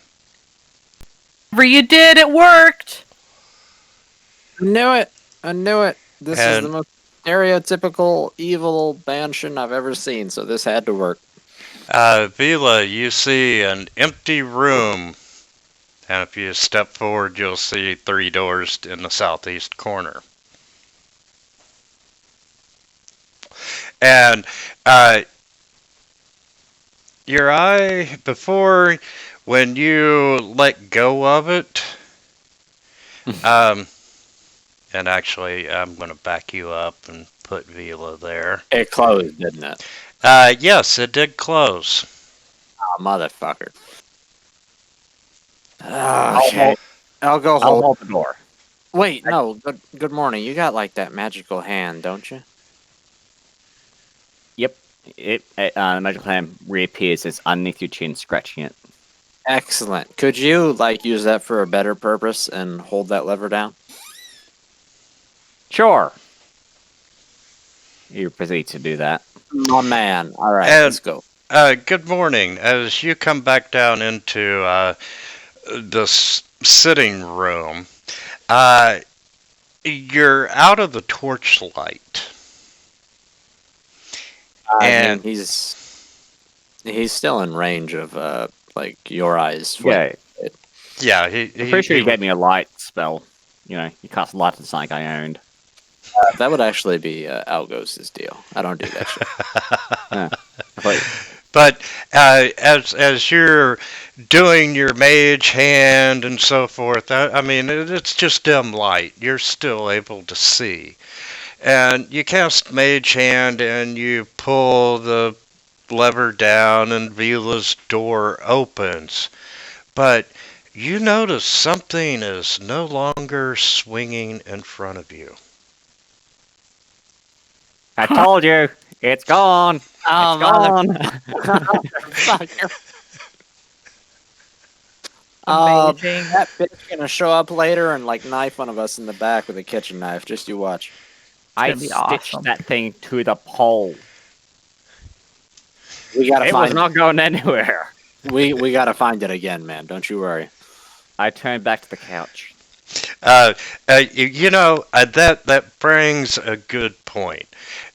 Whatever you did, it worked. I knew it. This is the And- most stereotypical evil mansion I've ever seen, so this had to work. Vila, you see an empty room, and if you step forward, you'll see 3 doors in the southeast corner. And your eye, before, when you let go of it, and actually, I'm going to back you up and put Vila there. It closed, didn't it? Yes, it did close. Oh, motherfucker. Okay. I'll go I'll hold. hold the door. Wait, no. Good morning. You got like that magical hand, don't you? Yep. The magical hand reappears as underneath your chin, scratching it. Excellent. Could you like use that for a better purpose and hold that lever down? Sure. You proceed to do that. My man. All right, And- let's go. Good morning. As you come back down into this sitting room, you're out of the torchlight. I And- mean, he's still in range of like your eyes. Yeah, Yeah, I'm pretty sure you gave me a light spell. You know, you cast light on something I owned. That would actually be Algos's deal. I don't do that shit. I thought, But as you're doing your mage hand and so forth, I mean, it's just dim light. You're still able to see. And you cast mage hand and you pull the lever down and Vila's door opens. But you notice something is no longer swinging in front of you. I told you, it's gone. Oh, It's gone. Amazing. That bitch gonna show up later and like knife one of us in the back with a kitchen knife. Just you watch. I gonna be stitched awesome. that thing to the pole. We gotta It was find. not going anywhere. We gotta find it again, man. Don't you worry. I turned back to the couch. That brings a good point.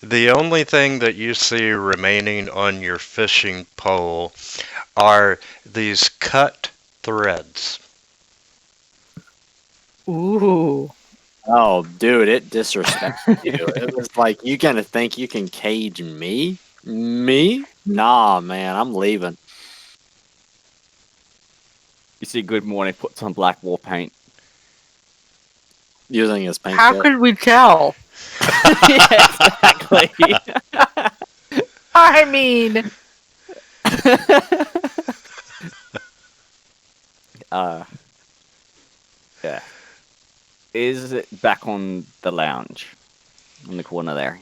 The only thing that you see remaining on your fishing pole are these cut threads. Ooh. Oh, dude, it disrespected you. It was like, you gonna think you can cage me? Me? Nah, man, I'm leaving. You see, Good Morning puts on black war paint. Using his paint How kit. could we tell? Yeah, exactly. I mean, Yeah. Is it back on the lounge? In the corner there.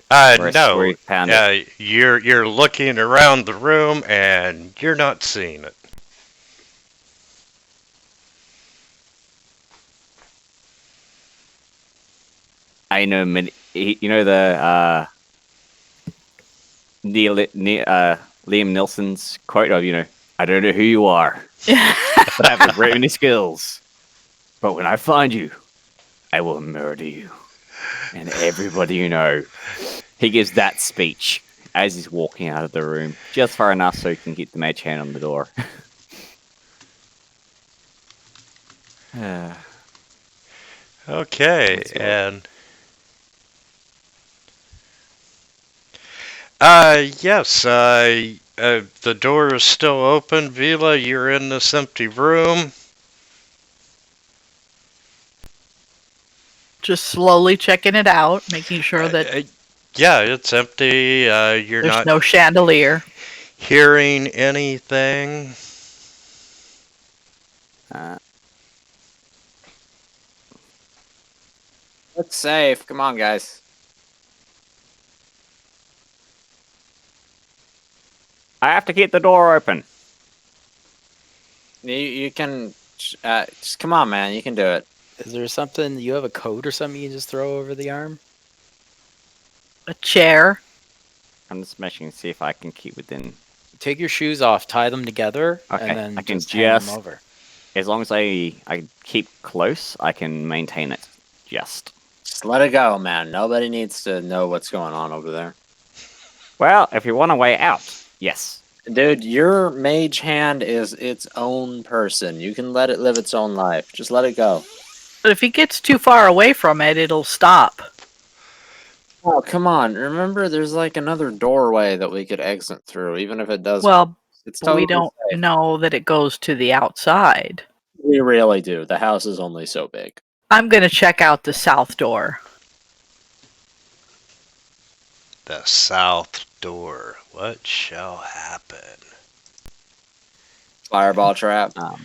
Where I No. where you found it. You're looking around the room and you're not seeing it. I know you know the Liam Nilsson's quote of, I don't know who you are, but I have great many skills. But when I find you, I will murder you. And everybody you know. He gives that speech as he's walking out of the room, just far enough so he can keep the mage hand on the door. Okay, That's good. and yes, the door is still open. Vila, you're in this empty room. just slowly checking it out, making sure that Yeah, it's empty. You're there's not no chandelier. hearing anything. Looks safe. Come on, guys. I have to keep the door open. You can just come on, man. You can do it. Is there something, you have a coat or something you can just throw over the arm? A chair. I'm just meshing to see if I can keep within. Take your shoes off, tie them together, Okay, and then I can just hand them just- over. As long as I keep close, I can maintain it. Just. Just let it go, man. Nobody needs to know what's going on over there. Well, if you want a way out, yes. Dude, your mage hand is its own person. You can let it live its own life. Just let it go. But if he gets too far away from it, it'll stop. Oh, come on. Remember, there's like another doorway that we could exit through, even if it does. Well, it's but we totally don't safe. know that it goes to the outside. We really do. The house is only so big. I'm going to check out the south door. The south door. What shall happen? Fireball trap. Guess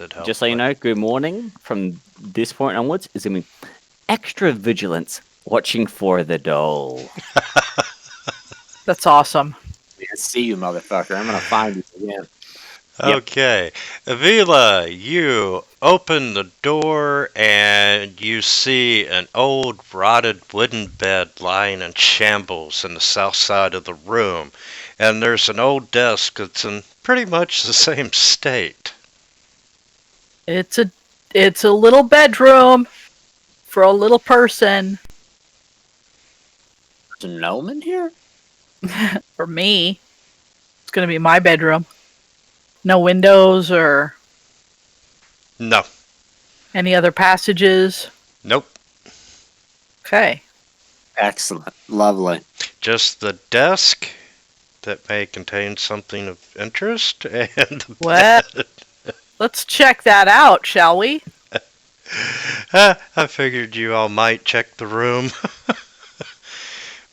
it helped. Just so you know, good morning. From this point onwards, is going to be extra vigilance, watching for the doll. That's awesome. I see you, motherfucker. I'm gonna find you again. Okay. Avila, you open the door and you see an old rotted wooden bed lying in shambles in the south side of the room. And there's an old desk that's in pretty much the same state. It's a little bedroom for a little person. a gnome in here? For me, it's gonna be my bedroom. No windows or No. any other passages. Nope. Okay. Excellent. Lovely. Just the desk that may contain something of interest and the Well, let's check that out, shall we? I figured you all might check the room.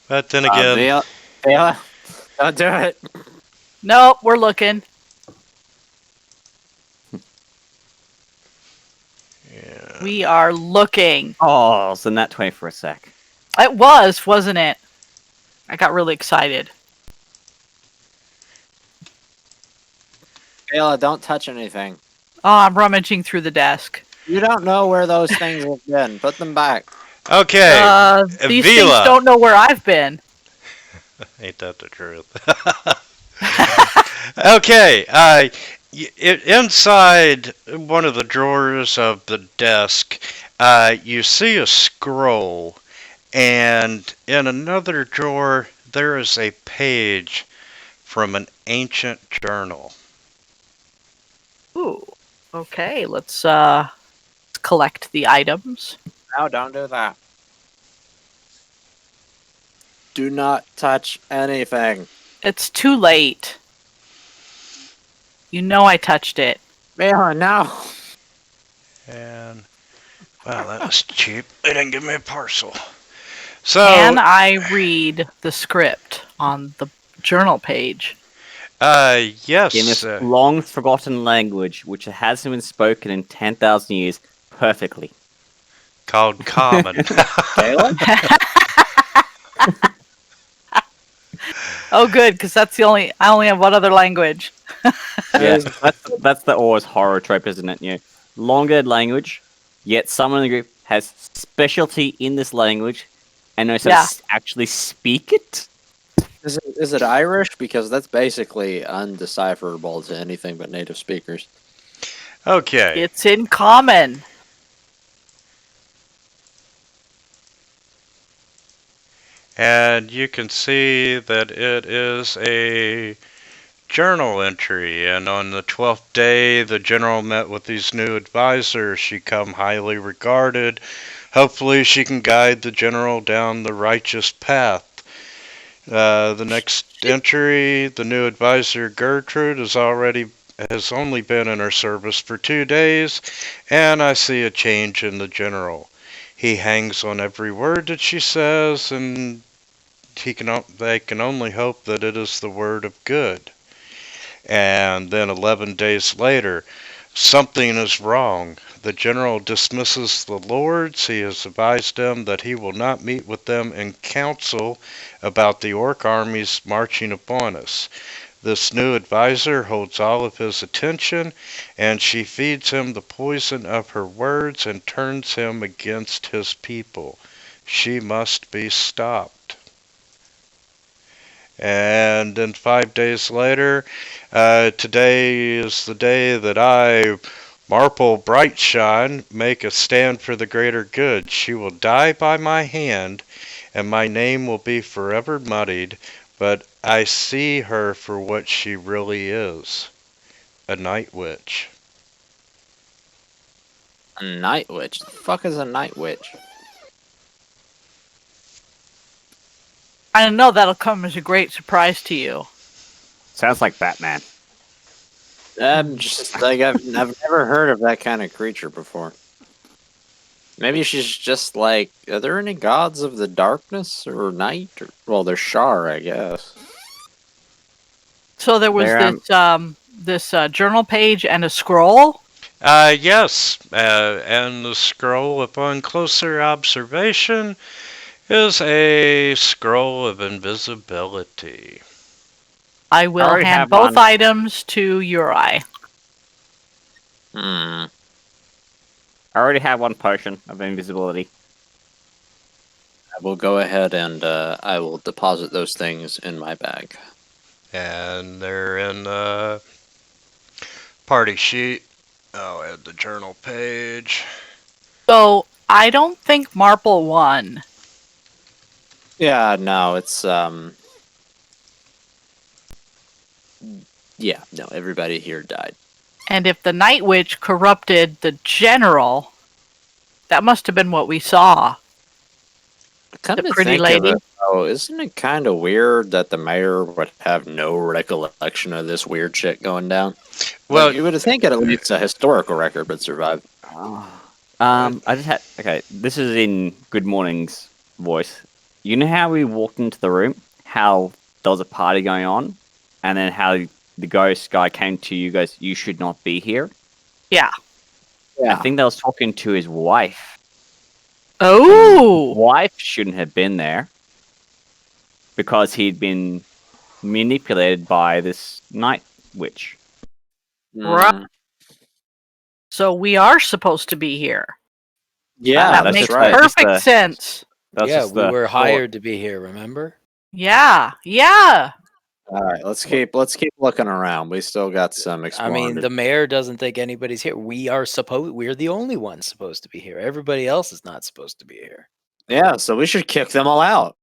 But then again, Vela, don't do it. Nope, we're looking. yeah. We are looking. Oh, so that 20 for a sec. It was, wasn't it? I got really excited. Vela, don't touch anything. Oh, I'm rummaging through the desk. You don't know where those things have been. Put them back. Okay, These Vila. things don't know where I've been. Ain't that the truth? Okay, inside one of the drawers of the desk, you see a scroll, and in another drawer, there is a page from an ancient journal. Ooh. Okay, let's collect the items. No, don't do that. Do not touch anything. It's too late. You know I touched it. Vela, no. And, well, that was cheap. They didn't give me a parcel. So, Can I read the script on the journal page? yes. In this long forgotten language, which hasn't been spoken in 10,000 years, perfectly. Called Common. Vela? Oh, good, because I only have one other language. Yeah, that's the always horror trope, isn't it? You know, longer language, yet someone in the group has specialty in this language and knows how Yeah. to actually speak it. Is it Irish? Because that's basically undecipherable to anything but native speakers. Okay. It's in common. And you can see that it is a journal entry. And on the 12th day, the general met with these new advisors. She come highly regarded. Hopefully she can guide the general down the righteous path. The next entry, the new advisor Gertrude has only been in her service for 2 days, and I see a change in the general. He hangs on every word that she says, and they can only hope that it is the word of good. And then 11 days later, something is wrong. The general dismisses the lords. He has advised them that he will not meet with them in council about the orc armies marching upon us. This new advisor holds all of his attention, and she feeds him the poison of her words and turns him against his people. She must be stopped. And then 5 days later, today is the day that I, Marple Brightshine, make a stand for the greater good. She will die by my hand, and my name will be forever muddied, but I see her for what she really is, a night witch. A night witch? The fuck is a night witch? I know that'll come as a great surprise to you. Sounds like Batman. Just like I've never heard of that kind of creature before. Maybe she's just like, are there any gods of the darkness or night? Well, there's Shar, I guess. So there was There, this journal page and a scroll. Yes, and the scroll, upon closer observation, is a scroll of invisibility. I will already hand have both one. items to Uri. Hmm. I already have one potion of invisibility. I will go ahead and I will deposit those things in my bag. And they're in the party sheet. I'll add the journal page. So I don't think Marple won. Yeah, no, it's yeah, no, everybody here died. And if the Night Witch corrupted the general, that must have been what we saw. Come The to pretty think lady? of it, though, isn't it kind of weird that the mayor would have no recollection of this weird shit going down? Well, Like, you would think at least a historical record would survive. I just had okay. This is in Good Morning's voice. You know how we walked into the room? How there was a party going on, and then how the ghost guy came to you guys. You should not be here. Yeah. I think they was talking to his wife. Oh! Wife shouldn't have been there because he'd been manipulated by this night witch. Right. Mm, So we are supposed to be here. yeah, that that's makes just right. perfect Just the- sense. That's yeah, just we the were thought. hired to be here, remember? Yeah. Yeah. All right, let's keep looking around. We still got some I exploring. mean, to the mayor doesn't think anybody's here. We're the only ones supposed to be here. Everybody else is not supposed to be here. Yeah, so we should kick them all out.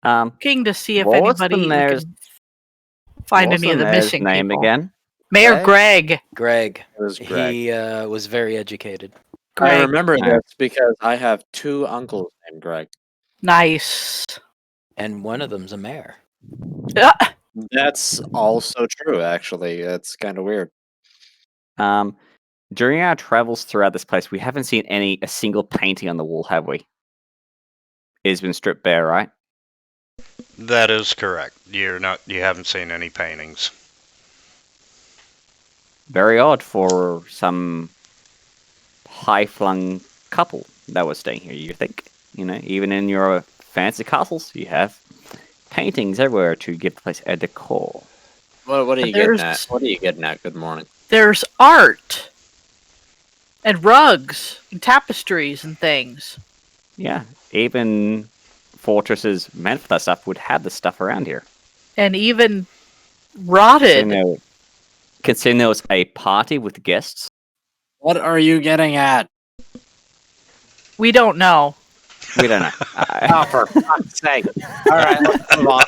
Looking to see if What was the anybody we mayor's- can find what's any of the mayor's missing name people. again? Mayor Greg. Greg, It was Greg. he was very educated. I Greg. remember Greg. this because I have two uncles named Greg. Nice. And one of them's a mayor. Ah, That's also true, actually. That's kind of weird. During our travels throughout this place, we haven't seen a single painting on the wall, have we? It's been stripped bare, right? that is correct. You haven't seen any paintings. Very odd for some high-flung couple that was staying here. You think, even in your fancy castles, you have paintings everywhere to give the place a decor. What are you getting at? There's- What are you getting at? Good morning. there's art and rugs and tapestries and things. Yeah, even fortresses meant for that stuff would have the stuff around here. And even rotted. Considering there was a party with guests. What are you getting at? We don't know. We don't know. Oh, for fuck's sake. All right, let's move on.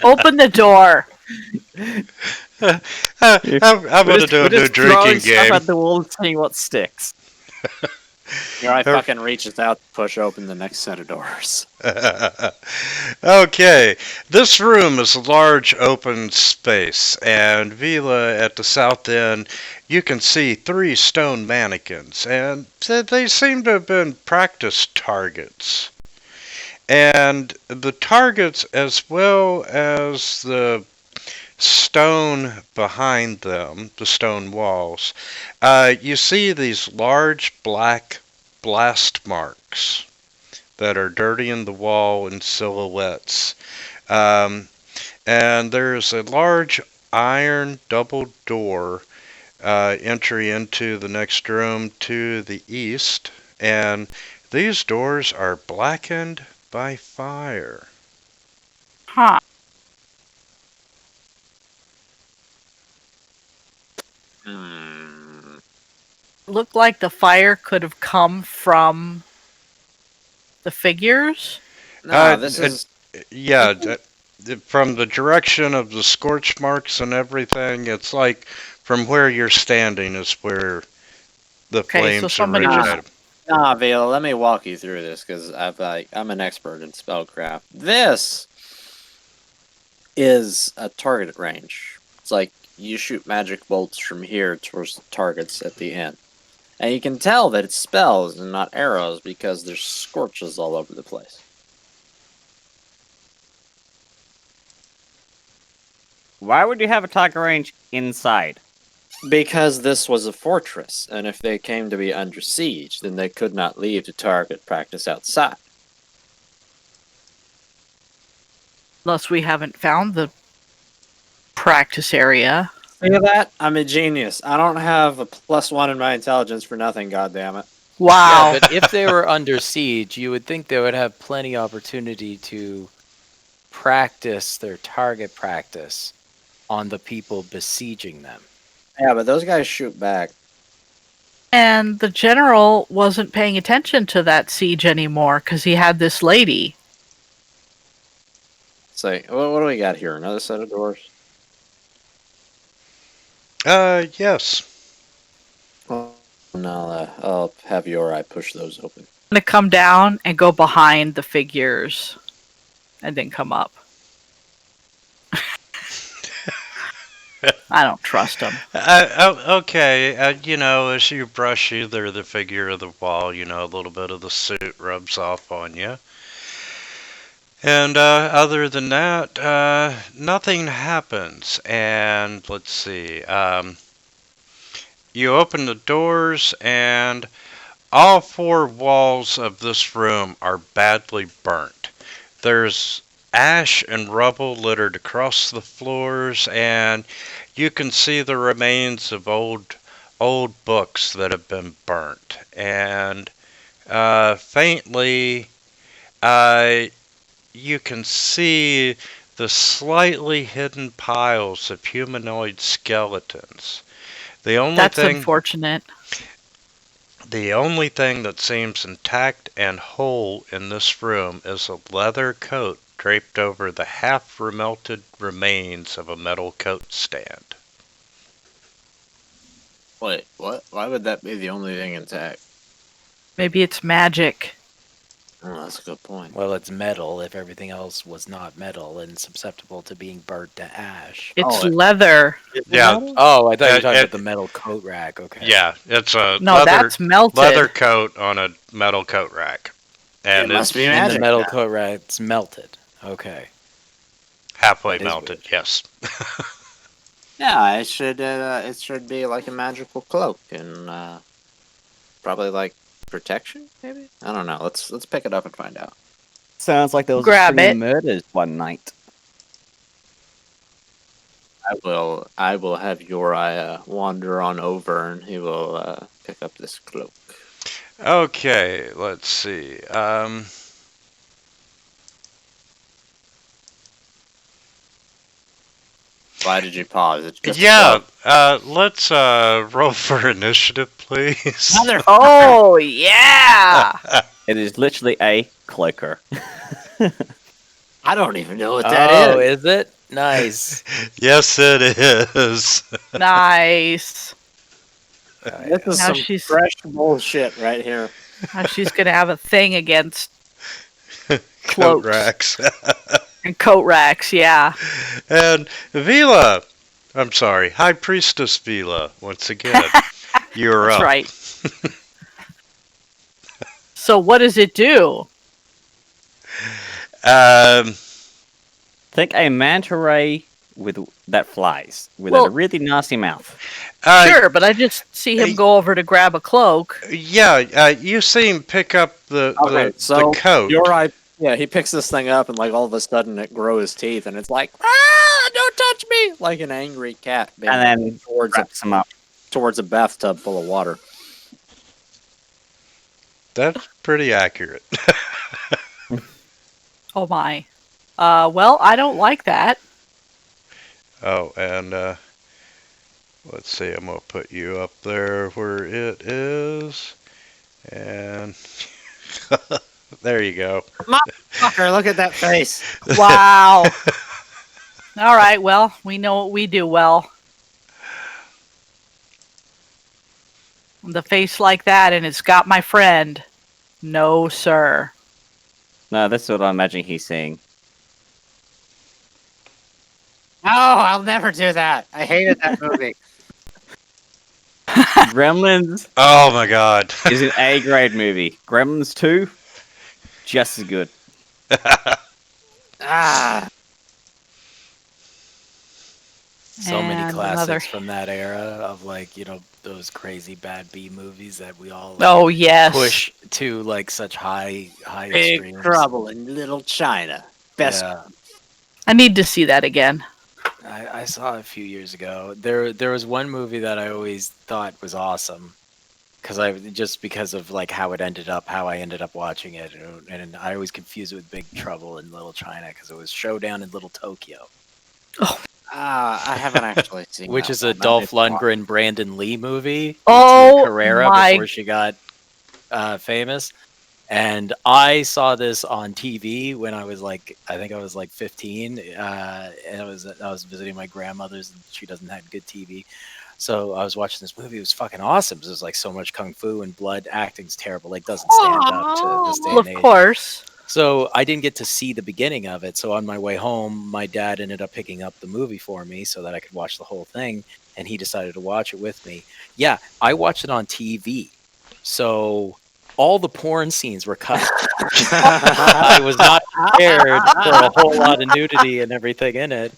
Open the door. I'm going to do a new drinking Stuff game. at the wall and seeing what sticks. Your eye fucking reaches out to push open the next set of doors. Okay, this room is a large open space, and Vila at the south end, you can see 3 stone mannequins, and they seem to have been practice targets. And the targets, as well as the stone behind them, the stone walls, you see these large black blast marks that are dirtying the wall in silhouettes. And there's a large iron double door entry into the next room to the east, and these doors are blackened by fire. Huh. Hmm. Looked like the fire could have come from the figures. No, this is. Yeah, from the direction of the scorch marks and everything, it's like from where you're standing is where the Okay, so flames somebody originated. Nah, Vila, let me walk you through this because I'm an expert in spellcraft. This is a target range. It's like you shoot magic bolts from here towards the targets at the end. And you can tell that it's spells and not arrows because there's scorches all over the place. Why would you have a target range inside? Because this was a fortress, and if they came to be under siege, then they could not leave to target practice outside. Unless we haven't found the practice area. Look at that. I'm a genius. I don't have a +1 in my intelligence for nothing, goddammit. Wow. Yeah, but if they were under siege, you would think they would have plenty opportunity to practice their target practice on the people besieging them. Yeah, but those guys shoot back. And the general wasn't paying attention to that siege anymore because he had this lady. It's like, what do we got here? Another set of doors? Yes. Well, now I'll have Yori push those open. I'm gonna come down and go behind the figures, and then come up. I don't trust them. Okay, as you brush either the figure or the wall, a little bit of the suit rubs off on you. And other than that, nothing happens. And let's see, you open the doors, and all four walls of this room are badly burnt. There's ash and rubble littered across the floors, and you can see the remains of old books that have been burnt. And faintly, you can see the slightly hidden piles of humanoid skeletons. That's unfortunate. The only thing that seems intact and whole in this room is a leather coat draped over the half-remelted remains of a metal coat stand. Wait, what? Why would that be the only thing intact? Maybe it's magic. Oh, that's a good point. Well, it's metal if everything else was not metal and susceptible to being burnt to ash. It's leather. Yeah. Oh, I thought you were talking it- about the metal coat rack. Okay. Yeah, it's a No, that's melted. leather coat on a metal coat rack. And It must it's be And magic. the metal then. coat rack's melted. Okay. halfway That is melted, yes. Yeah, it should be like a magical cloak and probably like protection, maybe? I don't know. Let's pick it up and find out. Sounds like there was Grab a string it. of murders one night. I will have Uriah wander on over and he will pick up this cloak. Okay, let's see. Why did you pause? It's just a Yeah, cloak. let's roll for initiative, please. Oh yeah! It is literally a cloaker. I don't even know what that is. Is it? Nice. Yes, it is. Nice. This is Now some she's- fresh bullshit right here. Now she's gonna have a thing against Coat cloaks racks. and coat racks. Yeah. And Vila, I'm sorry, High Priestess Vila, once again, you're That's up. right. So what does it do? Think a manta ray that flies with Well- a really nasty mouth. Sure, but I just see him go over to grab a cloak. Yeah, you see him pick up the coat. Uriah, yeah, he picks this thing up and like all of a sudden it grows his teeth and it's like, don't touch me! Like an angry cat being And then towards wraps him up. towards a bathtub full of water. That's pretty accurate. Oh my. Well, I don't like that. Oh, and let's see, I'm gonna put you up there where it is, and there you go. Fucker, look at that face. Wow. All right, well, we know what we do well. The face like that, and it's got my friend. No, sir. No, that's what I imagine he's seeing. No, I'll never do that. I hated that movie. Gremlins Oh my God. is an A-grade movie. Gremlins 2, just as good. Ah, So many And classics another- from that era of like, those crazy bad B movies that we all Oh, yes. push to like such high Big extremes. Trouble in Little China. Best. Yeah. I need to see that again. I saw it a few years ago. There was one movie that I always thought was awesome, because of like how I ended up watching it, and I always confused it with Big Trouble in Little China because it was Showdown in Little Tokyo, I haven't actually seen which that is a one. I Dolph need to watch it. Lundgren, Brandon Lee movie. with Oh Tia Carrera my- before she got famous. And I saw this on TV when I was like, I think I was like 15, and I was visiting my grandmother's, and she doesn't have good TV. So I was watching this movie. It was fucking awesome. There's like so much kung fu and blood. Acting's terrible. Like doesn't stand up to this day Well, and of age. course. So I didn't get to see the beginning of it. So on my way home, my dad ended up picking up the movie for me so that I could watch the whole thing. And he decided to watch it with me. Yeah, I watched it on TV. So all the porn scenes were cut. I was not prepared for a whole lot of nudity and everything in it.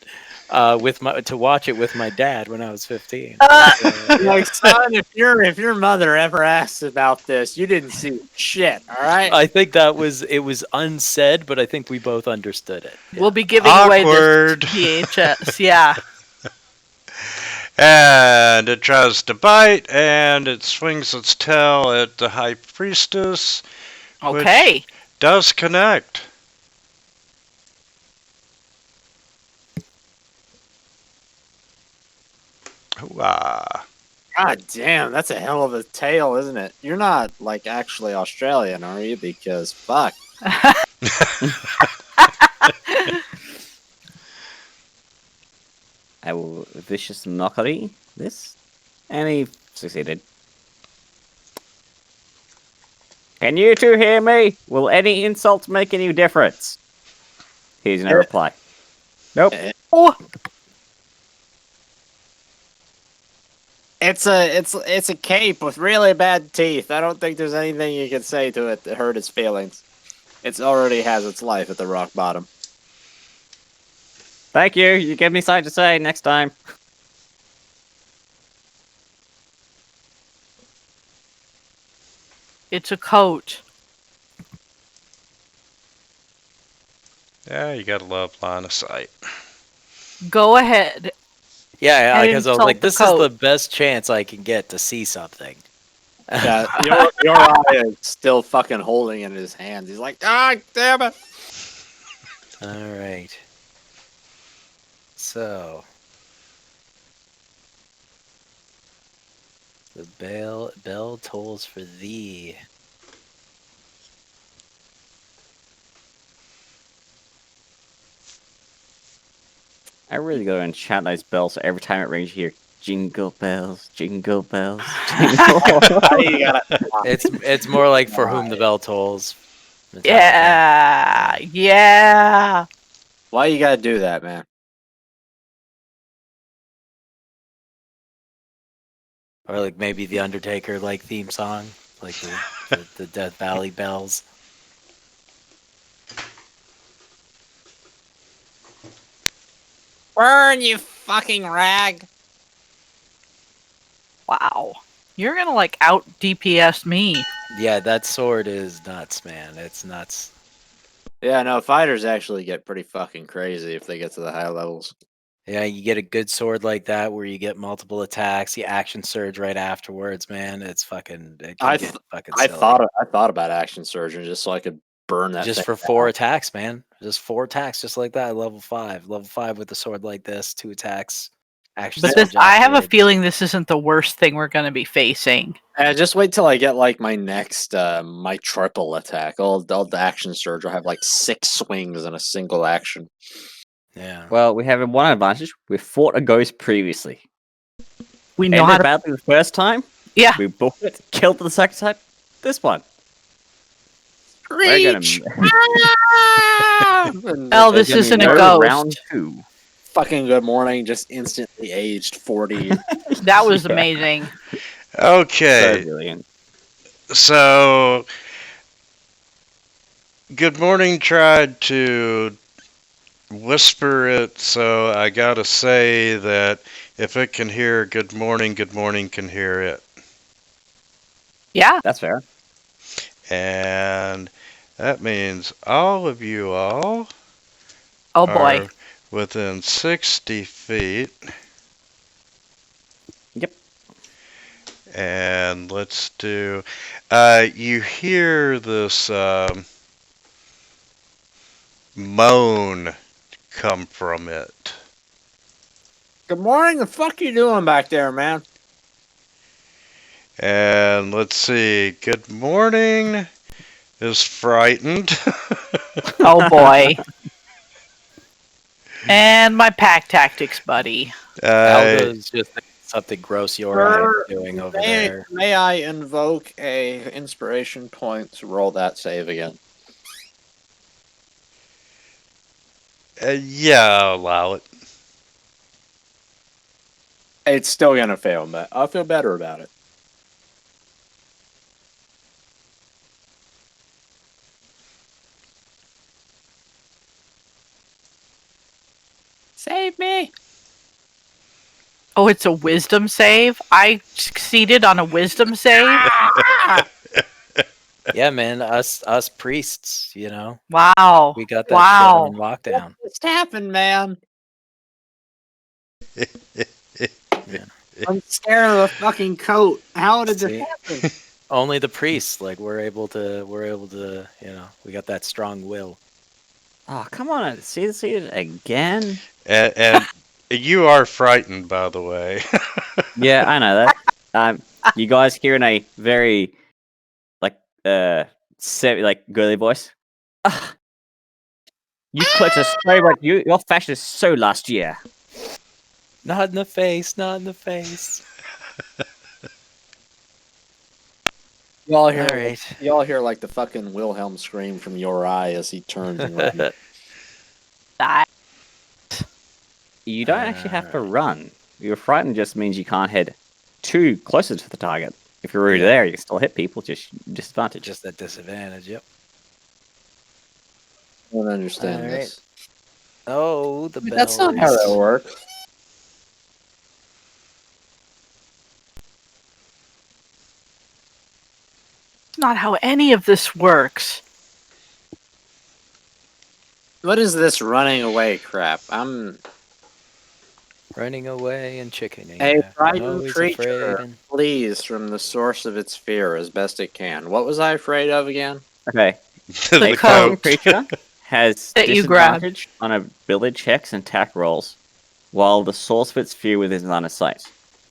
To watch it with my dad when I was 15. Like, son, if your mother ever asks about this, you didn't see shit. All right. I think it was unsaid, but I think we both understood it. We'll be giving away Awkward. this VHS. Yeah. And it tries to bite, and it swings its tail at the high priestess. Okay. Does connect. Hooah. God damn, that's a hell of a tail, isn't it? You're not like actually Australian, are you? Because fuck. I will vicious mockery this, and he succeeded. Can you two hear me? Will any insults make any difference? Here's no reply. Nope. Oh, It's a cape with really bad teeth. I don't think there's anything you can say to it to hurt its feelings. It already has its life at the rock bottom. Thank you. You gave me something to say next time. it's a coat. Yeah, you gotta love line of sight. Go ahead. Yeah, And because I was insult like, the this is the coat. best chance I can get to see something. Yeah, your eye is still fucking holding it in his hands. He's like, ah, damn it. All right. So the bell tolls for thee. I really gotta enchant those bells so every time it rings, you hear jingle bells, jingle bells, jingle You gotta- It's more like for whom the bell tolls. Metallica. Yeah. Yeah. Why you gotta do that, man? Or like maybe the Undertaker like theme song, like the Death Valley bells. Burn, you fucking rag. Wow. You're gonna like out DPS me. Yeah, that sword is nuts, man. It's nuts. Yeah, no, fighters actually get pretty fucking crazy if they get to the high levels. Yeah, you get a good sword like that where you get multiple attacks, you action surge right afterwards, man. It's fucking. It can I get fucking I silly. thought about action surgeon just so I could burn that Just thing for down. 4 attacks, man. Just 4 attacks, just like that. Level 5. Level 5 with a sword like this. 2 attacks. Action But surge. this, I have a afterwards. feeling this isn't the worst thing we're gonna be facing. Just wait till I get like my next my triple attack. I'll the action surge. I'll have like 6 swings in a single action. Yeah. Well, we have one advantage. We fought a ghost previously. We know how Ended to. badly the first time. Yeah. We booked it. Killed it the second time. This one. We're gonna Oh, this Give me isn't a no ghost. round 2. Fucking good morning, just instantly aged 40. That was Yeah. amazing. Okay, So brilliant. so Good Morning tried to whisper it, so I gotta say that if it can hear Good Morning can hear it. Yeah. That's fair. And that means all of you all Oh boy. are within 60 feet. Yep. And let's do, you hear this moan come from it. Good morning. The fuck you doing back there, man? And let's see, Good Morning is frightened. Oh boy. And my pack tactics buddy. Aldo's just something gross Yorai Sir, is doing over may, there. may I invoke a inspiration point to roll that save again? Yeah, I'll allow it. It's still gonna fail, but I'll feel better about it. Save me! Oh, it's a wisdom save? I succeeded on a wisdom save? Yeah, man, us priests, you know, Wow. we got that Wow. shit on lockdown. What's happened, man? I'm scared of the fucking coat. How did See? this happen? Only the priests, like, we're able to, you know, we got that strong will. Oh, come on. See it again? And you are frightened, by the way. Yeah, I know that. You guys hearing a very, like, girly voice? Ah, you clerks are so much. Your fashion is so last year. Not in the face, not in the face. Y'all hear, Alright. y'all hear like the fucking Wilhelm scream from your eye as he turns and runs. Die. You don't actually have to run. You're frightened just means you can't head too closer to the target. If you're already there, you can still hit people, just disadvantage. Just that disadvantage, yep. I don't understand Alright. this. Oh, the bells. That's not how that works. Not how any of this works. What is this running away crap? I'm Running away and chickening. a I'm frightened always creature. afraid and... Flees from the source of its fear as best it can. What was I afraid of again? Okay. The A coat. frightened creature has That you grab. disadvantage on ability checks and attack rolls, while the source of its fear within line of sight.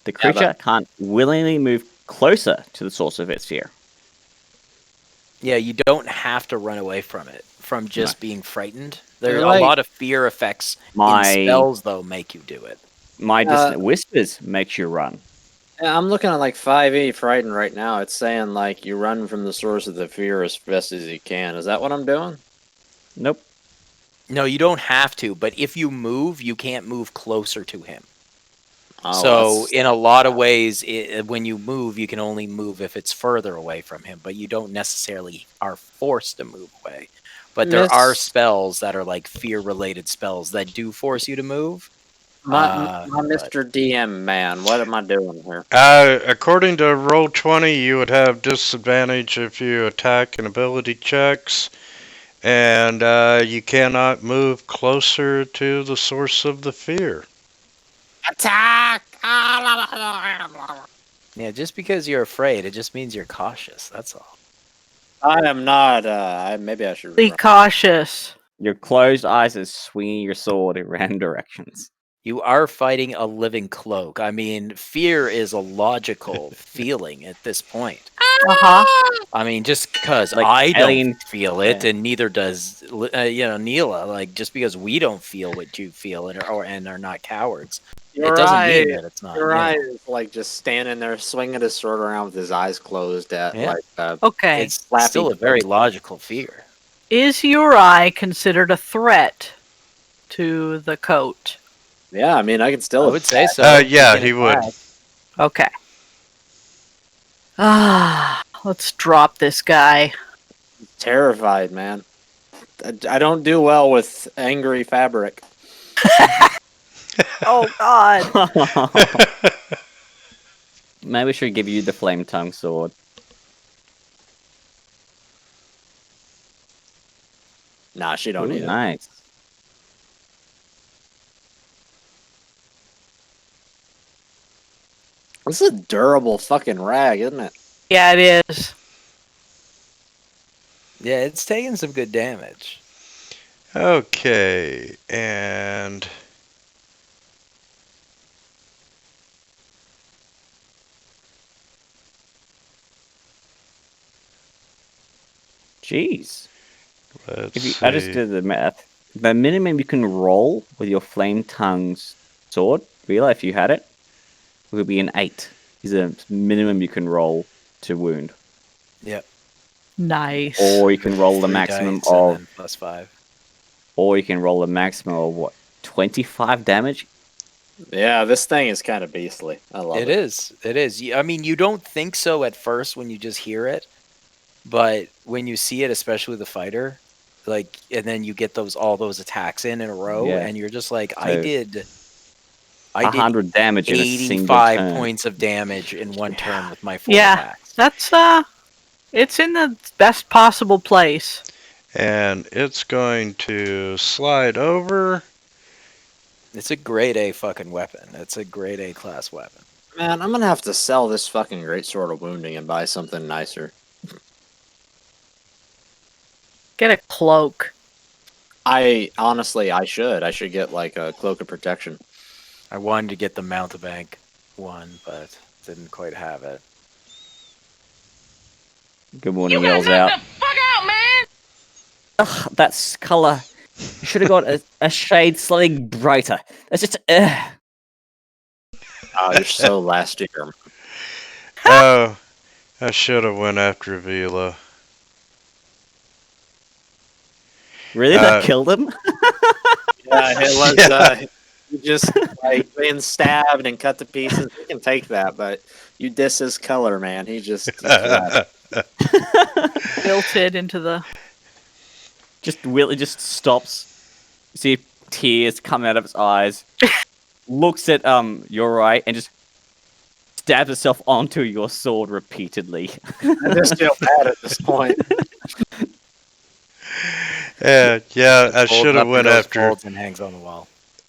The Yeah, but- creature can't willingly move closer to the source of its fear. Yeah, you don't have to run away from it, from just being frightened. There You're are right. a lot of fear effects My in spells, though, make you do it. dissonant whispers makes you run. Yeah, I'm looking at like 5e frightened right now. It's saying like you run from the source of the fear as best as you can. Is that what I'm doing? Nope. No, you don't have to, but if you move, you can't move closer to him. Oh, So, that's- in a lot of ways, when you move, you can only move if it's further away from him, but you don't necessarily are forced to move away. But there are Miss- spells that are like fear-related spells that do force you to move. my but- Mr. DM man, what am I doing here? According to Roll20, you would have disadvantage if you attack and ability checks, and you cannot move closer to the source of the fear. Attack! Yeah, just because you're afraid, it just means you're cautious. That's all. I am not. Maybe I should. Be cautious. Your closed eyes is swinging your sword in random directions. You are fighting a living cloak. I mean, fear is a logical feeling at this point. Uh-huh. I mean, just because Like I alien- don't feel it, yeah. and neither does Neela. Like, just because we don't feel what you feel, and are not cowards, Your it doesn't eye, mean that it's not. your you know. eye is like just standing there, swinging his sword around with his eyes closed. At Yeah. like, Okay. It's Flappy still a very Bird. logical fear. Is Uri considered a threat to the coat? yeah. I mean, I can still. I would say so. Yeah, can he would. attack. Okay. Let's drop this guy. Terrified, man. I don't do well with angry fabric. Oh God. Maybe we should give you the flame tongue sword. Nah, she don't Ooh, need it. nice. This is a durable fucking rag, isn't it? Yeah, it is. Yeah, it's taking some good damage. Okay, and Jeez. Let's I just see. did the math. The minimum you can roll with your Flame Tongue's sword, Vila, if you had it, would be an 8. Is the minimum you can roll to wound. Nice. Or you can roll the 3 maximum dice and of, then +5. or you can roll the maximum of what, 25 damage? Yeah, this thing is kind of beastly. I love it. It is. It is. I mean, you don't think so at first when you just hear it, but when you see it, especially with the fighter, like, and then you get all those attacks in a row, Yeah. and you're just like, So, I did 100 damage in a single 85 turn. points of damage in one turn with my 4 Yeah. attacks. That's it's in the best possible place. And it's going to slide over. It's a grade A fucking weapon. It's a grade A class weapon. Man, I'm gonna have to sell this fucking great sword of wounding and buy something nicer. Get a cloak. I should. I should get like a cloak of protection. I wanted to get the Mountebank one, but didn't quite have it. Good morning, You yells gotta knock out. the fuck out, man! Ugh, that's color. You should have got a shade slightly brighter. That's just. Oh, you're so last year. Oh, I should have went after Vila. Really? That killed him? Yeah, it was. You just like being stabbed and cut to pieces. You can take that, but you diss his color, man. He just. Wilted into the. Willie just stops. You see tears coming out of his eyes. Looks at Yorai and just stabs herself onto your sword repeatedly. I just feel bad at this point. Yeah, I Folds should have up went in those after folds and hangs on the wall.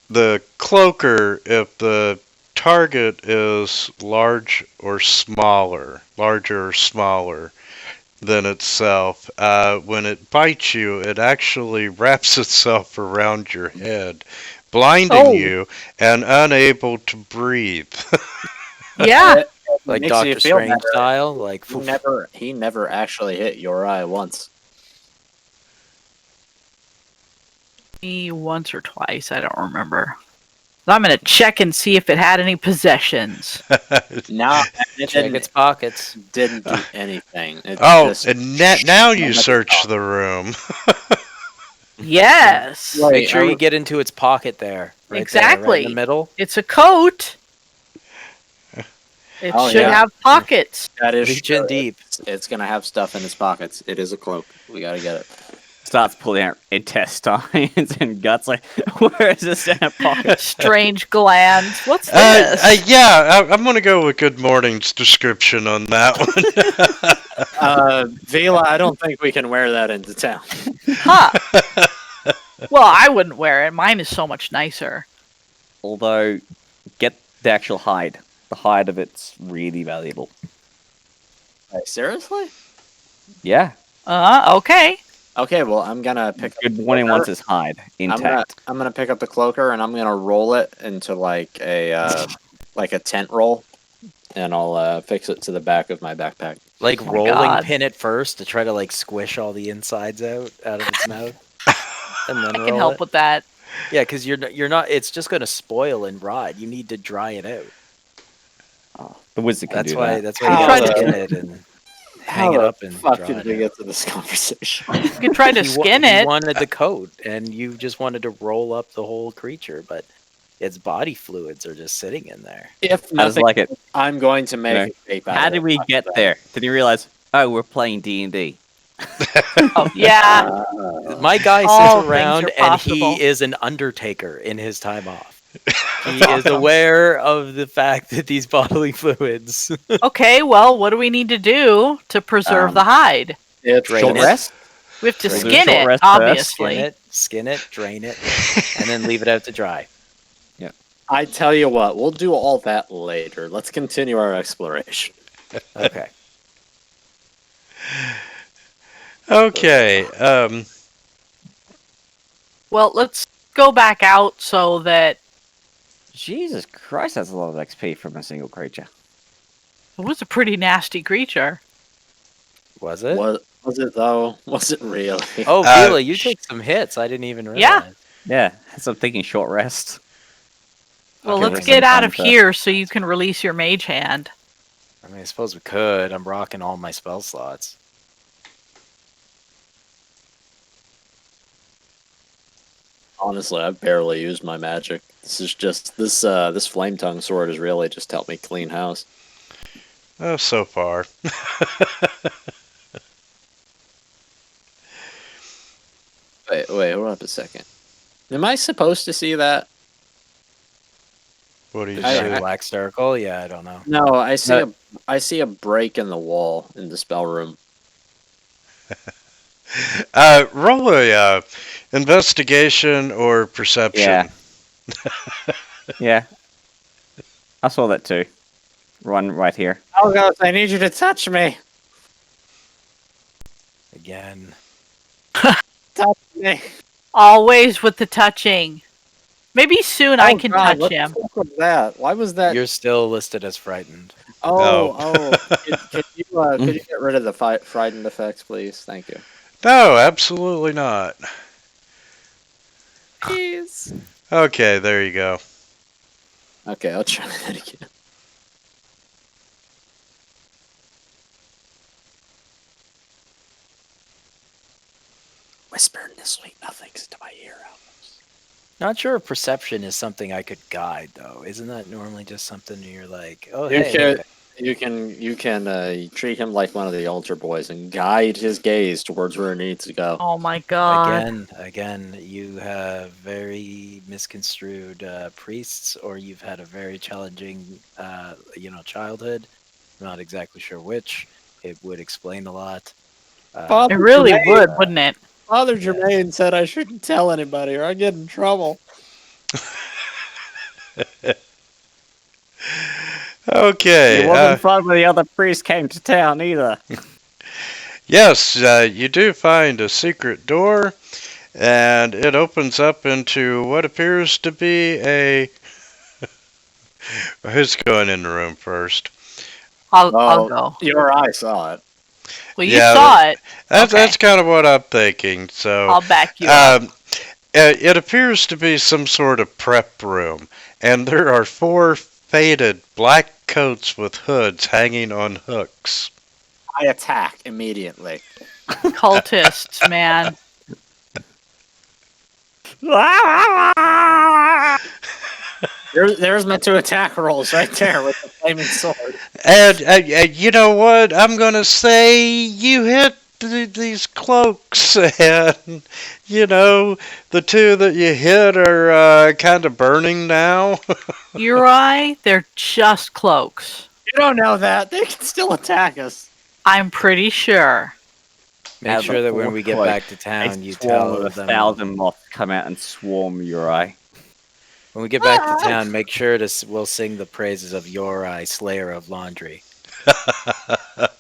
the cloaker if the target is larger or smaller than itself. When it bites you, it actually wraps itself around your head, blinding Oh. you and unable to breathe. Yeah. Like Makes you Doctor feel Strange better. style, like He never actually hit your eye once. Me once or twice, I don't remember. I'm gonna check and see if it had any possessions. Nah, it check its pockets. didn't do anything. It Oh, just- and now you search the room. Yes. Right. Make sure I- you get into its pocket there. Right there, right Exactly. in the middle. It's a coat. It Oh, should yeah. have pockets. That is Reach in true. deep. It's gonna have stuff in its pockets. It is a cloak. We gotta get it. Starts pulling out intestines and guts. Like, where is this in a pocket? Strange glands. What's this? I'm gonna go with Good Morning's description on that one. Vila, I don't think we can wear that into town. Huh. Well, I wouldn't wear it. Mine is so much nicer. Although, get the actual hide. The hide of it's really valuable. Like, seriously? Yeah. Okay. Okay, well, I'm gonna pick up. Good the Morning cloaker. wants his hide I'm intact. gonna pick up the cloaker and I'm gonna roll it into like a tent roll, and I'll fix it to the back of my backpack. Like my rolling God. pin it first to try to like squish all the insides out of its mouth, and then I roll can help it. with that. Yeah, because you're not. It's just gonna spoil and rot. You need to dry it out. Oh, the wizard can That's do why. that. That's why How you gotta the- skin it and hang it up and Fuck dry did it we out. get to this conversation? You can try to skin You it. wanted the coat, and you just wanted to roll up the whole creature, but its body fluids are just sitting in there. If I just nothing, like it. I'm going to make No. a tape out How of did it. we get there? Did you realize? Oh, we're playing D&D. Oh, yeah. My guy All sits around things are and he possible. is an undertaker in his time off. He is aware of the fact that these bodily fluids. Okay, well, what do we need to do to preserve Um, the hide? It's Drain Short it. rest? We have to We'll do a skin short it, rest first. obviously. Skin it, drain it, and then leave it out to dry. I tell you what, we'll do all that later. Let's continue our exploration. Okay. Okay. Well, let's go back out so that Jesus Christ, that's a lot of XP from a single creature. it was a pretty nasty creature. Was it? Was Was it though? Was it really? Oh, Uh, Vila, you take some hits. I didn't even realize. Yeah. Yeah, so I'm thinking short rest. Well, Okay, let's well, get out of sometimes that- here so you can release your mage hand. I mean, I suppose we could. I'm rocking all my spell slots. Honestly, I've barely used my magic. This is just this flame tongue sword has really just helped me clean house. Oh, so far. Wait, hold up a second. Am I supposed to see that? What do you Is I- there say? a black circle? Yeah, I don't know. No, No. I see a break in the wall in the spell room. Roll a investigation or perception. Yeah. Yeah. I saw that too. One right here. Oh gosh, I need you to touch me. Again. Touch me. Always with the touching. Maybe soon I Oh, can God, touch what him. the fuck was that? Why was that? You're still listed as frightened. Oh. Could you get rid of the frightened effects, please? Thank you. No, absolutely not. Please. Okay, there you go. Okay, I'll try that again. Whisper in the sweet nothings to my ear. Not sure if perception is something I could guide, though. Isn't that normally just something you're like, oh, You hey, can- okay. You can treat him like one of the altar boys and guide his gaze towards where it needs to go. Oh my god. Again, you have very misconstrued priests, or you've had a very challenging, childhood. I'm not exactly sure which. It would explain a lot. Bob- It really Jermaine, would, wouldn't it? Father Germain said I shouldn't tell anybody or I get in trouble. Okay. It wasn't fun when the other priest came to town either. Yes, you do find a secret door, and it opens up into what appears to be a. Who's going in the room first? I'll Oh. go. Your eye saw it. Well, you Yeah, saw it. That's Okay. that's kind of what I'm thinking. So. I'll back you up. It appears to be some sort of prep room, and there are 4 faded black coats with hoods hanging on hooks. I attack immediately. Cultists, man. There's my 2 attack rolls right there with the flaming sword. And you know what? I'm gonna say you hit these cloaks, and the 2 that you hit are kind of burning now. Uri, they're just cloaks. You don't know that. They can still attack us. I'm pretty sure. Make Out of sure that when four we get cloaks, back to town, A you swarm tell of them. 1,000 moths come out and swarm Uri. When we get back to town, make sure to we'll sing the praises of Yorai, Slayer of Laundry.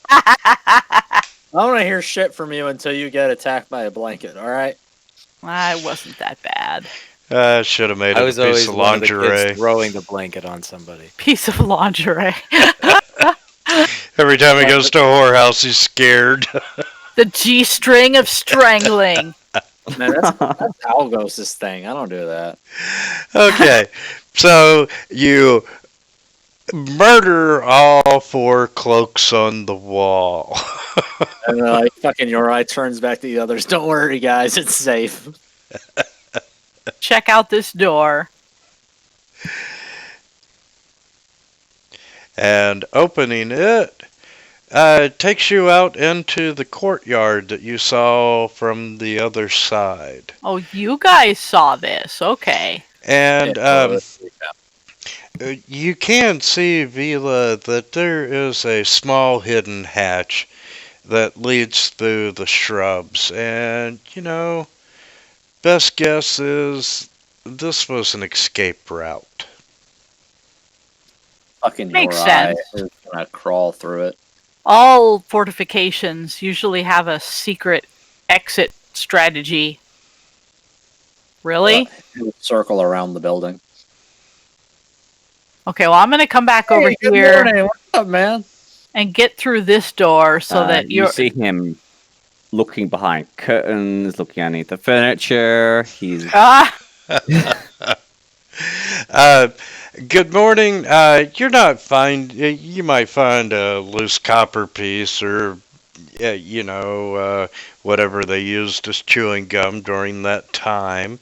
I don't want to hear shit from you until you get attacked by a blanket, alright? I wasn't that bad. I should have made I it was a piece always of one of the lingerie. kids throwing the blanket on somebody. Piece of lingerie. Every time he goes to a whorehouse, he's scared. The G-string of strangling. Man, that's Algos' thing. I don't do that. Okay, so you murder all 4 cloaks on the wall. And like fucking your eye turns back to the others. Don't worry, guys. It's safe. Check out this door. And opening it takes you out into the courtyard that you saw from the other side. Oh, you guys saw this. Okay. And Yeah, you can see, Vila, that there is a small hidden hatch that leads through the shrubs. And, best guess is this was an escape route. fucking Makes your eye sense. is gonna crawl through it. All fortifications usually have a secret exit strategy. Really? Circle around the building. Okay, well, I'm going to come back over Hey, good here morning. What's up, man? and get through this door so that you you're. see him looking behind curtains, looking underneath the furniture. He's Ah, Good morning. You're not find. You might find a loose copper piece or, whatever they used as chewing gum during that time.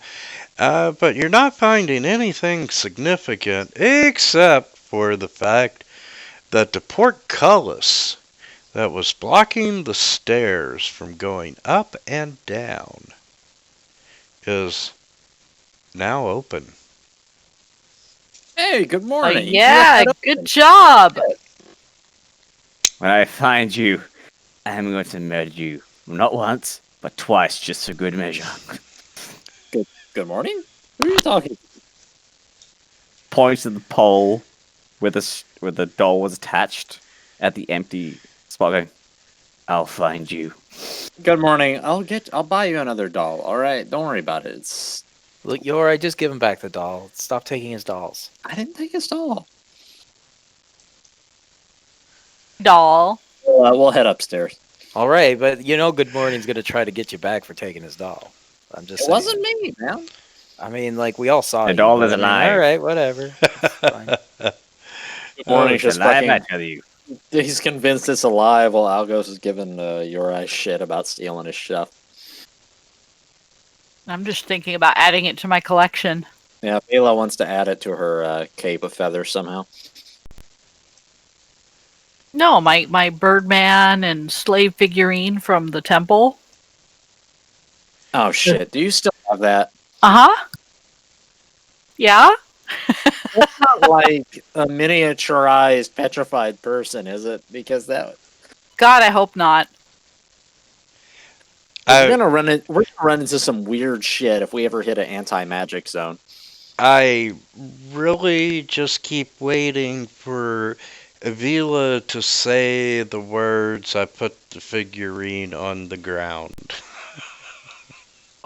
But you're not finding anything significant except for the fact that the portcullis that was blocking the stairs from going up and down is now open. Hey, good morning. yeah, good job. when I find you, I am going to murder you. Not once, but twice, just for good measure. Good morning. Who are you talking to? Points to the pole where the doll was attached at the empty spot. Going, I'll find you. Good morning. I'll buy you another doll. All right, don't worry about it. Look, you're alright. Just give him back the doll. Stop taking his dolls. I didn't take his doll. Doll. We'll head upstairs. All right, but Good Morning's gonna try to get you back for taking his doll. I'm just It saying. wasn't me, man. I mean, like we all saw The you, doll but is I mean, alive. All right, whatever. It's fine. Good morning. Just I fucking. tell you. He's convinced it's alive while Algos is giving Uri shit about stealing his stuff. I'm just thinking about adding it to my collection. Yeah, Mila wants to add it to her cape of feathers somehow. No, my Birdman and slave figurine from the temple. Oh shit! Do you still have that? Uh-huh. Yeah? It's not like a miniaturized petrified person, is it? Because that God, I hope not. we're gonna run into some weird shit if we ever hit an anti-magic zone. I really just keep waiting for Avila to say the words, I put the figurine on the ground.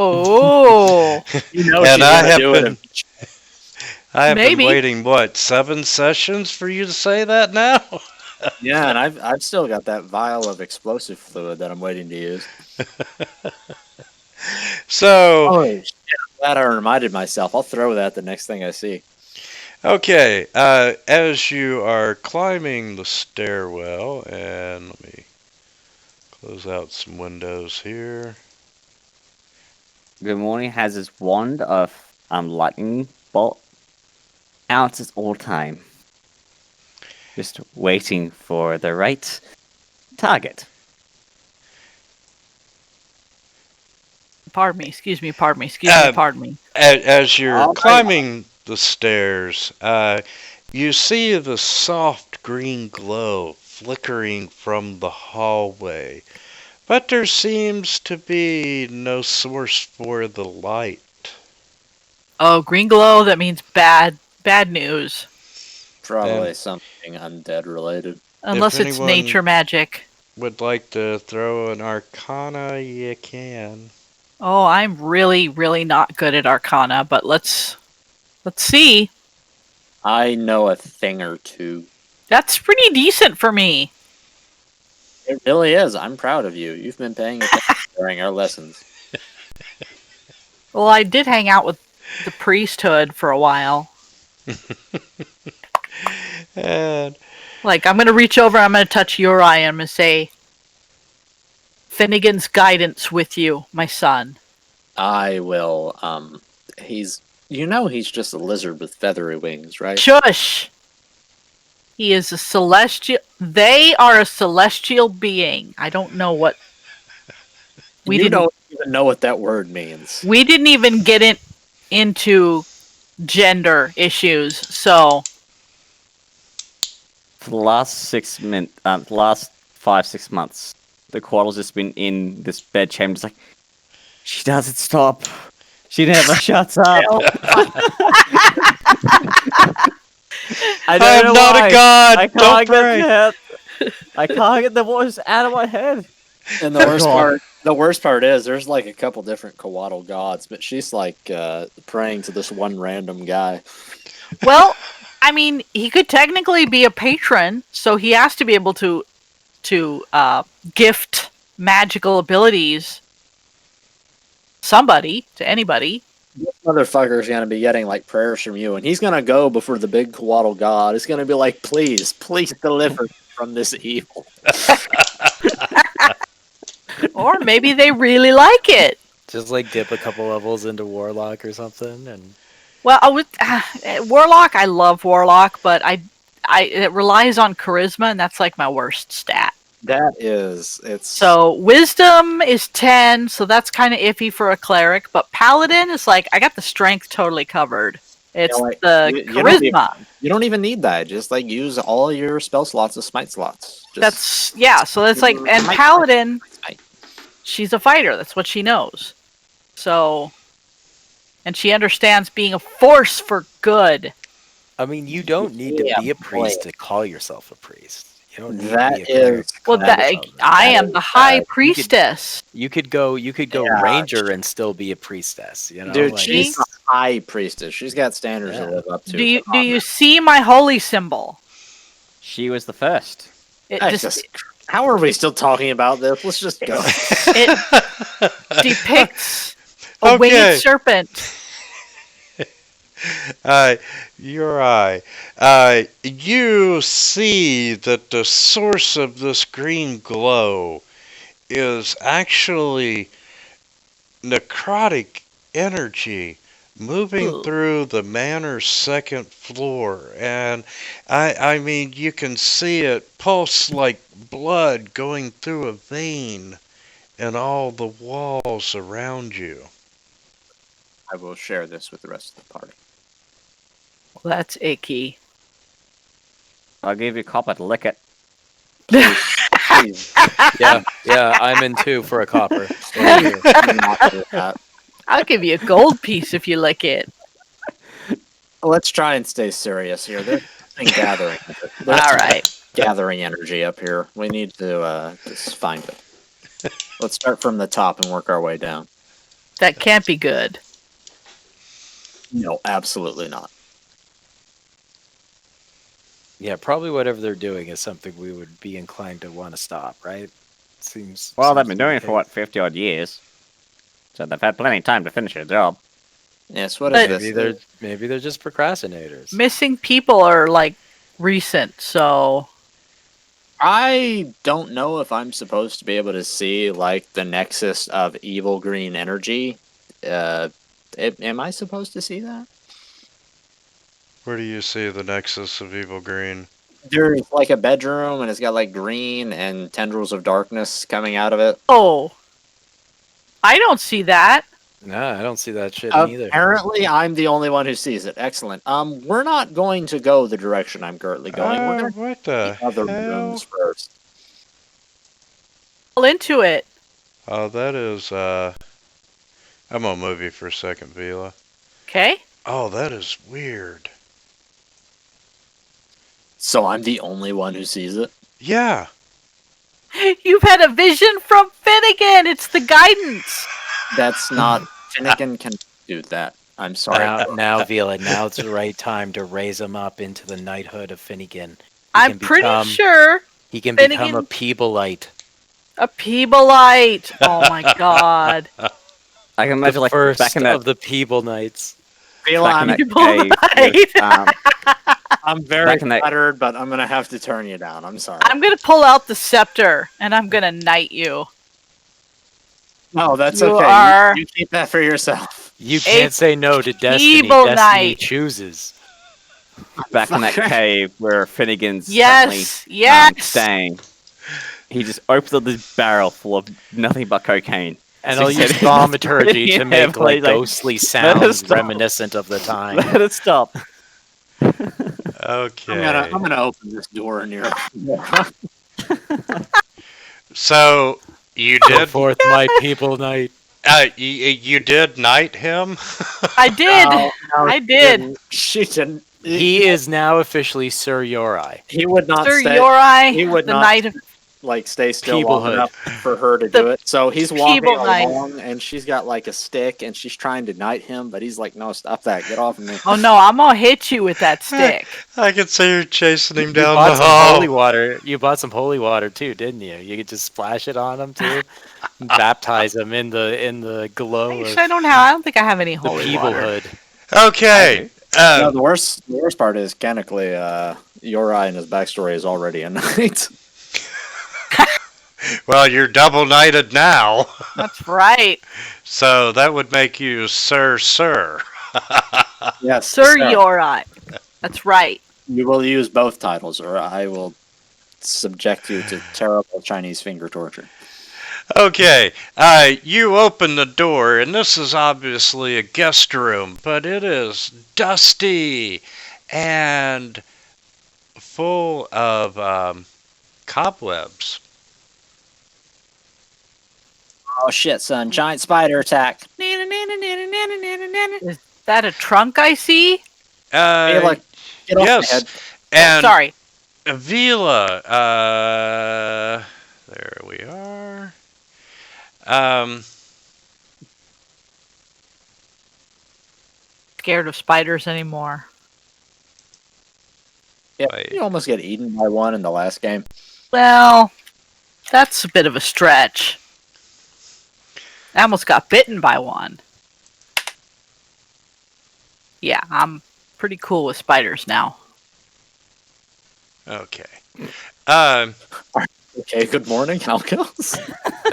Oh. You know, And she's I gonna have do it. been- I have Maybe. been waiting, 7 sessions for you to say that now? Yeah, and I've still got that vial of explosive fluid that I'm waiting to use. So, Oh shit! I'm glad I reminded myself. I'll throw that the next thing I see. okay, as you are climbing the stairwell, and let me close out some windows here. Good morning has his wand of lightning bolt out at all time. Just waiting for the right target. Pardon me, excuse me, pardon me. As you're All right. climbing the stairs, you see the soft green glow flickering from the hallway, but there seems to be no source for the light. Oh, green glow, that means bad news. Probably something undead related. Unless it's anyone- nature magic. Would like to throw an Arcana? You can. Oh, I'm really, really not good at Arcana, but let's see. I know a thing or two. That's pretty decent for me. It really is. I'm proud of you. You've been paying attention during our lessons. Well, I did hang out with the priesthood for a while. And Like, I'm gonna reach over, I'm gonna touch Uri, and I'm gonna say, Finnegan's guidance with you, my son. I will. He's just a lizard with feathery wings, right? Shush! He is a celestial. They are a celestial being. I don't know what. You don't even know what that word means. We didn't even get into gender issues, so. For the last 5-6 months, the Quaddle's just been in this bed chamber, just like, she doesn't stop. She never shuts up. I don't I'm know not why. a god. I Don't can't pray. I can't get the voice out of my head. And the worst part is there's like a couple different Coatl gods, but she's like praying to this one random guy. Well, I mean, he could technically be a patron, so he has to be able to gift magical abilities, somebody to anybody. This motherfucker's gonna be getting like prayers from you, and he's gonna go before the big Coatl god. He's gonna be like, please deliver me from this evil. Or maybe they really like it. Just like dip a couple levels into Warlock or something, and Well, Warlock, I love Warlock, but it relies on charisma, and that's like my worst stat. It's So Wisdom is 10, so that's kind of iffy for a cleric. But Paladin is like, I got the strength totally covered. It's like, the you don't even- charisma. you don't even need that. Just like use all your spell slots as smite slots. Just So that's like, and Smite. Paladin, Smite. she's a fighter. That's what she knows. So, and she understands being a force for good. I mean, you don't need to Yeah, be a priest boy. to call yourself a priest. You don't need That to be a cleric is- to call Well, that yourself a I priest. am the high priestess. You could go Yeah. ranger and still be a priestess. You know, Dude, like, she's a high priestess. She's got standards Yeah. to live up to. Do you Come on, man. see my holy symbol? She was the first. It I just just- how are we still talking about this? Let's just go. it depicts a Okay. winged serpent. Uri, you see that the source of this green glow is actually necrotic energy moving Ooh. through the manor's second floor. And I mean, you can see it pulse like blood going through a vein in all the walls around you. I will share this with the rest of the party. Well, that's icky. I'll give you a copper to lick it. Please, yeah, I'm in 2 for a copper. please do not do that. I'll give you a gold piece if you lick it. Let's try and stay serious here. There's something gathering. All right. Gathering energy up here. We need to just find it. Let's start from the top and work our way down. That can't be good. No, absolutely not. Yeah, probably whatever they're doing is something we would be inclined to want to stop, right? Seems. Well, they've seems been doing it okay. for what, 50 odd years. So they've had plenty of time to finish their job. Yes, what But- is Maybe this? they're just procrastinators. Missing people are like recent, so I don't know if I'm supposed to be able to see like the nexus of evil green energy. Am I supposed to see that? Where do you see the nexus of evil green? There's like a bedroom and it's got like green and tendrils of darkness coming out of it. oh, I don't see that. No, I don't see that shit either. Apparently, I'm the only one who sees it. Excellent. We're not going to go the direction I'm currently going. We're going to What the the other hell? rooms first. Fall into it. Oh, that is, I'm gonna move you for a second, Vila. Okay. Oh, that is weird. So I'm the only one who sees it. Yeah. You've had a vision from Finnegan. It's the guidance. That's not Finnegan can do that. I'm sorry. Now, Vila, now's the right time to raise him up into the knighthood of Finnegan. I'm pretty sure He can become Finnegan- a Peeblite. a Peeblite. Oh my god. I can imagine, The like, first back in that, of the Peeble Knights. Feel back in I'm, that People cave died. with, I'm very back in that- flattered, but I'm gonna have to turn you down. I'm sorry. I'm gonna pull out the scepter and I'm gonna knight you. No, that's You okay. are- You keep that for yourself. You can't say no to destiny. Peeble Destiny Knight. chooses. back in that cave where Finnegan's Yes, currently, yes. staying. He just opened up this barrel full of nothing but cocaine. And So I'll he use said- thaumaturgy to Yeah, make please, like ghostly let us sounds stop. reminiscent of the time. Let it stop. Okay. I'm gonna open this door in your. So you Go did, forth, my Peeble Knight. you did knight him? I did. No, I did. She didn't. He is now officially Sir Uri. He would not Sir stay. Uri, he would the not- knight of like stay still Feeble long hood. enough for her to The do it. So he's walking feeble knight. along, and she's got like a stick, and she's trying to knight him, but he's like, "No, stop that! Get off of me!" Oh no, I'm gonna hit you with that stick. I can see her chasing him You down bought the some hall. holy water. You bought some holy water too, didn't you? You could just splash it on him too, baptize him in the glow Actually, of I don't think I have any the holy feeble water. hood. Okay. No, the worst part is canonically, Yorai and his backstory is already a knight. Well, you're double knighted now, That's right. so that would make you Sir. Yes, Sir Yorai. That's right. You will use both titles, or I will subject you to terrible Chinese finger torture. Okay, you open the door, and this is obviously a guest room, but it is dusty and full of cobwebs. Oh shit, son! Giant spider attack. Is that a trunk I see? Hey, look, get off my yes, head. and Sorry. Vila, there we are. Scared of spiders anymore. Yeah, Wait. you almost get eaten by one in the last game. Well, that's a bit of a stretch. I almost got bitten by one. Yeah, I'm pretty cool with spiders now. Okay. Okay, good morning, Halkos.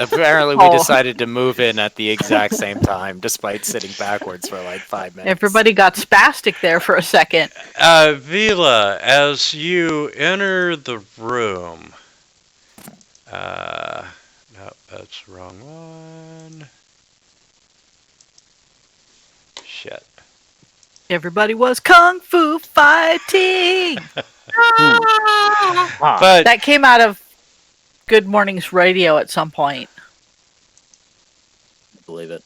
Apparently, we Oh. decided to move in at the exact same time, despite sitting backwards for like 5 minutes. Everybody got spastic there for a second. Vila, as you enter the room, no, that's the wrong one. Shit. Everybody was kung fu fighting. But That came out of Good Morning's radio at some point. Believe it.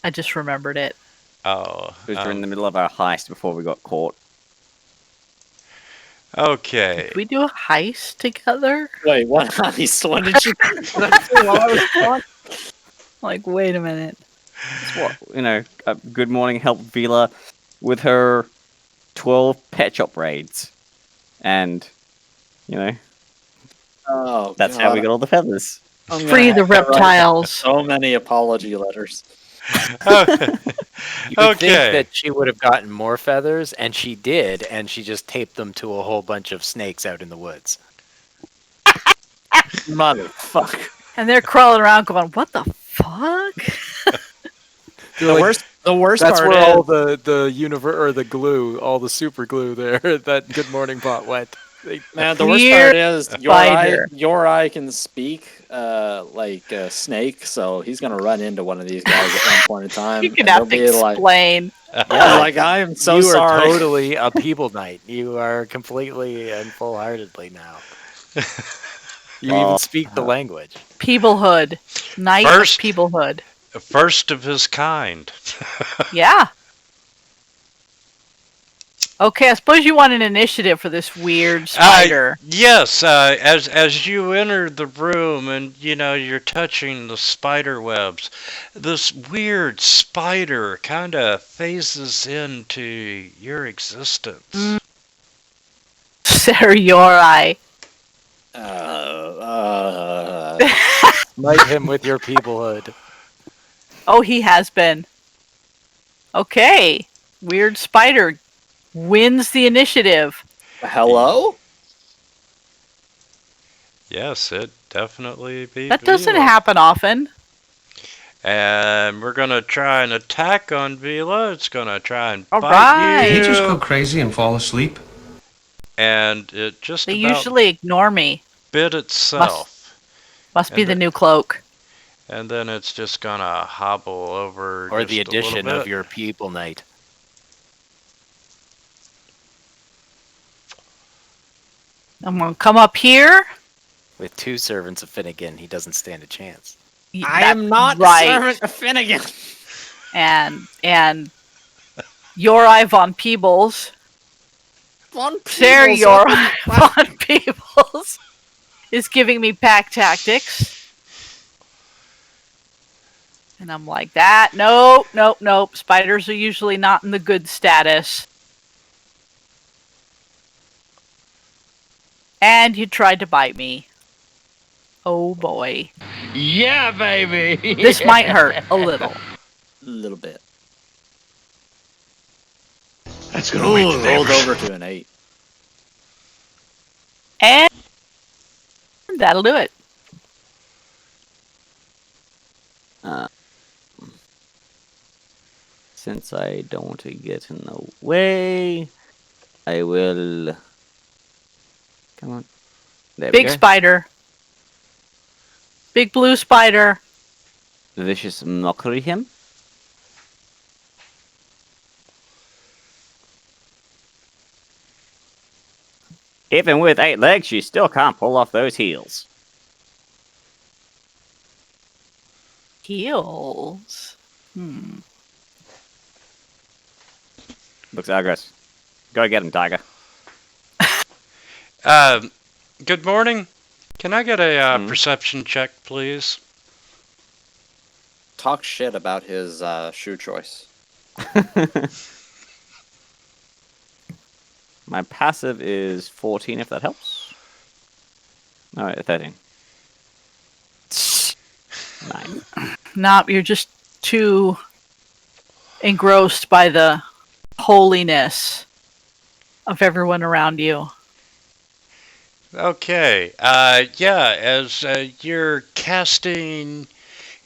I just remembered it. oh, Because we're in the middle of our heist before we got caught. okay. Did we do a heist together? Wait, what heist? When did you? Like, wait a minute. What, Good Morning helped Vila with her 12 pet shop raids. And, Oh, that's how we got all the feathers. I'm gonna Free the have to write reptiles. So many apology letters. You would Okay. think that she would have gotten more feathers, and she did, and she just taped them to a whole bunch of snakes out in the woods. Motherfucker. And they're crawling around going, what the fuck? The worst That's part where is all the glue, all the super glue there that Good Morning Bot went. man, the worst Weird part is spider. your eye can speak like a snake, so he's gonna run into one of these guys at one point in time. You can and have they'll to be like, explain. like I am so you sorry. are totally a people knight. You are completely and full-heartedly now. You even speak the language. Peoplehood. Knight First- of Peoplehood. First of his kind. Yeah. Okay, I suppose you want an initiative for this weird spider. Yes, as you enter the room and you're touching the spider webs, this weird spider kind of phases into your existence. Sir Yorai. Smite him with your peoplehood. Oh, he has been. Okay. Weird spider wins the initiative. Hello? Yes, it definitely be. That doesn't Vila. happen often. And we're gonna try an attack on Vila. It's gonna try and All bite right. you. Did he just go crazy and fall asleep? And it just They about usually ignore me. bit itself. Must be And the new cloak. And then it's just gonna hobble over. Or just the a little addition of bit. your people knight. I'm gonna come up here. With 2 servants of Finnegan, he doesn't stand a chance. I am not right. servant of Finnegan. And Yorai von Peebles. Von Sir Peebles, Yorai von Peebles is giving me pack tactics. And I'm like, that, nope, nope, nope. Spiders are usually not in the good status. And you tried to bite me. Oh boy. Yeah, baby. This might hurt a little. A little bit. That's Ooh, gonna wake the rolled neighbors. over to an 8. And that'll do it. Since I don't want to get in the way, I will. Come on. There we Big go. spider. Big blue spider. Vicious mockery him. Even with 8 legs, you still can't pull off those heels. Heels. Looks aggressive. Go get him, Tiger. Good morning. Can I get a Mhm. perception check, please? Talk shit about his shoe choice. My passive is 14, if that helps. Alright, 13. 9. Nope, you're just too engrossed by the holiness of everyone around you. Okay. Yeah, as you're casting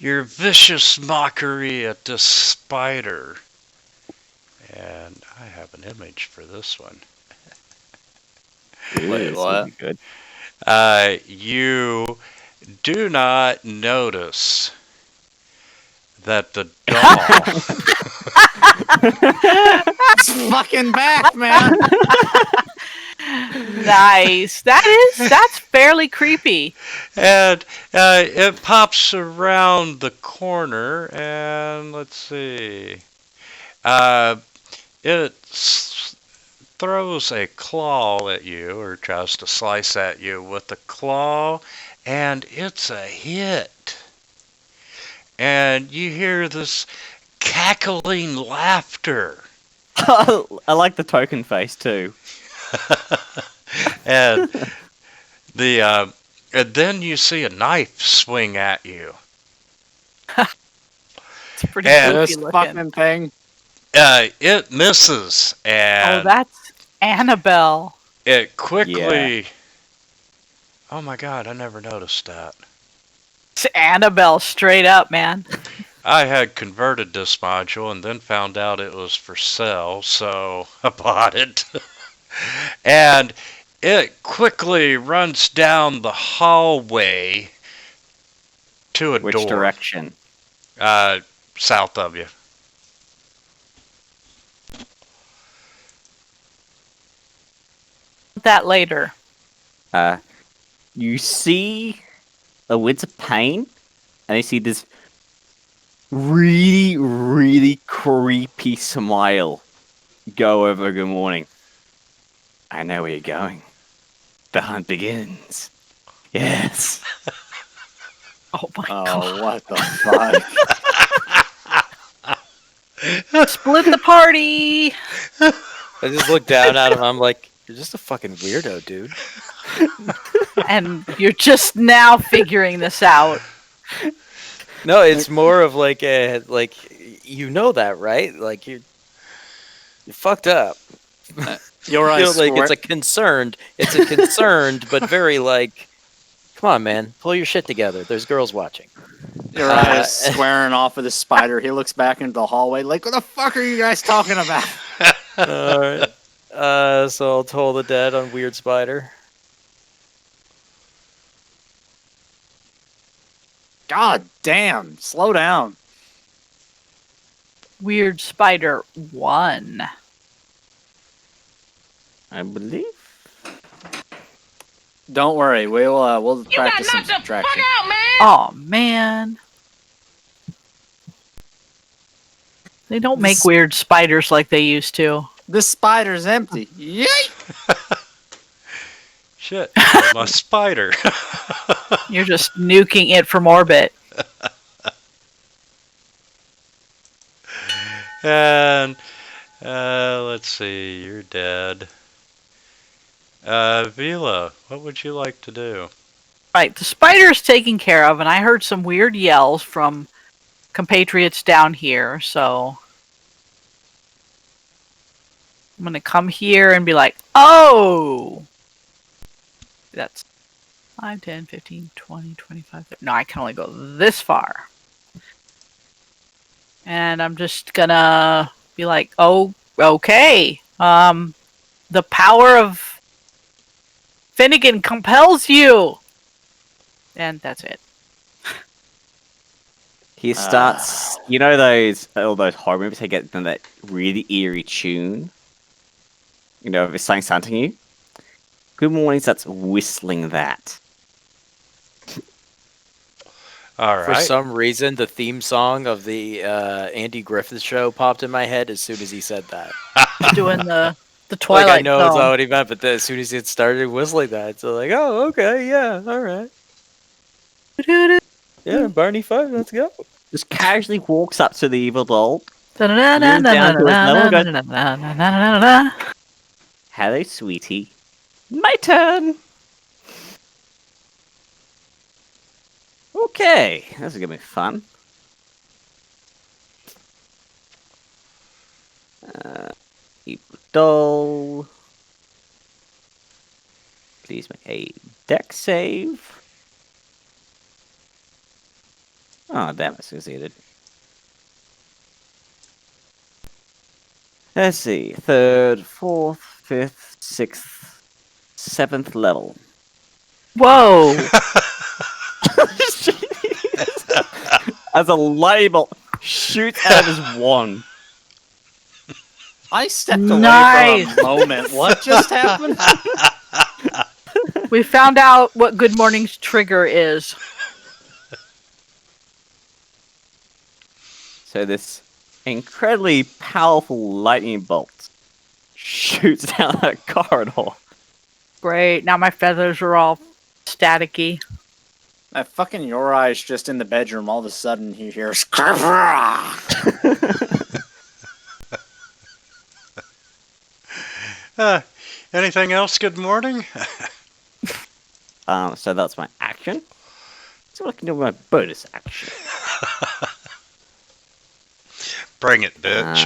your vicious mockery at this spider. And I have an image for this one. Wait, This what? would be good. You do not notice that the doll It's fucking back, man! Nice. That's fairly creepy. and it pops around the corner, and let's see. It throws a claw at you, or tries to slice at you with the claw, and it's a hit. And you hear this cackling laughter. I like the token face too. and and then you see a knife swing at you. It's pretty And goofy This looking. fucking thing. It misses, Oh, and that's Annabelle. it quickly. Oh my god! I never noticed that. It's Annabelle straight up, man. I had converted this module and then found out it was for sale, so I bought it. And it quickly runs down the hallway to a Which door. direction? South of you. That later. You see a winds of pain, and you see this really, really creepy smile go over good morning. I know where you're going. The hunt begins. Yes. Oh my god. Oh, what the fuck? Split the party. I just look down at him. I'm like, you're just a fucking weirdo, dude. And you're just now figuring this out. No, it's more of like a you know that, right? Like you're fucked up. Your You know, eyes like square- it's a concerned, but very like, come on, man, pull your shit together. There's girls watching. Your eyes squaring off with the spider. He looks back into the hallway like, what the fuck are you guys talking about? All right. So I'll toll the dead on Weird Spider. God damn. Slow down. Weird Spider 1. I believe. Don't worry. We'll You got practice some knocked the fuck subtraction. out, man. Oh man. They don't make weird spiders like they used to. This spider's empty. Yay! Shit, killed my spider. You're just nuking it from orbit. And let's see, you're dead. Vila, what would you like to do? Right, the spider's taken care of, and I heard some weird yells from compatriots down here, so I'm gonna come here and be like, oh! That's 5, 10, 15, 20, 25, 30. No, I can only go this far. And I'm just gonna be like, oh, okay. The power of Finnegan compels you! And that's it. He starts, you know all those horror movies, they get them that really eerie tune? You know, if something's hunting you? Good Morning starts whistling that. All For right. some reason, the theme song of the Andy Griffith Show popped in my head as soon as he said that. Doing the Like, Twilight I know it's Zone. not what he meant, but as soon as it started whistling that, so like, oh, okay, yeah, all right. Yeah, Barney 5, let's go. Just casually walks up to the evil doll. Hello, sweetie. My turn. Okay, this is gonna be fun. Evil doll. Please make a deck save. Oh, damn, I succeeded. Let's see. 3rd, 4th, 5th, 6th, 7th level. Whoa! As a label shoots out of his wand. I stepped away Nice. for a moment. What just happened? We found out what Good Morning's trigger is. So this incredibly powerful lightning bolt shoots down that corridor. Great, now my feathers are all staticky. That fucking Yorai's just in the bedroom. All of a sudden, he hears. Anything else? Good morning. So that's my action. So what I can do with my bonus action. Bring it, bitch.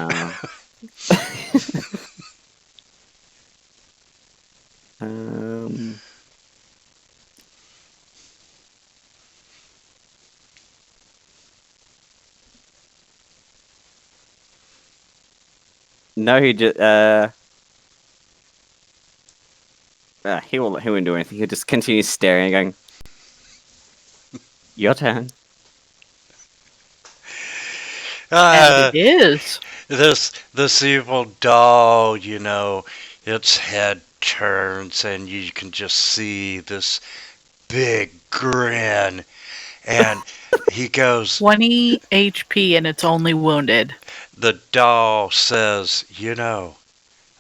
No, he just he won't do anything. He'll just continue staring and going, your turn. And it is. This evil doll, you know, its head turns and you can just see this big grin, and he goes, 20 HP and it's only wounded. the doll says, you know,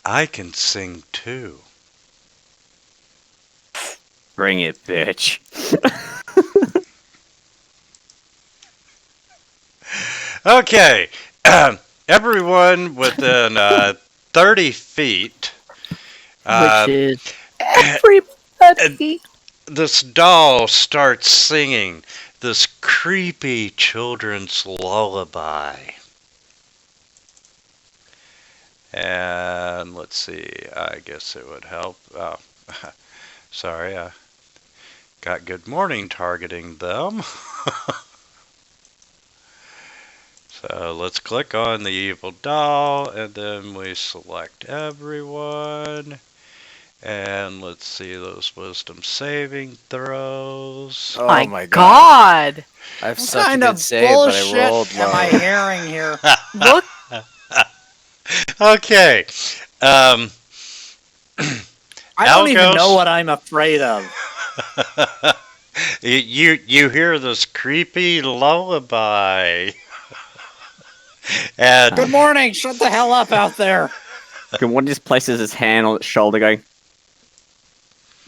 I can sing too. Bring it, bitch. Okay, everyone within 30 feet. Which is everybody. This doll starts singing this creepy children's lullaby. And let's see, I guess it would help. Oh, sorry, I got Good Morning targeting them. So let's click on the evil doll, and then we select everyone. And let's see those wisdom saving throws. Oh my god! I have What such a kind good of save, but I bullshit rolled am I low. hearing here? Look, Okay. I don't even Algos. know what I'm afraid of. You hear this creepy lullaby. And Good morning. Shut the hell up out there. One just places his hand on its shoulder going,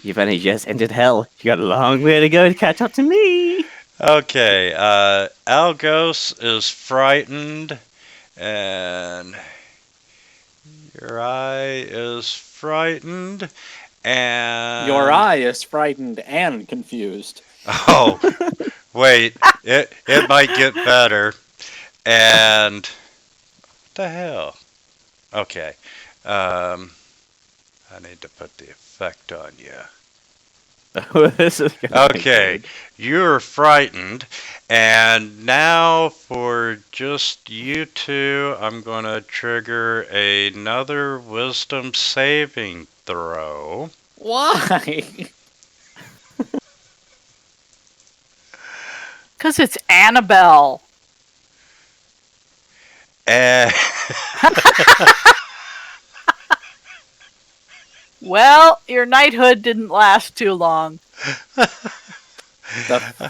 You've only just entered hell. You got a long way to go to catch up to me. Okay, Algos is frightened, and your eye is frightened, and Your eye is frightened and confused. Oh, wait, it might get better. And what the hell? Okay, I need to put the effect on you. This is gonna be Okay, good. you're frightened, and now for just you two, I'm gonna trigger another wisdom saving throw. Why? Because it's Annabelle. And Well, your knighthood didn't last too long. The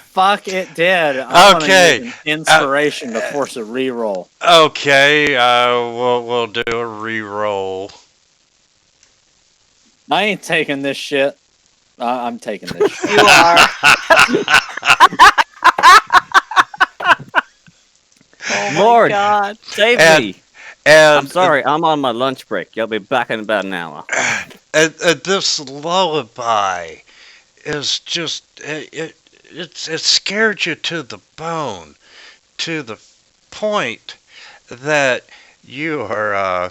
fuck it did. I'm gonna Okay, use an inspiration to force a reroll. okay, we'll do a re-roll. I ain't taking this shit. I'm taking this shit. You are. Oh my Lord. god. Save And- me. And I'm sorry, I'm on my lunch break. You'll be back in about an hour. and this lullaby is just it scared you to the bone, to the point that you are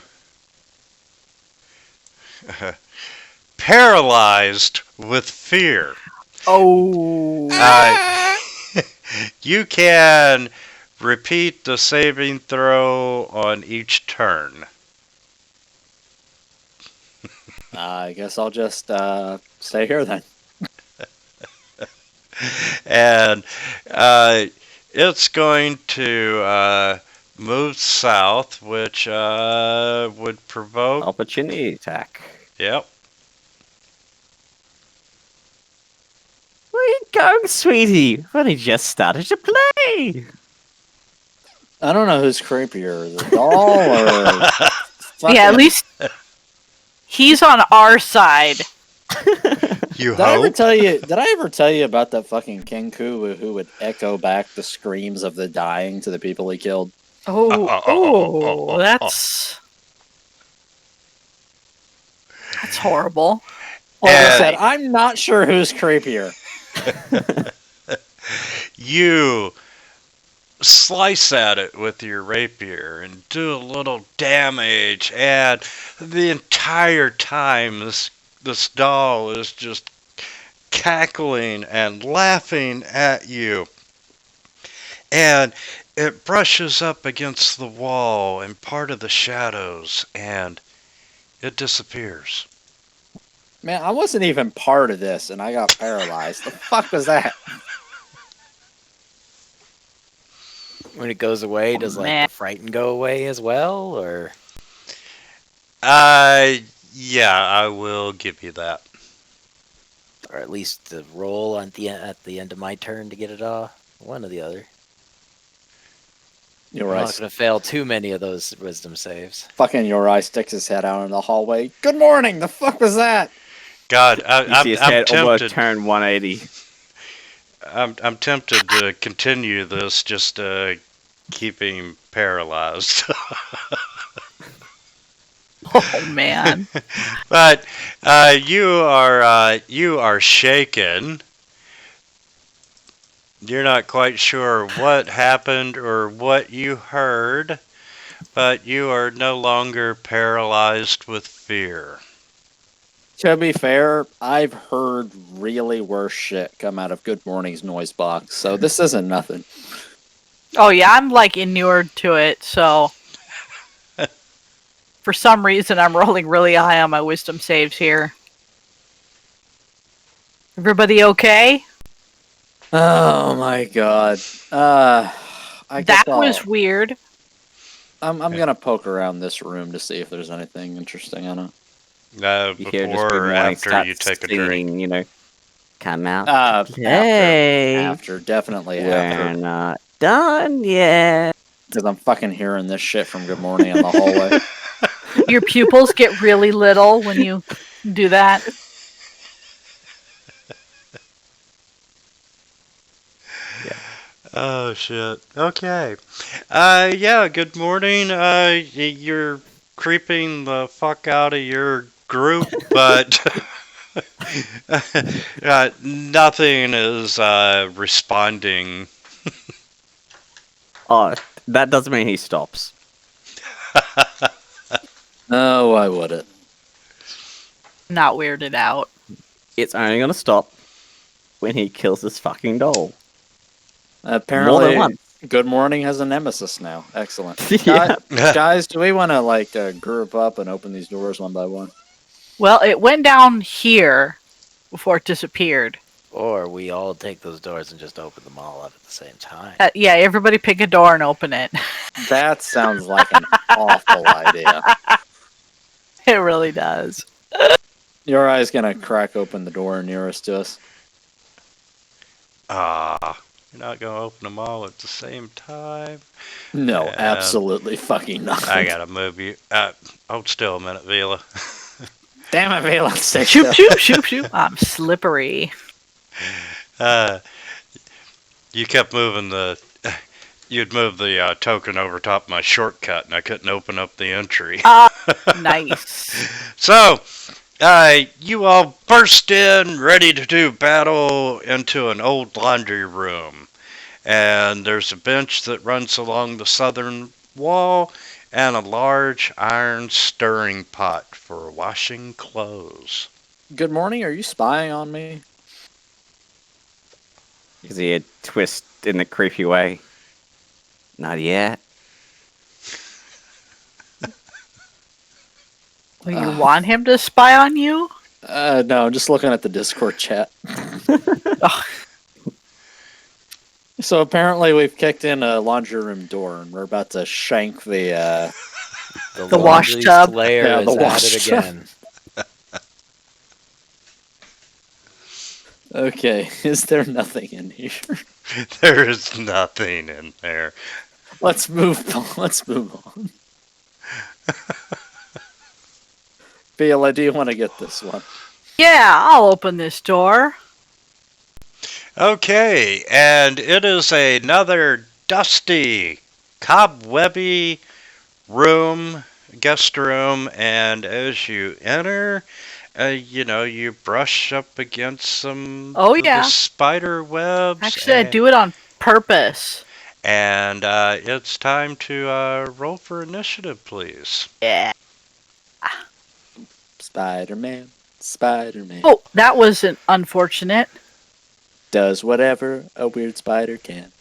paralyzed with fear. Oh. You can repeat the saving throw on each turn. I guess I'll just stay here then. And it's going to move south, which would provoke. Opportunity attack. Yep. Where you going, sweetie? We've only just started to play. I don't know who's creepier, the doll or fucking... Yeah, at least he's on our side. You Did I ever hope. tell you? Did I ever tell you about that fucking Kenku who would echo back the screams of the dying to the people he killed? Oh, that's horrible. Like I And- said, I'm not sure who's creepier. You slice at it with your rapier and do a little damage, and the entire time this doll is just cackling and laughing at you. And it brushes up against the wall and part of the shadows, and it disappears. Man, I wasn't even part of this, and I got paralyzed. The fuck was that? When it goes away, does like man. the frighten go away as well, or Yeah, I will give you that. at least the roll at the end of my turn to get it off? One or the other. I'm Yorai, not gonna fail too many of those wisdom saves. fucking Yorai sticks his head out in the hallway. Good morning. The fuck was that? God, You see his I'm head almost tempted. turn 180. I'm tempted to continue this, just to keep him paralyzed. Oh man. But you are shaken. You're not quite sure what happened or what you heard, but you are no longer paralyzed with fear. To be fair, I've heard really worse shit come out of Good Morning's noise box, so this isn't nothing. Oh yeah, I'm like inured to it, so for some reason I'm rolling really high on my wisdom saves here. Everybody okay? Oh my god. I guess That was weird. I'm gonna poke around this room to see if there's anything interesting in it. You hear just Before good or morning after start you take a drink. singing, you know, come out. After, Hey, definitely we're after, not done yet. because I'm fucking hearing this shit from Good Morning in the hallway. Your pupils get really little when you do that. Oh shit. Okay. Yeah, good morning. You're creeping the fuck out of your group, but nothing is responding. Oh, that doesn't mean he stops. No, why would it? Not weirded out. It's only gonna stop when he kills this fucking doll. Apparently, once. Good Morning has a nemesis now. Excellent. Yeah. Guys, do we want to group up and open these doors one by one? Well, it went down here before it disappeared. Or we all take those doors and just open them all up at the same time. Yeah, everybody pick a door and open it. That sounds like an awful idea. It really does. Your eye's gonna crack open the door nearest to us. You're not gonna open them all at the same time. No, And absolutely fucking not. I gotta move you. Hold still a minute, Vila. Damn it, Vela. Stay Shoop, still. shoop, shoop, shoop. I'm slippery. You kept moving you'd move the token over top my shortcut, and I couldn't open up the entry. Nice. So, you all burst in, ready to do battle, into an old laundry room. And there's a bench that runs along the southern wall, and a large iron stirring pot for washing clothes. Good morning. Are you spying on me? Because he had twist in a creepy way. Not yet. Well, you want him to spy on you? No, I'm just looking at the Discord chat. So apparently we've kicked in a laundry room door, and we're about to shank the The wash laundry tub. slayer Yeah, the is at wash it tub. again. Okay, is there nothing in here? There is nothing in there. Let's move on. Let's move on. Viola, do you want to get this one? Yeah, I'll open this door. Okay, and it is another dusty, cobwebby room, guest room, and as you enter, you brush up against some Oh, of yeah. the spider webs. Actually, I do it on purpose. And it's time to roll for initiative, please. Yeah. Spider-Man. Spider-Man. Oh, that wasn't unfortunate. Does whatever a weird spider can.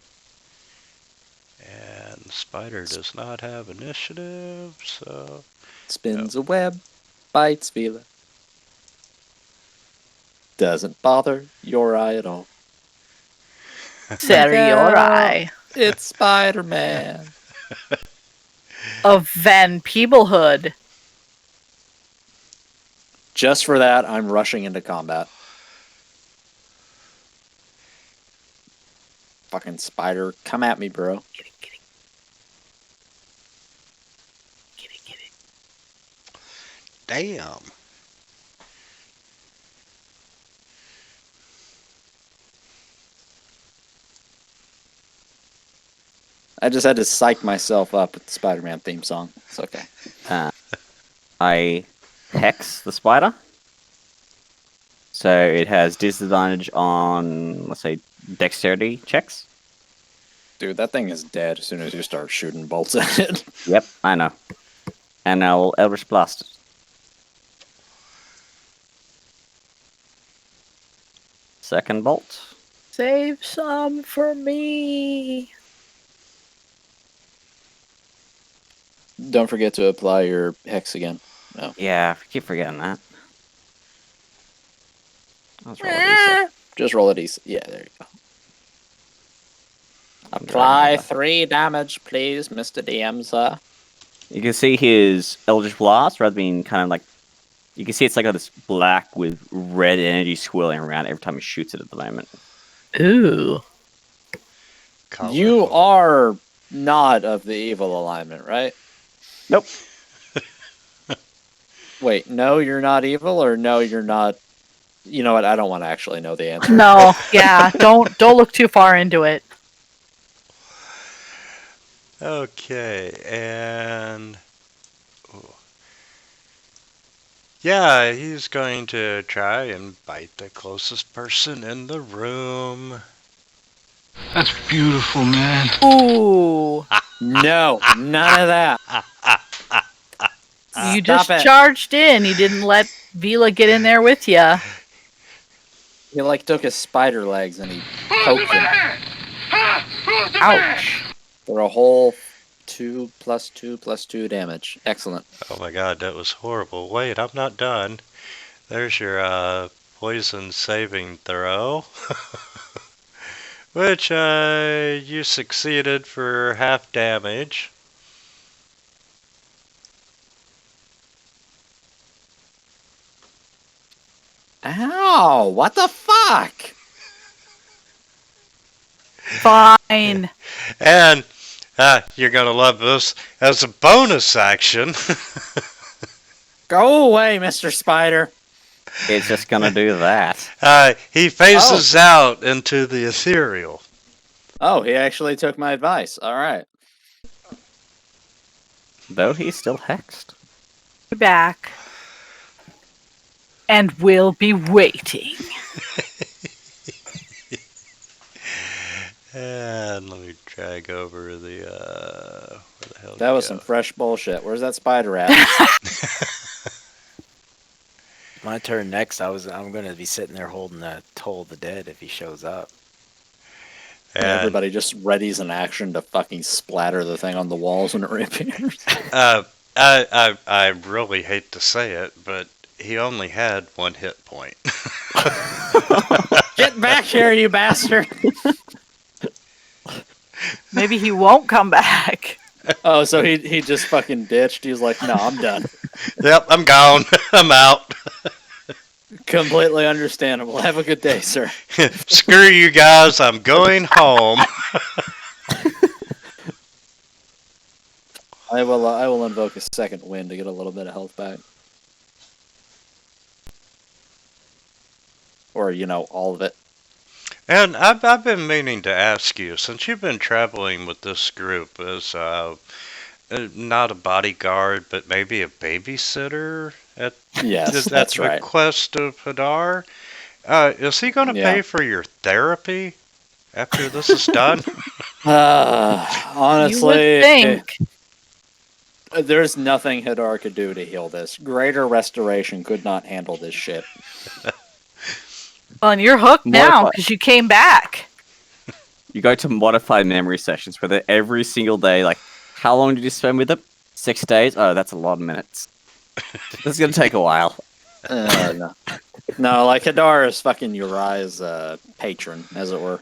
And the spider does not have initiative, so... Spins a web. Bites Vila. Doesn't bother your eye at all. Sarai. It's Spider-Man. Of Van Peeblehood. Just for that, I'm rushing into combat. Fucking spider, come at me, bro. Get it, get it. Get it, get it. Damn. I just had to psych myself up with the Spider-Man theme song. It's okay. I hex the spider. So it has disadvantage on, let's say, dexterity checks. Dude, that thing is dead as soon as you start shooting bolts at it. Yep, I know. And I will Eldritch Blast it. Second bolt. Save some for me. Don't forget to apply your hex again. Yeah, I keep forgetting that. Let's roll a d6. Just roll a d6. Yeah, there you go. I'm Apply driving 3 damage, please, Mr. DM, sir. You can see his Eldritch Blast, rather than kind of like... You can see it's like this black with red energy swirling around every time he shoots it at the moment. Ooh. You are not of the evil alignment, right? Nope. Wait, no, you're not evil, or no, you're not... You know what? I don't want to actually know the answer. No, yeah, don't look too far into it. Okay, and ooh. Yeah, he's going to try and bite the closest person in the room. That's beautiful, man. Ooh. No, none of that. You Stop just it. charged in. You didn't let Vila get in there with you. He like took his spider legs and he poked him Ouch. for a whole 2 + 2 + 2 damage. Excellent. Oh my god, that was horrible. Wait, I'm not done. There's your poison saving throw. Which you succeeded for half damage. Ow! What the fuck? Fine. And you're gonna love this. As a bonus action, Go away, Mr. Spider. It's just gonna do that. he phases out into the ethereal. Oh, he actually took my advice. All right. Though he's still hexed. Be back. And we'll be waiting. And let me drag over the where the hell That did was it some go? fresh bullshit. Where's that spider at? My turn next. I'm gonna be sitting there holding the Toll of the Dead if he shows up. And, Everybody just readies an action to fucking splatter the thing on the walls when it reappears. I really hate to say it, but he only had 1 hit point. Get back here, you bastard! Maybe he won't come back. Oh, so he just fucking ditched. He was like, no, I'm done. Yep, I'm gone. I'm out. Completely understandable. Have a good day, sir. Screw you guys. I'm going home. I will invoke a second wind to get a little bit of health back. Or, all of it. And I've been meaning to ask you, since you've been traveling with this group as not a bodyguard, but maybe a babysitter at Yes, that's the right. request of Hadar, is he going to Yeah. pay for your therapy after this is done? Honestly, You would think. there's nothing Hadar could do to heal this. Greater Restoration could not handle this shit. Well, and you're hooked now Modify- because you came back. You go to modified memory sessions where they're every single day, like, how long did you spend with them? 6 days? Oh, that's a lot of minutes. This is gonna take a while. No. No, like Hadar is fucking Uriah's patron, as it were.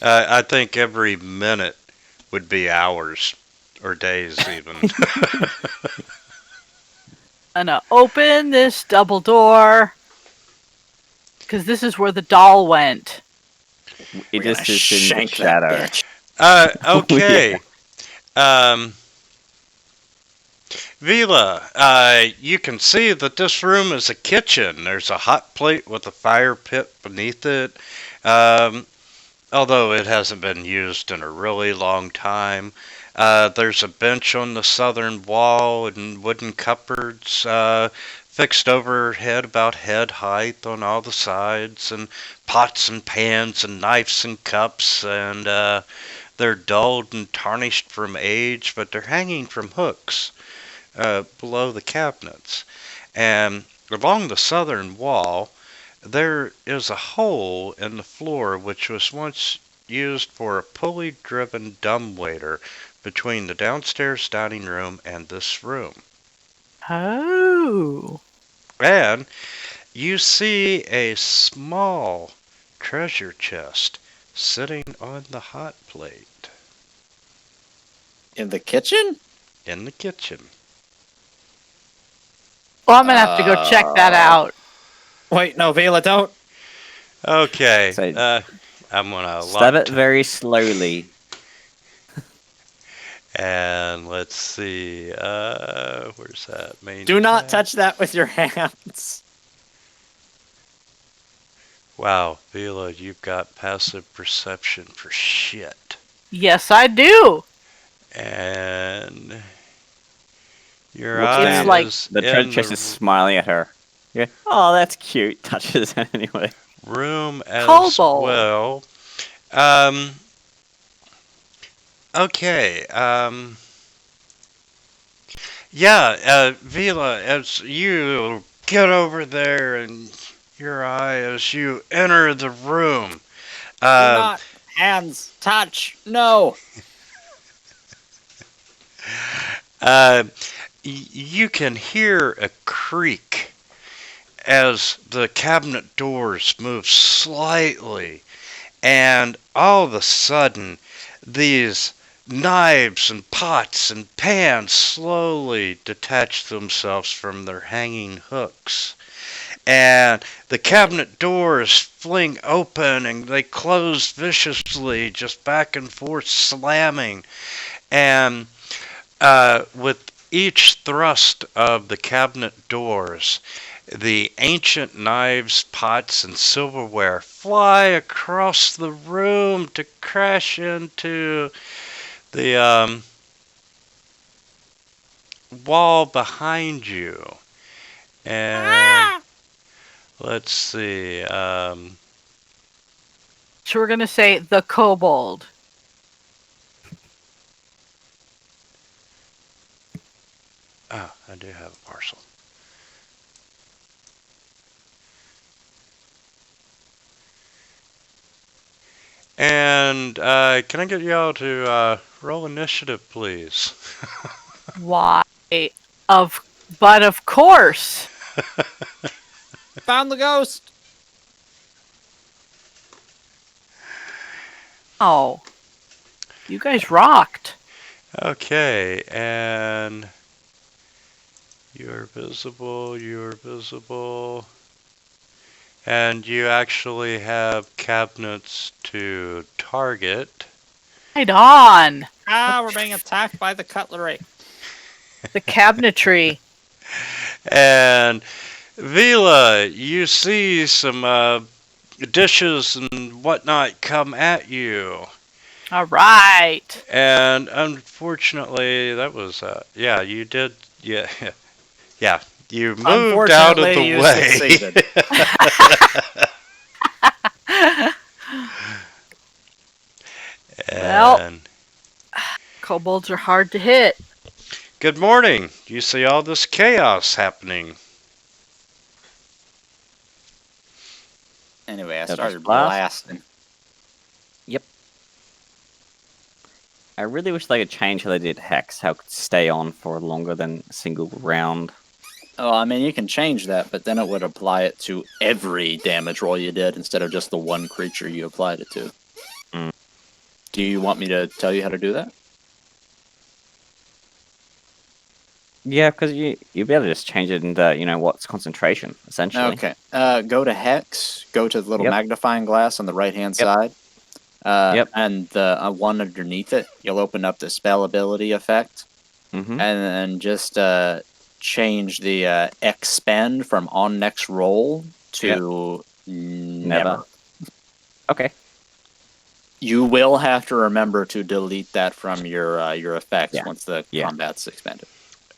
I think every minute would be hours or days even. I'm gonna open this double door. Because this is where the doll went. It We're just gonna is in the shank that shadow. bitch. Okay. Vila, you can see that this room is a kitchen. There's a hot plate with a fire pit beneath it. Although it hasn't been used in a really long time. There's a bench on the southern wall and wooden cupboards fixed overhead about head height on all the sides, and pots and pans and knives and cups, and they're dulled and tarnished from age, but they're hanging from hooks below the cabinets. And along the southern wall, there is a hole in the floor which was once used for a pulley-driven dumbwaiter between the downstairs dining room and this room. Oh. And you see a small treasure chest sitting on the hot plate In the kitchen? in the kitchen. Well, I'm gonna have to go check that out. Wait, no, Vela, don't. Okay, So- I'm gonna Stab lock it very slowly. and let's see. Where's that? Main Do not tab? touch that with your hands. Wow, Vila, you've got passive perception for shit. Yes, I do. And your Looks eye down. like- is The in treasure is smiling at her. Yeah. Oh, that's cute. Touches it anyway. room as Kobold. well. Okay. Yeah, Vila, as you get over there and your eye as you enter the room. not hands touch. No. You can hear a creak as the cabinet doors move slightly, and all of a sudden, these knives and pots and pans slowly detach themselves from their hanging hooks. And the cabinet doors fling open and they close viciously, just back and forth slamming. And with each thrust of the cabinet doors, the ancient knives, pots, and silverware fly across the room to crash into the wall behind you. And let's see. So we're gonna say the kobold. Oh, I do have a parcel. And can I get y'all to roll initiative, please? Why? But of course. Found the ghost. Oh, you guys rocked. Okay, and you're visible, and you actually have cabinets to target. Right on. Ah, we're being attacked by the cutlery. The cabinetry. And Vila, you see some dishes and whatnot come at you. All right. And unfortunately, that was, yeah, you did, yeah, yeah, you moved out of Unfortunately, the you way. succeeded. Well. And Kobolds are hard to hit. good morning. You see all this chaos happening. Anyway, I Eldritch started Blast. blasting. I really wish they could change how they did Hex, how it could stay on for longer than a single round. Oh, I mean, you can change that, but then it would apply it to every damage roll you did instead of just the one creature you applied it to. Mm. Do you want me to tell you how to do that? Yeah, because you'll be able to just change it into, what's concentration, essentially. Okay. Go to Hex, go to the little Yep. magnifying glass on the right-hand Yep. side. Yep. And the one underneath it, you'll open up the spell ability effect, Mm-hmm. and then just change the expend from on next roll to never. Okay. You will have to remember to delete that from your effects Yeah. once the Yeah. combat's expanded.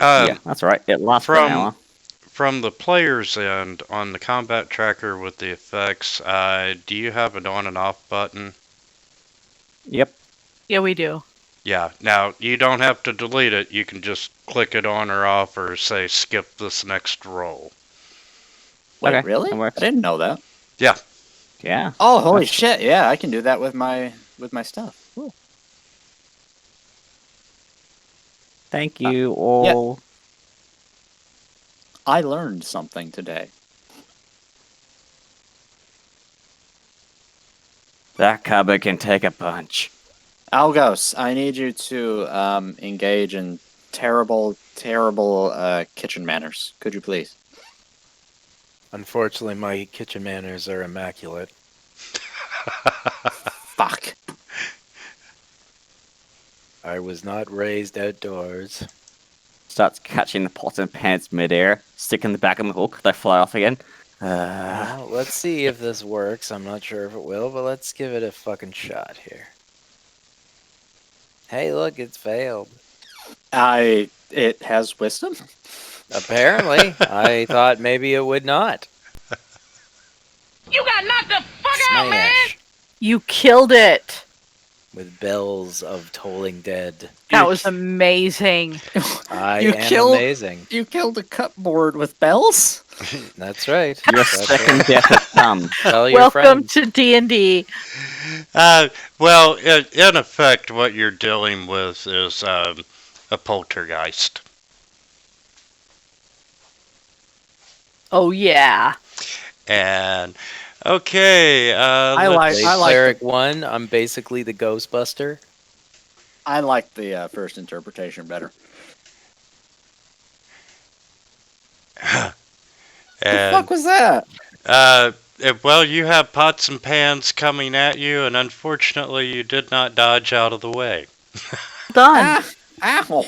Yeah, that's right. It lasts for an from- hour. From the player's end, on the combat tracker with the effects, do you have an on and off button? Yep. Yeah, we do. Yeah. Now, you don't have to delete it. You can just click it on or off or say skip this next roll. Wait, Okay, really? that works. I didn't know that. Yeah. Yeah. Oh, holy That's- shit! Yeah, I can do that with my stuff. Cool. Thank you all. I learned something today. That cupboard can take a punch. Algos, I need you to engage in terrible kitchen manners. Could you please? Unfortunately, my kitchen manners are immaculate. Fuck. I was not raised outdoors. Starts catching the pots and pans midair, sticking the back of the hook, they fly off again. Well, let's see if this works. I'm not sure if it will, but let's give it a fucking shot here. Hey, look, it's failed. It has wisdom. Apparently, I thought maybe it would not. You got knocked the fuck out, man! Smash You killed it. with bells of tolling dead. That was amazing. I You am killed- amazing. You killed a cupboard with bells. That's right. Your That's second right. death has come. Tell your Welcome friends. to D&D. Well, in effect, what you're dealing with is a poltergeist. Oh yeah. And okay, I like Blade I like Cleric 1, I'm basically the Ghostbuster. I like the first interpretation better. The and fuck was that? well, you have pots and pans coming at you, and unfortunately, you did not dodge out of the way. Done. Ow!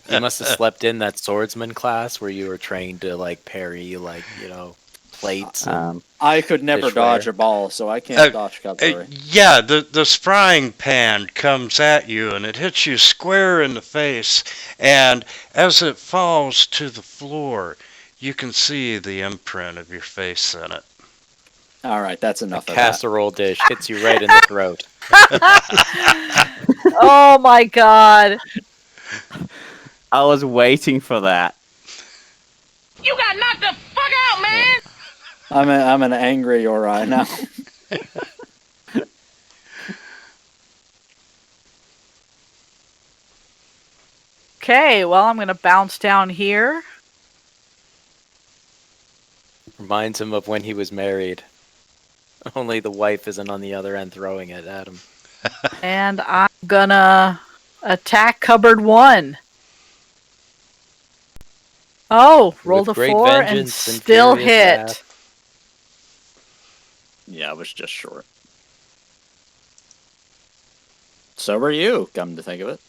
You must have slept in that swordsman class where you were trained to like parry, like, you know, plates. And I could never Fish dodge flare. a ball, so I Uh, can't dodge cutlery. Yeah, the frying pan comes at you and it hits you square in the face, and as it falls to the floor, you can see the imprint of your face in it. All right, that's a enough of that. casserole dish hits you right in the throat. Oh my god. I was waiting for that. You got knocked the fuck out, man! I'm an angry Ori now. Okay, well, I'm going to bounce down here. Reminds him of when he was married. Only the wife isn't on the other end throwing it at him. And I'm gonna attack cupboard 1. Oh, rolled With a great 4 and vengeance and still furious hit. wrath. Yeah, I was just short. So were you, come to think of it.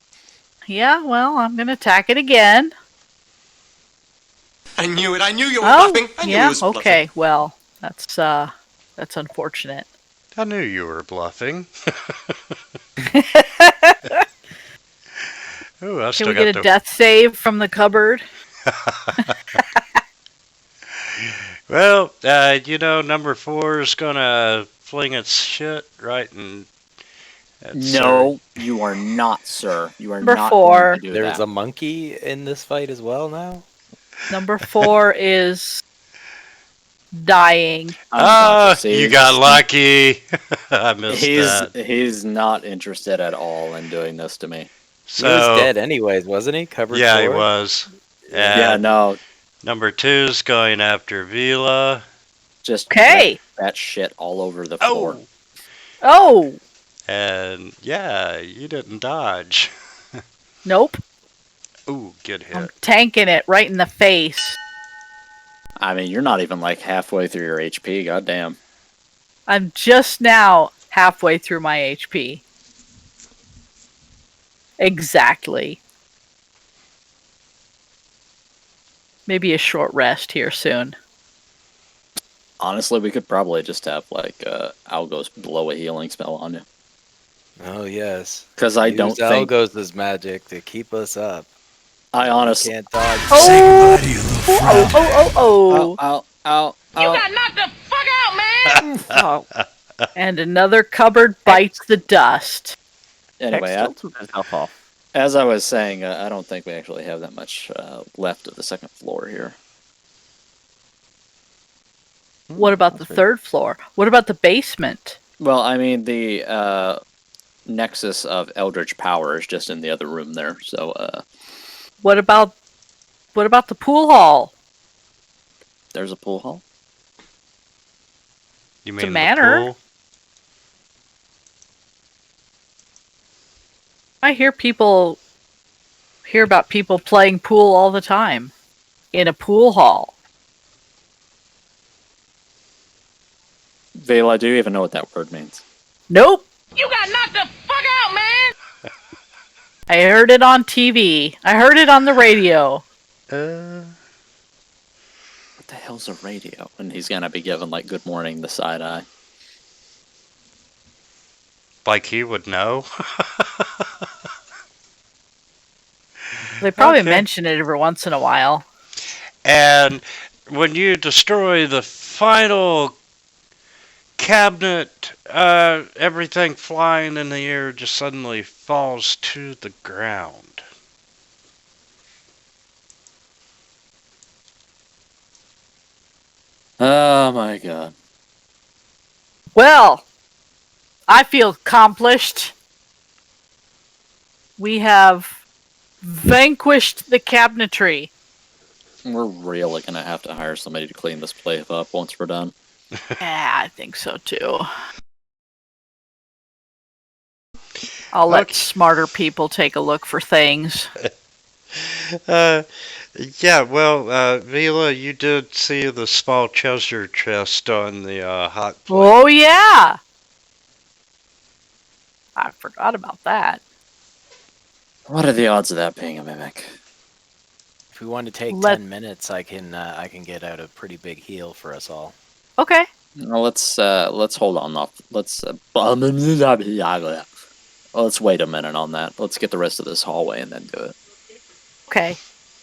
Yeah, well, I'm gonna attack it again. I knew it. I knew you were Oh, bluffing. I knew yeah, you was bluffing. okay. Well, that's unfortunate. I knew you were bluffing. Ooh, I Can still we got get a the death save from the cupboard? Well, number 4 is gonna fling its shit right in. No, you are not, sir. You are Number not 4. going to do There's that. a monkey in this fight as well now? Number 4 is dying. Unconscious. You got lucky. I missed He's that. he's not interested at all in doing this to me. So, He was dead anyways, wasn't he? Covered yeah, he sword? was. Yeah, And no, number 2 is going after Vila. just Okay. that shit all over the floor. Oh, And yeah, you didn't dodge. nope. Ooh, good I'm hit. tanking it right in the face. I mean, you're not even like halfway through your HP. Goddamn. I'm just now halfway through my HP. Exactly. Maybe a short rest here soon. Honestly, we could probably just have like Algos blow a healing spell on you. Oh, yes. Because I Use don't think Algos' magic to keep us up. I You honestly. can't dodge. Oh, oh. Ow! You got knocked the fuck out, man! Oh, And another cupboard bites the dust. Anyway, Hex tilted himself off. as I was saying, I don't think we actually have that much left of the second floor here. What about the third floor? What about the basement? Well, I mean, the nexus of Eldritch power is just in the other room there. So What about the pool hall? there's a pool hall. You It's a mean the manor. pool? I hear about people playing pool all the time in a pool hall. Vela, do you even know what that word means? Nope. You got knocked the fuck out, man! I heard it on TV. I heard it on the radio. What the hell's a radio? And he's gonna be given like "Good morning" the side eye. Like he would know. They probably Okay. mention it every once in a while. And when you destroy the final cabinet, everything flying in the air just suddenly falls to the ground. Oh my god. Well, I feel accomplished. We have vanquished the cabinetry. We're really gonna have to hire somebody to clean this place up once we're done. Yeah, I think so too. I'll let Okay. smarter people take a look for things. Yeah, well, Vila, you did see the small treasure chest on the hot plate. Oh yeah! I forgot about that. What are the odds of that being a mimic? If we want to take Let- 10 minutes, I can get out a pretty big heal for us all. Okay. Well, let's hold on off. Let's wait a minute on that. Let's get the rest of this hallway and then do it. Okay.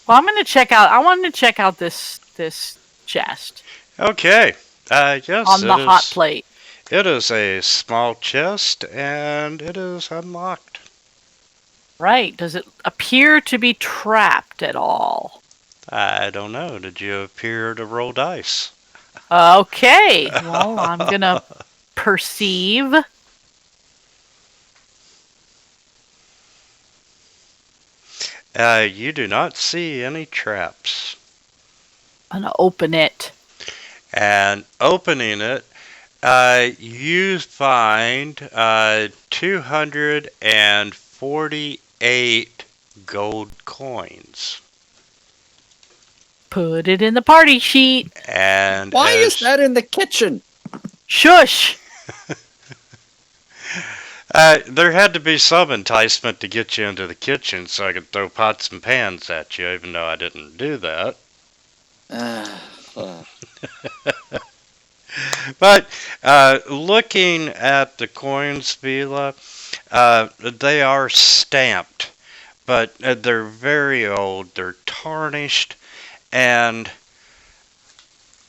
Well, I'm gonna check out. I wanted to check out this chest Okay. Yes, on the it hot is- plate. It is a small chest, and it is unlocked. Right. Does it appear to be trapped at all? I don't know. Did you appear to roll dice? Okay. Well, I'm gonna perceive. You do not see any traps. I'm gonna open it. And opening it, you find 248 gold coins. Put it in the party sheet. And Why as- is that in the kitchen? Shush. there had to be some enticement to get you into the kitchen so I could throw pots and pans at you, even though I didn't do that. But looking at the coins, Vila, they are stamped, but they're very old. They're tarnished, and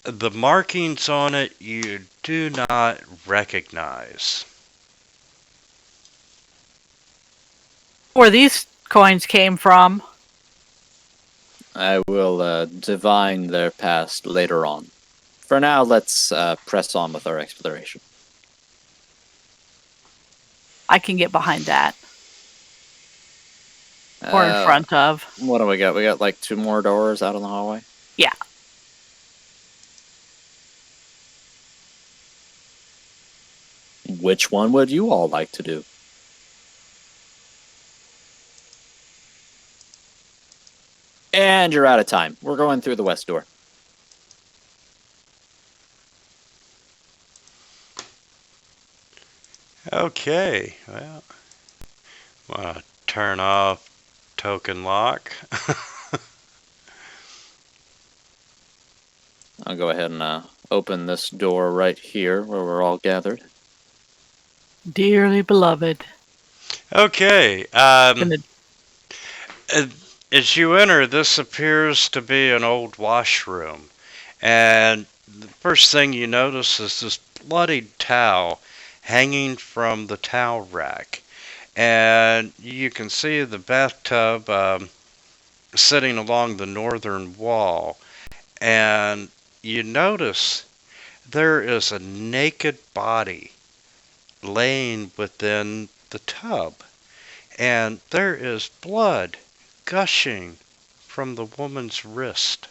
the markings on it you do not recognize. Where these coins came from. I will divine their past later on. For now, let's press on with our exploration. I can get behind that. Or in front of. What do we got? We got like 2 more doors out in the hallway? Yeah. Which one would you all like to do? And you're out of time. We're going through the west door. Okay, well, want to turn off token lock. I'll go ahead and open this door right here where we're all gathered. Dearly beloved. Okay, Gonna- as you enter, this appears to be an old washroom. And the first thing you notice is this bloodied towel hanging from the towel rack. And you can see the bathtub sitting along the northern wall. And you notice there is a naked body laying within the tub. And there is blood gushing from the woman's wrist.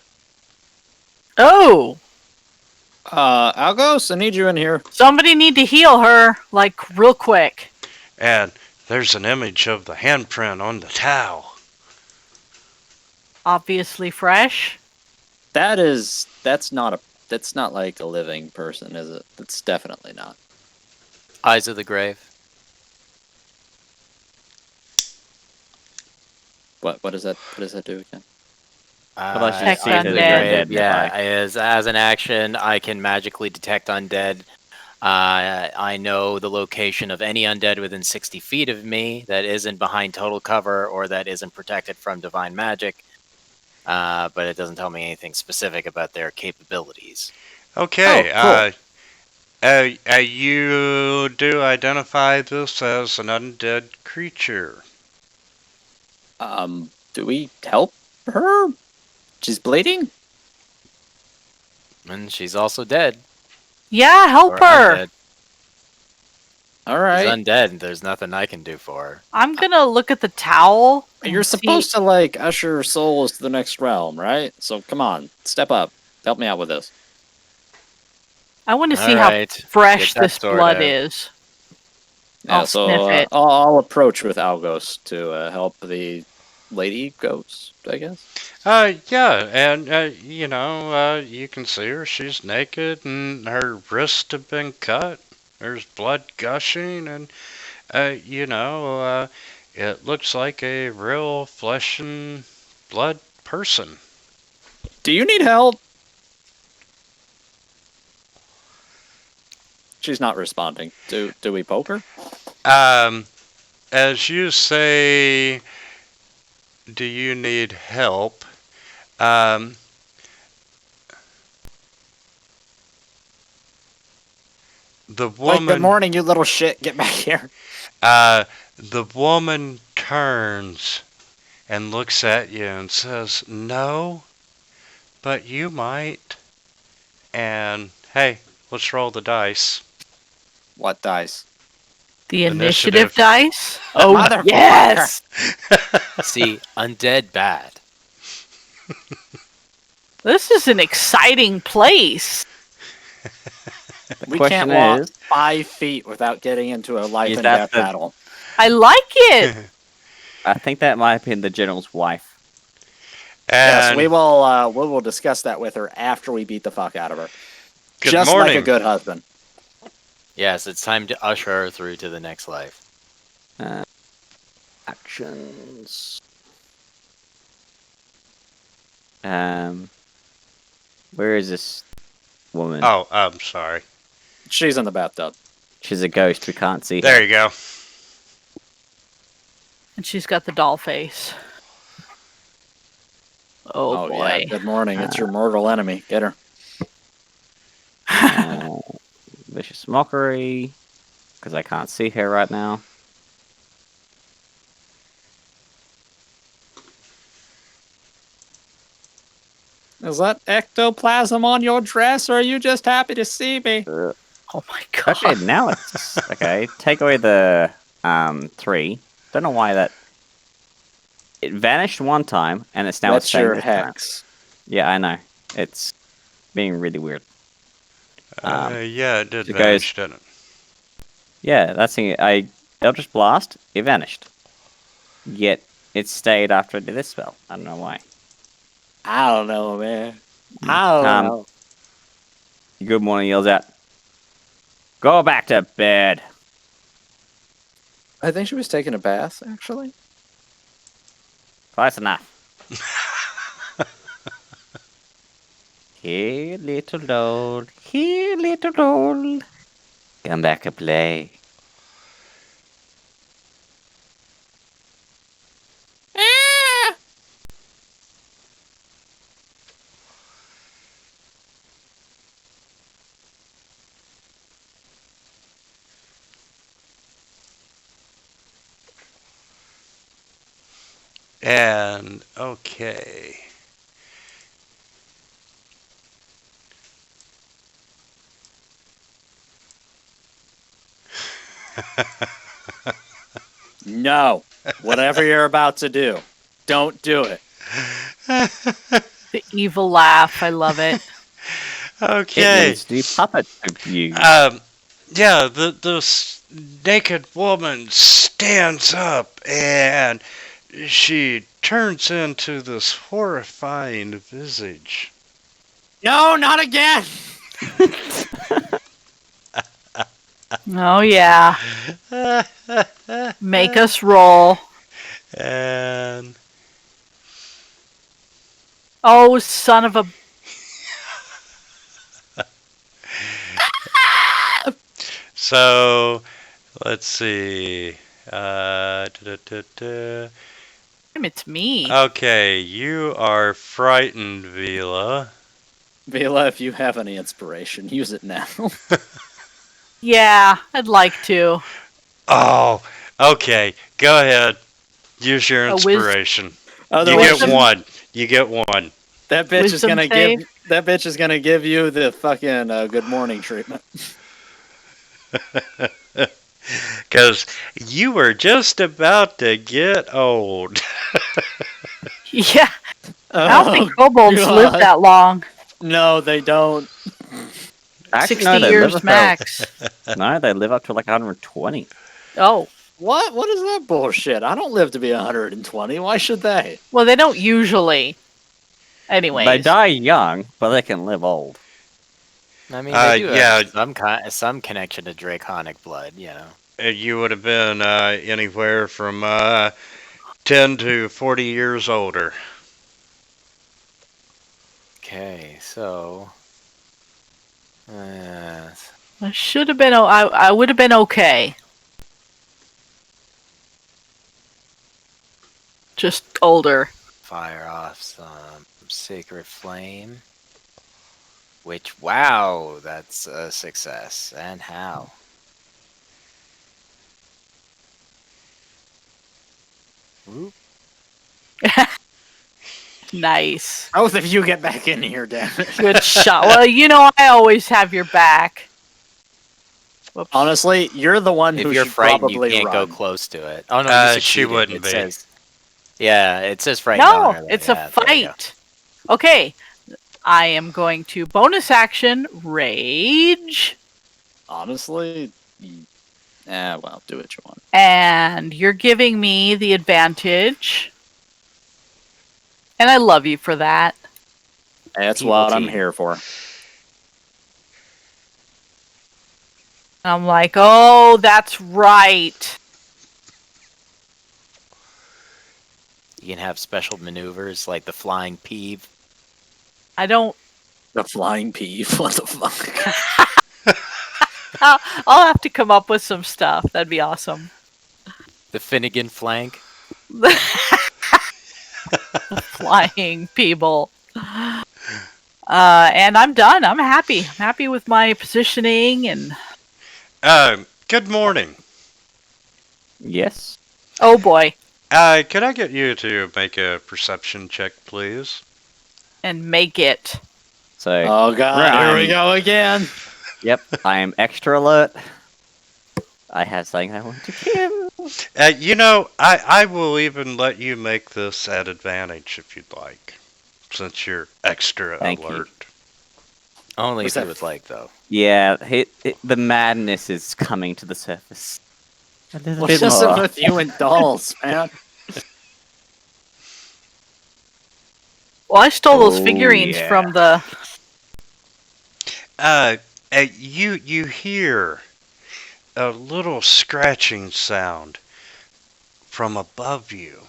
Oh! Algos, I need you in here. Somebody need to heal her, like, real quick. And there's an image of the handprint on the towel. Obviously fresh. That's not like a living person, is it? That's definitely not. Eyes of the grave. What does that do again? Unless you Detect see that they're undead. dead, Yeah, like- as an action, I can magically detect undead I know the location of any undead within 60 feet of me that isn't behind total cover or that isn't protected from divine magic. But it doesn't tell me anything specific about their capabilities. Okay. Oh, You do identify this as an undead creature. Do we help her? She's bleeding? And she's also dead. Yeah, help Or her. undead. All She's right. undead. There's nothing I can do for her. I'm gonna look at the towel. and You're see- supposed to, like, usher souls to the next realm, right? So come on, step up. Help me out with this. I want to see Alright, how fresh get that this sword blood out. is. Yeah, I'll so sniff it. I'll approach with Algos to help the lady ghost, I guess. Yeah, and you can see her. She's naked, and her wrists have been cut. There's blood gushing, and it looks like a real flesh and blood person. Do you need help? She's not responding. Do we poke her? As you say, do you need help? The Like, woman. good morning, you little shit. Get back here. The woman turns and looks at you and says, "No, but you might." And hey, let's roll the dice. What dice? The Initiative. initiative dice. Oh Motherfucker. yes! See, undead bad. This is an exciting place. The We question can't walk is, 5 feet without getting into a life Is and that death the- battle. I like it. I think that might have been the general's wife. Yes, And we will discuss that with her after we beat the fuck out of her. good Just morning. like a good husband. Yes, it's time to usher her through to the next life. Actions. Where is this woman? Oh, I'm sorry. She's in the bathtub. She's a ghost. We can't see her. There you go. And she's got the doll face. Oh, boy. yeah. Good morning. It's your mortal enemy. Get her. Vicious mockery, because I can't see her right now. Is that ectoplasm on your dress, or are you just happy to see me? Oh my god. Okay, now it's okay. Take away the 3. Don't know why that. It vanished one time, and it's now That's staying your this time. hex. Yeah, I know. It's being really weird. Yeah, it did so vanish, didn't it? Yeah, that's the thing. Eldritch Blast, it vanished. Yet it stayed after I did this spell. I don't know why. I don't know, man. I don't know. Good morning yells out, "Go back to bed." I think she was taking a bath, actually. Close enough. Here, little doll. Here, little doll. Come back and play. And okay. No. Whatever you're about to do, don't do it. The evil laugh. I love it. It Okay. needs to be puppet abuse. Yeah, the naked woman stands up and she turns into this horrifying visage. No, not again. Oh yeah. Make us roll. And Oh, son of a. So, let's see. Da-da-da-da. It's me. Okay, you are frightened, Vila. Vila, if you have any inspiration, use it now. Yeah, I'd like to. Oh, okay. Go ahead. Use your A inspiration. You Otherwise, get one. You get one. that bitch is Wisdom gonna save? give that bitch is gonna give you the fucking good morning treatment. Because you were just about to get old. Yeah, I don't think Oh, kobolds live God. that long. No, they don't. Actually, 60 no, they years live max. No, they live up to like 120. Oh, What? What is that bullshit? I don't live to be 120. Why should they? well, they don't usually. Anyways. They die young, but they can live old. I mean, they do yeah. have some connection to draconic blood, you know. You would have been anywhere from 10 to 40 years older. Okay, so I should have been. I would have been okay. Just older. fire off some sacred flame. Which, wow, that's a success. And how? Whoop. Nice. Both of you get back in here, damn it. Good shot. Well, you know I always have your back. Whoops. Honestly, you're the one If who you're should frightened, you probably can't run. go close to it. Oh no, you she succeeded. wouldn't It be. Says, yeah, it says frightened. No, on her, it's yeah, a there we go. fight. Okay, I am going to bonus action rage, Honestly, well, do what you want. and you're giving me the advantage, and I love you for that. That's Evil what I'm team. here for. I'm like, oh, that's right. You can have special maneuvers like the flying peeve. I don't. The flying peeve. What the fuck? I'll have to come up with some stuff. That'd be awesome. The Finnegan flank. Flying people. And I'm done. I'm happy. I'm happy with my positioning and. Good morning. Yes. Oh boy. Could I get you to make a perception check, please? And make it. So, Oh god, here we Ryan. go again. yep, I am extra alert. I have something I want to kill. You know, I will even let you make this at advantage if you'd like, since you're extra Thank you. alert. Only What's if you that? would like, though. Yeah, the madness is coming to the surface. A little What's bit up more. with you and dolls, man? Well, I stole those Oh, figurines yeah. from the. You hear a little scratching sound from above you.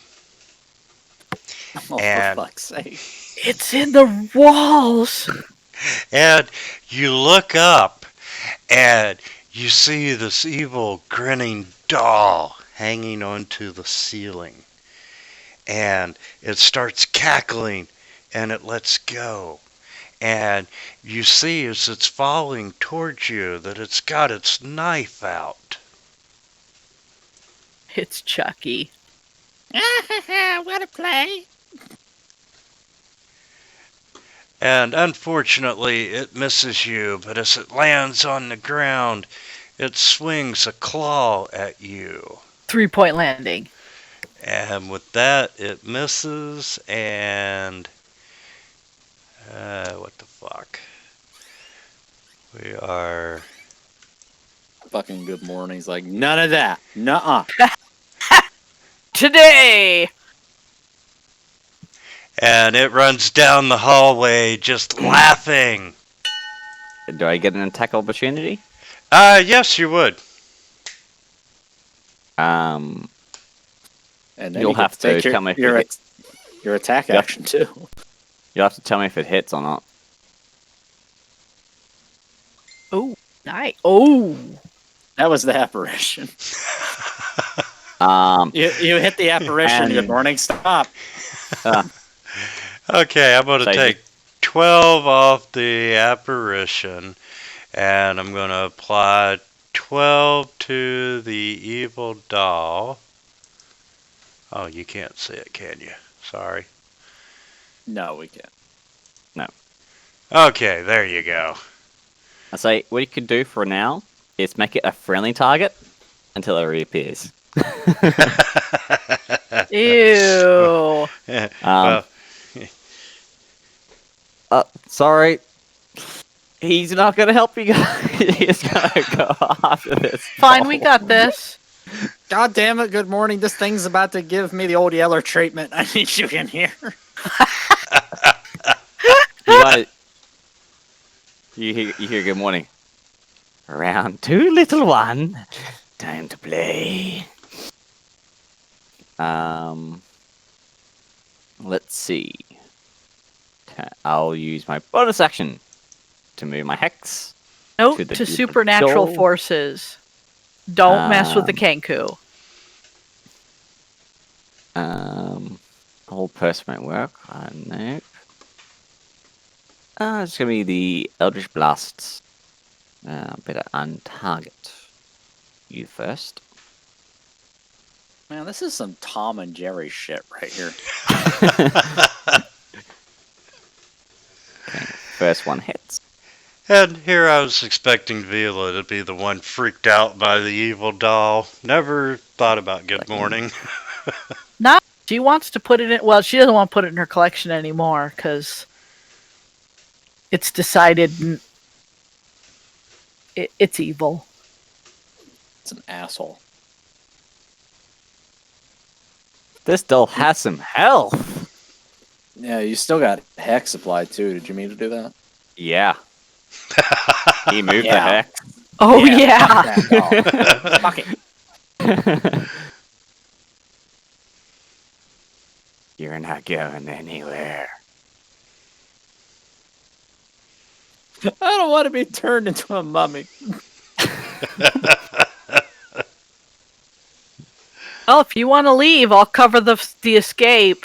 Oh, And- for fuck's sake. It's in the walls. And you look up and you see this evil grinning doll hanging onto the ceiling. And it starts cackling and it lets go. And you see as it's falling towards you that it's got its knife out. It's Chucky. Wanna play? And unfortunately, it misses you, but as it lands on the ground, it swings a claw at you. 3-point landing. And with that, it misses, and... what the fuck? We are... Fucking good morning's like, none of that. Nuh-uh. Today! And it runs down the hallway just laughing. Do I get an attack opportunity? Yes, you would. And then You'll you get have to take tell me if your, you your attack Yep. action, too. You'll have to tell me if it hits or not. Oh, nice. Oh! That was the apparition. You hit the apparition. And- Good morning. Stop. Okay, I'm going to So you- take 12 off the apparition, and I'm going to apply 12 to the evil doll. Oh, you can't see it, can you? Sorry. No, we can't. Okay, there you go. I say what you could do for now is make it a friendly target until it reappears. Ew. Well, Sorry. He's not gonna help you guys. He's gonna go after this. Fine, we doll. got this. God damn it. Good morning. This thing's about to give me the old Yeller treatment. I need you in here. You hear good morning. Round 2, little one. Time to play. Let's see. I'll use my bonus action to move my hex. Note To the to evil supernatural doll. forces. Don't mess with the Kenku. Whole person might work. Nope. It's gonna be the Eldritch Blasts. Better untarget. You first. Man, this is some Tom and Jerry shit right here. First one hits. and here I was expecting Vila to be the one freaked out by the evil doll. Never thought about good morning. She wants to put it in. Well, she doesn't want to put it in her collection anymore because it's decided it's evil. It's an asshole. This doll has some health. Yeah, you still got hex applied too. Did you mean to do that? Yeah. He moved Yeah. the hex. Oh yeah. Fuck that doll. Fuck it. You're not going anywhere. I don't want to be turned into a mummy. Well, if you want to leave, I'll cover the escape.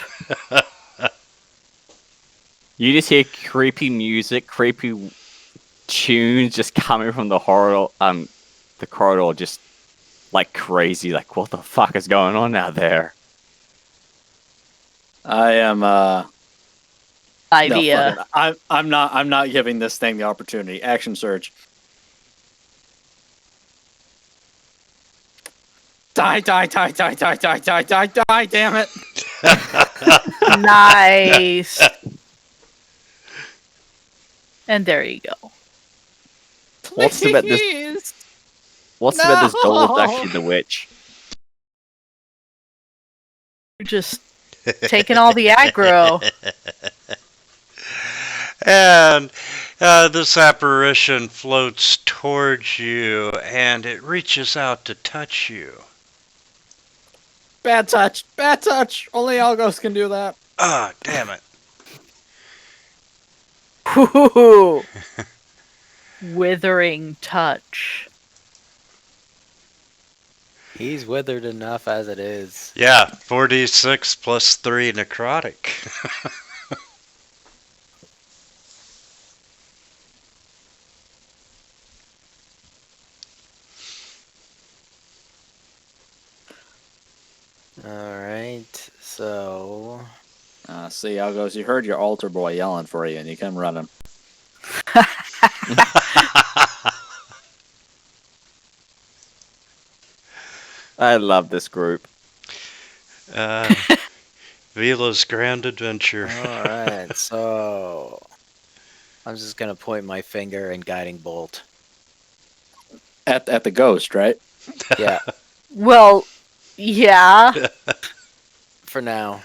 You just hear creepy music, creepy tunes just coming from the corridor, just like crazy. Like, what the fuck is going on out there? I am. No, Idea. fuck it. I'm not giving this thing the opportunity. Action surge. Die! Damn it! Nice. And there you go. What's about this? What's about this doll that's actually the witch? You're just taking all the aggro. And this apparition floats towards you, and it reaches out to touch you. Bad touch! Bad touch! Only Algos can do that. Ah, damn it. Ooh. Withering touch. He's withered enough as it is. Yeah, 4d6 plus 3 necrotic. Alright, so. See, Algos, you heard your altar boy yelling for you, and you come running. I love this group. Vila's Grand Adventure. Alright, so. I'm just gonna point my finger and guiding bolt. At the ghost, right? Yeah, Well, yeah. for now.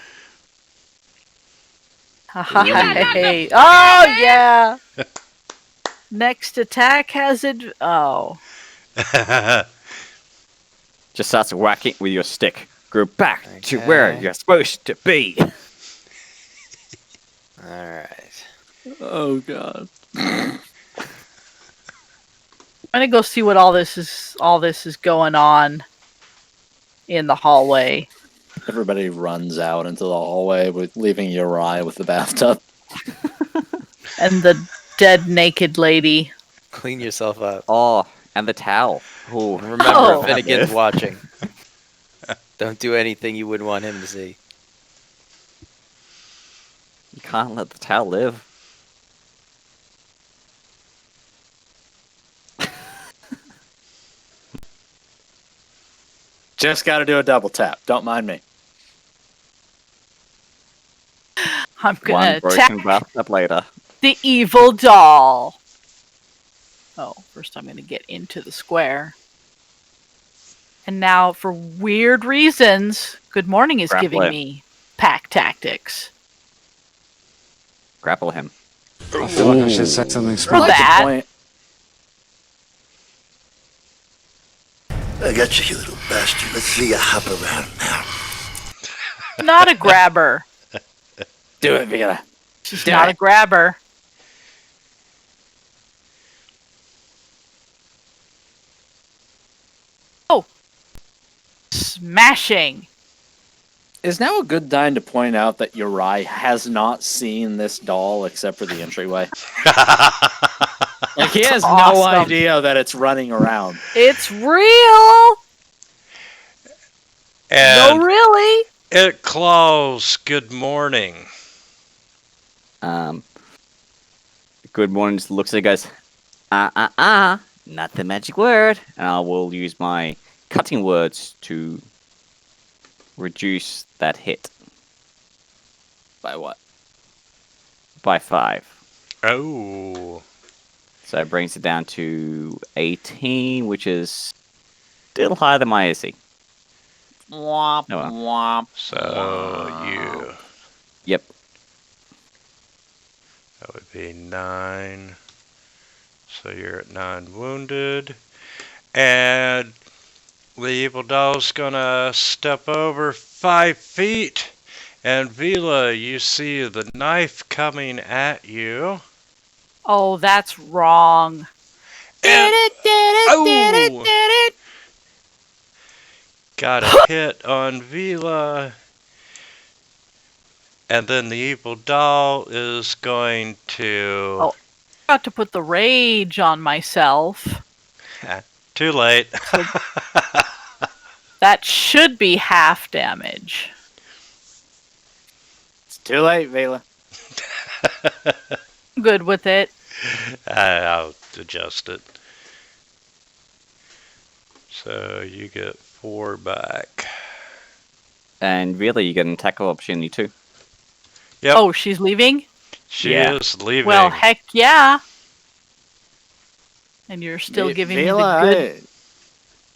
Hey. Oh yeah. Next attack has oh. Just starts whacking with your stick. Go back to where Okay. you're supposed to be. Alright. Oh god. I'm gonna go see what all this is going on in the hallway. Everybody runs out into the hallway, leaving Uriah with the bathtub. And the dead naked lady. Clean yourself up. Oh, and the towel. Ooh. Remember, Oh. Finnegan's watching. Don't do anything you wouldn't want him to see. You can't let the towel live. Just got to do a double tap. Don't mind me. I'm One gonna broken attack bathtub later. the evil doll. Oh, first I'm gonna get into the square. And now, for weird reasons, Good Morning is Grapple giving him. me pack tactics. Grapple him. I feel like I should have said something For smart. that, Point. I got you, you little bastard. Let's see you hop around now. not a grabber. Do it, Vila. She's Do not it. a grabber. Oh. Smashing. Is now a good time to point out that Uriah has not seen this doll except for the entryway? Like, he has no awesome. idea that it's running around. It's real. And No, really. it claws. Good morning. Good Morning just looks at it and goes, not the magic word. And I will use my cutting words to reduce that hit By what? by 5. Oh. So it brings it down to 18, which is still higher than my AC. Womp, Oh, well. womp. So you. Yep. That would be 9. So you're at 9 wounded. And the evil doll's gonna step over 5 feet. And Vila, you see the knife coming at you. Oh, that's wrong. And, oh! Got a hit on Vila. And then the evil doll is going to... Oh. Got to put the rage on myself. Too late. That should be half damage. It's too late, Vila. Good with it. I'll adjust it. So you get 4 back. And really, you get an attack of opportunity too. Yep. Oh, she's leaving? She Yeah. is leaving. Well, heck yeah. And you're still giving me Vila, the good...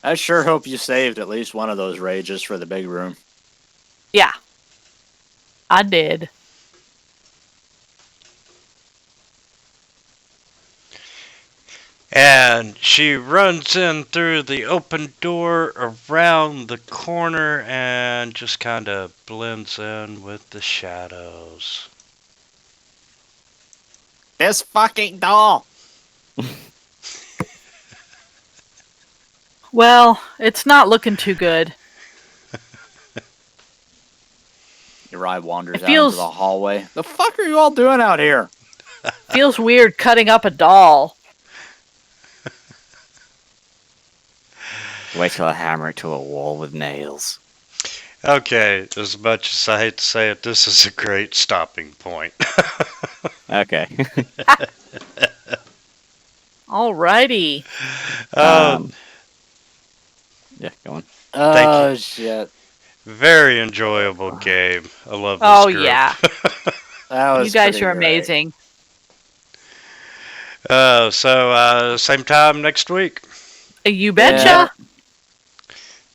I sure hope you saved at least one of those rages for the big room. Yeah. I did. And she runs in through the open door around the corner and just kind of blends in with the shadows. This fucking doll! Well, it's not looking too good. Uriah wanders It out feels- into the hallway. The fuck are you all doing out here? Feels weird cutting up a doll. Wait till I hammer it to a wall with nails. Okay, as much as I hate to say it, this is a great stopping point. Okay. Alrighty. Yeah, go on. Oh, shit. Very enjoyable game. I love this Oh, group. yeah. That was You guys pretty are great. amazing. So same time next week. You betcha.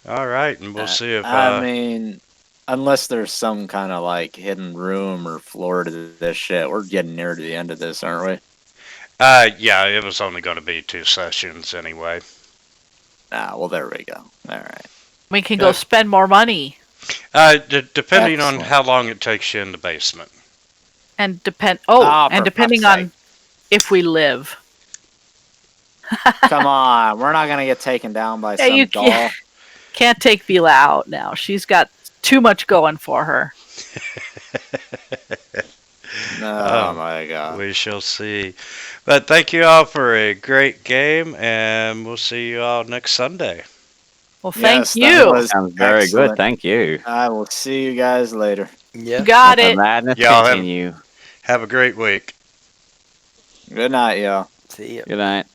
All right, and we'll see if I mean, unless there's some kind of like hidden room or floor to this shit, we're getting near to the end of this, aren't we? yeah, it was only going to be 2 sessions anyway. Ah, well, there we go. All right. We can go spend more money. Depending on Excellent. how long it takes you in the basement. And Ah, for depending fuck's on if we live. Come on, we're not gonna get taken down by Yeah, some you doll. can't take Vila out now. She's got too much going for her. Oh my god. We shall see. But thank you all for a great game, and we'll see you all next Sunday. Well, thank Yes, that you. was Sounds very excellent. good. Thank you. I will see you guys later. Yeah. Got Let the it. madness Y'all have- continue. Have a great week. Good night, y'all. See ya. Good night.